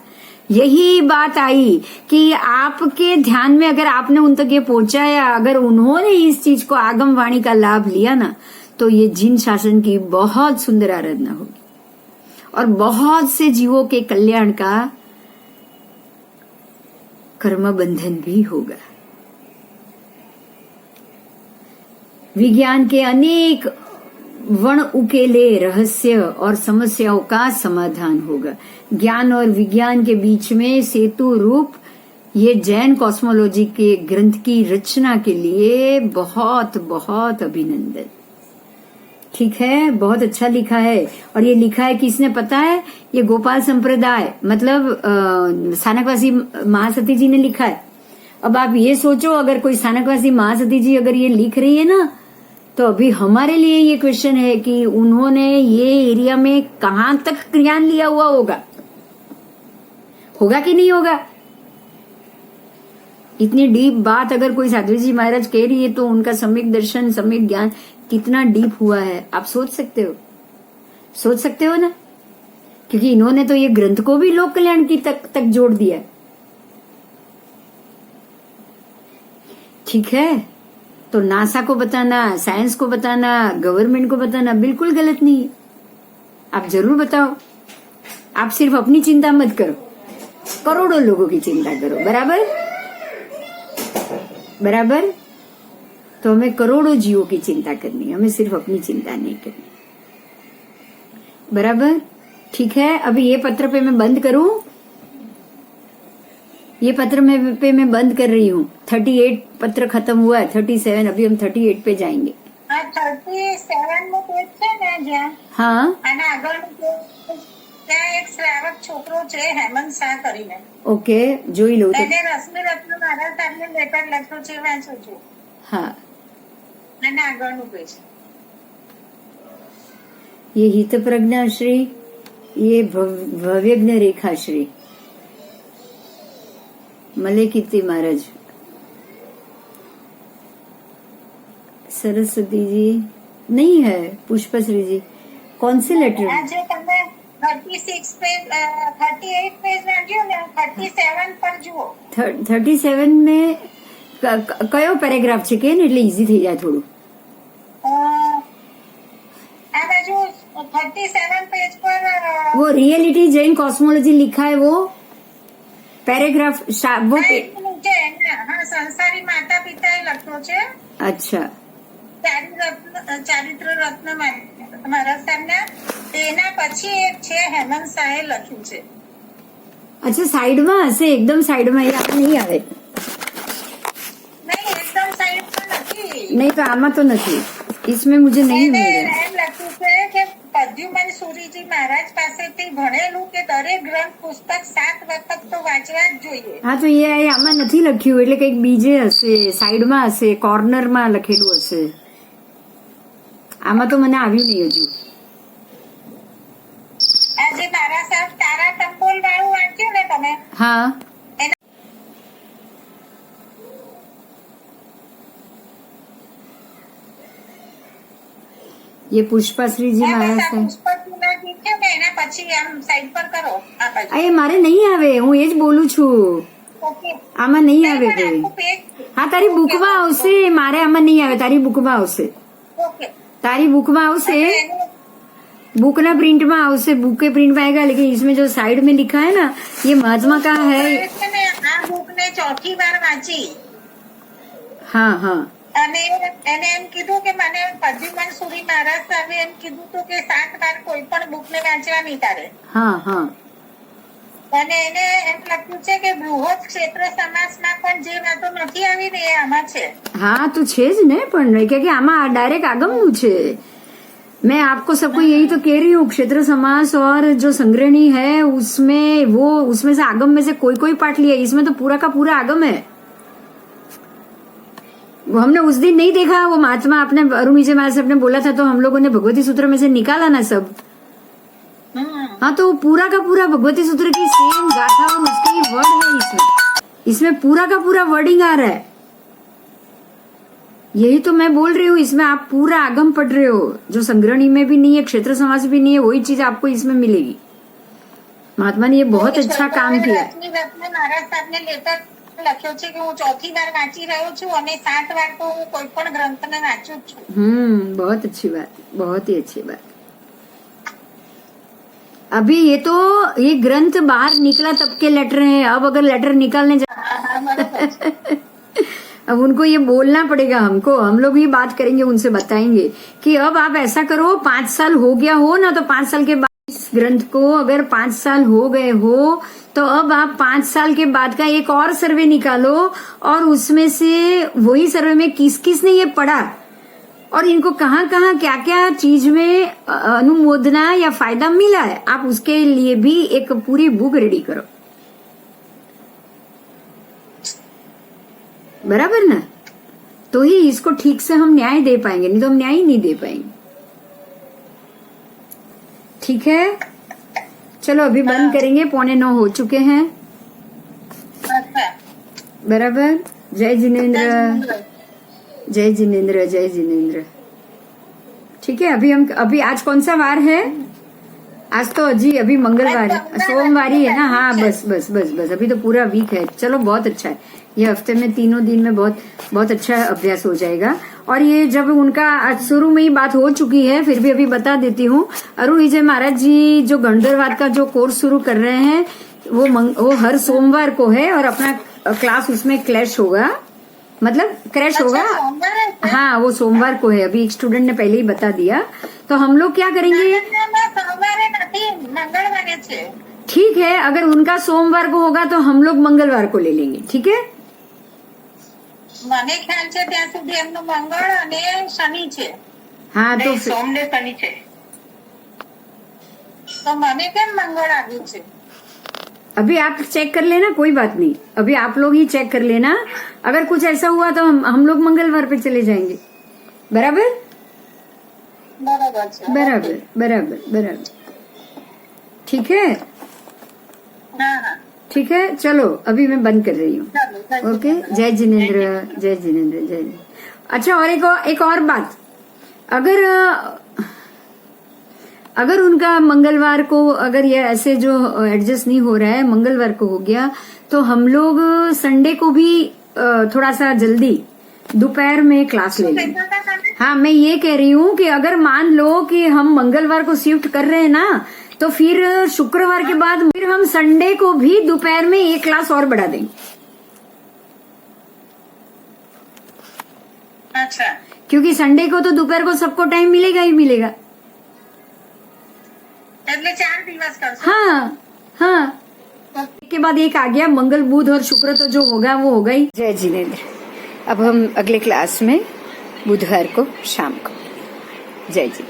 यही बात आई कि आपके ध्यान में अगर आपने उन तक ये पहुंचाया, अगर उन्होंने इस चीज को आगमवाणी का लाभ लिया ना, तो ये जिन शासन की बहुत सुंदर आराधना होगी और बहुत से जीवों के कल्याण का कर्म बंधन भी होगा। विज्ञान के अनेक वण उकेले रहस्य और समस्याओं का समाधान होगा। ज्ञान और विज्ञान के बीच में सेतु रूप ये जैन कॉस्मोलॉजी के ग्रंथ की रचना के लिए बहुत बहुत अभिनंदन। ठीक है, बहुत अच्छा लिखा है। और ये लिखा है किसने पता है? ये गोपाल संप्रदाय मतलब स्थानकवासी महासती जी ने लिखा है। अब आप ये सोचो, अगर कोई स्थानकवासी महासती जी अगर ये लिख रही है ना, तो अभी हमारे लिए ये क्वेश्चन है कि उन्होंने ये एरिया में कहां तक ज्ञान लिया हुआ होगा कि नहीं होगा? इतनी डीप बात अगर कोई साध्वी जी महाराज कह रही है, तो उनका सम्यक दर्शन, सम्यक ज्ञान कितना डीप हुआ है आप सोच सकते हो ना? क्योंकि इन्होंने तो ये ग्रंथ को भी लोक कल्याण की तक जोड़ दिया। ठीक है, तो नासा को बताना, साइंस को बताना, गवर्नमेंट को बताना बिल्कुल गलत नहीं है। आप जरूर बताओ। आप सिर्फ अपनी चिंता मत करो, करोड़ों लोगों की चिंता करो। बराबर? बराबर? तो हमें करोड़ों जीवों की चिंता करनी है, हमें सिर्फ अपनी चिंता नहीं करनी। बराबर? ठीक है, अभी ये पत्र पे मैं बंद करूं। ये पत्र पे मैं बंद कर रही हूँ। 38 पत्र खत्म हुआ है, 37, अभी हम 38 पे जाएंगे। 37 નું પેજ છે ને જ્યાં, हाँ, અને આગળનું પેજ, ત્યાં એક શ્રાવક છોકરો છે હેમંત શાહ કરીને, ओके, જોઈ લઉં તો। એને રશ્મિ રત્ન મહારાજ સાહેબને લેટર લખ્યું છે, વાંચું છું। हाँ, અને આગળનું પેજ ये हित प्रज्ञा श्री, ये भव्यज्ञ रेखा श्री मले कीर्ति महाराज, सरस्वती जी नहीं है, पुष्पश्री जी। कौन से लेटर? આજે તમે 36 પેજ 38 પેજ વાંચ્યું ને, 37 પર જુઓ। 37 में કયો પેરેગ્રાફ છે કે ને એટલે ઈઝી થઈ જાય થોડું. આ બાજુ 37 पेज पर वो रियलिटी जैन कॉस्मोलॉजी लिखा है वो पैराग्राफ वो નીચે હા સંસારી માતા પિતાએ લખ્યો છે. अच्छा ચારિત્ર રત્ન મારા સાહેબના તેના પછી એક છે હેમંત શાહે લખ્યું છે. अच्छा साइड में हसे एकदम साइड में ये नहीं आवे નહીં એકદમ સાઈડ પર નથી. नहीं तो आमा तो नहीं इसमें मुझे नहीं એને मिल रहा. એમ લખ્યું છે કે પ્રદ્યુમન સુરીજી મહારાજ પાસેથી ભણેલું કે દરેક ગ્રંથ પુસ્તક 7 વખત તો વાંચવા જ જોઈએ. હા તો એ આમાં નથી લખ્યું એટલે કંઈક બીજે હશે સાઈડમાં હશે કોર્નરમાં લખેલું હશે. આમાં તો મને આવ્યું નહીં હજુ. આજે મારા સાહેબ તારા ટંપોલ વાળું વાંચ્યું ને તમે हाँ ये पुष्पाश्री जी महाराज है. પુષ્પતુલા જીત્યું ને એના પછી આમ સાઈડ પર કરો આ બાજુ. આ એ મારે નહીં આવે હું એ જ બોલું છું. ઓકે આમાં નહીં આવે પણ કઈ. આખું પેજ હા તારી બુકમાં આવશે મારે આમાં નહીં આવે તારી બુકમાં આવશે. ઓકે તારી બુકમાં આવશે એનું बुक ना प्रिंट में आवश्य बुक के प्रिंट में आएगा लेकिन इसमें जो साइड में लिखा है ना ये महात्मा का है. છે ને આ બુક ને ચોથી વાર વાંચી हाँ हाँ અને એને એમ કીધું કે મને પ્રદ્યુમન સુરી મહારાજ સાહેબે એમ કીધું હતું કે 7 વાર કોઈ પણ બુક ને વાંચવાની તારે. हाँ हाँ અને એને એમ લખ્યું છે કે બૃહદ ક્ષેત્ર સમાસમાં પણ જે વાતો નથી આવી ને એ આમાં છે. हाँ तो छे ज ने पण क्योंकि आमा डायरेक्ट आगमनु छे. मैं आपको सबको यही तो कह रही हूँ क्षेत्र समास और जो संग्रहणी है उसमें से आगम में से कोई कोई पाठ लिया इसमें तो पूरा का पूरा आगम है. वो हमने उस दिन नहीं देखा वो महात्मा अपने अरुण विजय महाराज साहब ने बोला था तो हम लोगों ने भगवती सूत्र में से निकाला ना सब. हाँ तो पूरा का पूरा भगवती सूत्र की सेम गाथा और उसके ही वर्ड है इसमें पूरा का पूरा वर्डिंग आ रहा है. यही तो मैं बोल रही हूँ इसमें आप पूरा आगम पढ़ रहे हो जो संग्रहणी में भी नहीं है क्षेत्र समाज भी नहीं है वही चीज आपको इसमें मिलेगी. महात्मा ने ये बहुत अच्छा काम किया. રત્ની રત્ન મહારાજ સાહેબને લેટર લખ્યો છે કે હું ચોથી વાર વાંચી રહ્યો છું અને 7 વાર તો હું કોઈ પણ ગ્રંથને વાંચું જ છું. बहुत अच्छी बात बहुत ही अच्छी बात. अभी ये ग्रंथ बाहर निकला तब के लेटर हैं. अब अगर लेटर निकालने अब उनको ये बोलना पड़ेगा हमको. हम लोग ये बात करेंगे उनसे बताएंगे कि अब आप ऐसा करो 5 साल हो गया हो ना तो 5 साल के बाद इस ग्रंथ को अगर 5 साल हो गए हो तो अब आप 5 साल के बाद का एक और सर्वे निकालो और उसमें से वही सर्वे में किस किस ने ये पढ़ा और इनको कहाँ कहाँ क्या क्या चीज में अनुमोदना या फायदा मिला है आप उसके लिए भी एक पूरी बुक रेडी करो. बराबर ना. तो ही इसको ठीक से हम न्याय दे पाएंगे नहीं तो हम न्याय ही नहीं दे पाएंगे. ठीक है चलो अभी बंद करेंगे 8:45 हो चुके हैं. અચ્છા बराबर. जय जिनेन्द्र जय जिनेन्द्र जय जिनेन्द्र. ठीक है अभी आज कौन सा वार है. आज तो अभी मंगलवार है सोमवार ही है ना. हाँ बस बस बस बस अभी तो पूरा वीक है. चलो बहुत अच्छा है ये हफ्ते में 3 दिन में बहुत बहुत अच्छा अभ्यास हो जाएगा. और ये जब उनका आज शुरू में ही बात हो चुकी है फिर भी अभी बता देती हूँ. अरुण विजय महाराज जी जो गणधरवाद का जो कोर्स शुरू कर रहे हैं वो हर सोमवार को है और अपना क्लास उसमें क्लैश होगा मतलब क्रैश होगा. સોમવારે છે? हाँ वो सोमवार को है. अभी एक स्टूडेंट ने पहले ही बता दिया. तो हम लोग क्या करेंगे ના, સોમવારે નથી મંગળવારે છે. ठीक है अगर उनका सोमवार को होगा तो हम लोग मंगलवार को ले लेंगे. ठीक है મને ખ્યાલ છે ત્યાં સુધી એમનું મંગળ અને શનિ છે. हाँ तो નહીં, સોમ ને શનિ છે. તો મને કેમ મંગળ આવ્યું છે? अभी आप चेक कर लेना कोई बात नहीं. अभी आप लोग ही चेक कर लेना. अगर कुछ ऐसा हुआ तो हम लोग मंगलवार पे चले जाएंगे. बराबर બરાબર છે. बराबर बराबर बराबर. ठीक है હા હા ठीक है चलो अभी मैं बंद कर रही हूँ. ચાલો ચાલો. ओके जय जिनेन्द्र जय जिनेन्द्र जय जिनेन्द्र. अच्छा और एक और बात अगर उनका मंगलवार को अगर ये ऐसे जो एडजस्ट नहीं हो रहा है मंगलवार को हो गया तो हम लोग संडे को भी थोड़ा सा जल्दी दोपहर में क्लास ले लें। કહેતા હતા તમે? हाँ, मैं ये कह रही हूँ कि अगर मान लो कि हम मंगलवार को शिफ्ट कर रहे हैं ना, तो फिर शुक्रवार के बाद फिर हम संडे को भी दोपहर में एक क्लास और बढ़ा देंगे, અચ્છા, क्योंकि संडे को तो दोपहर को सबको टाइम मिलेगा ही मिलेगा। એટલે 4 દિવસ કરશો? हाँ हाँ, एक के बाद एक आ गया, मंगल बुध और शुक्र तो जो होगा वो होगा ही। जय जिनेन्द्र। अब हम अगले क्लास में बुधवार को शाम को। जय जी।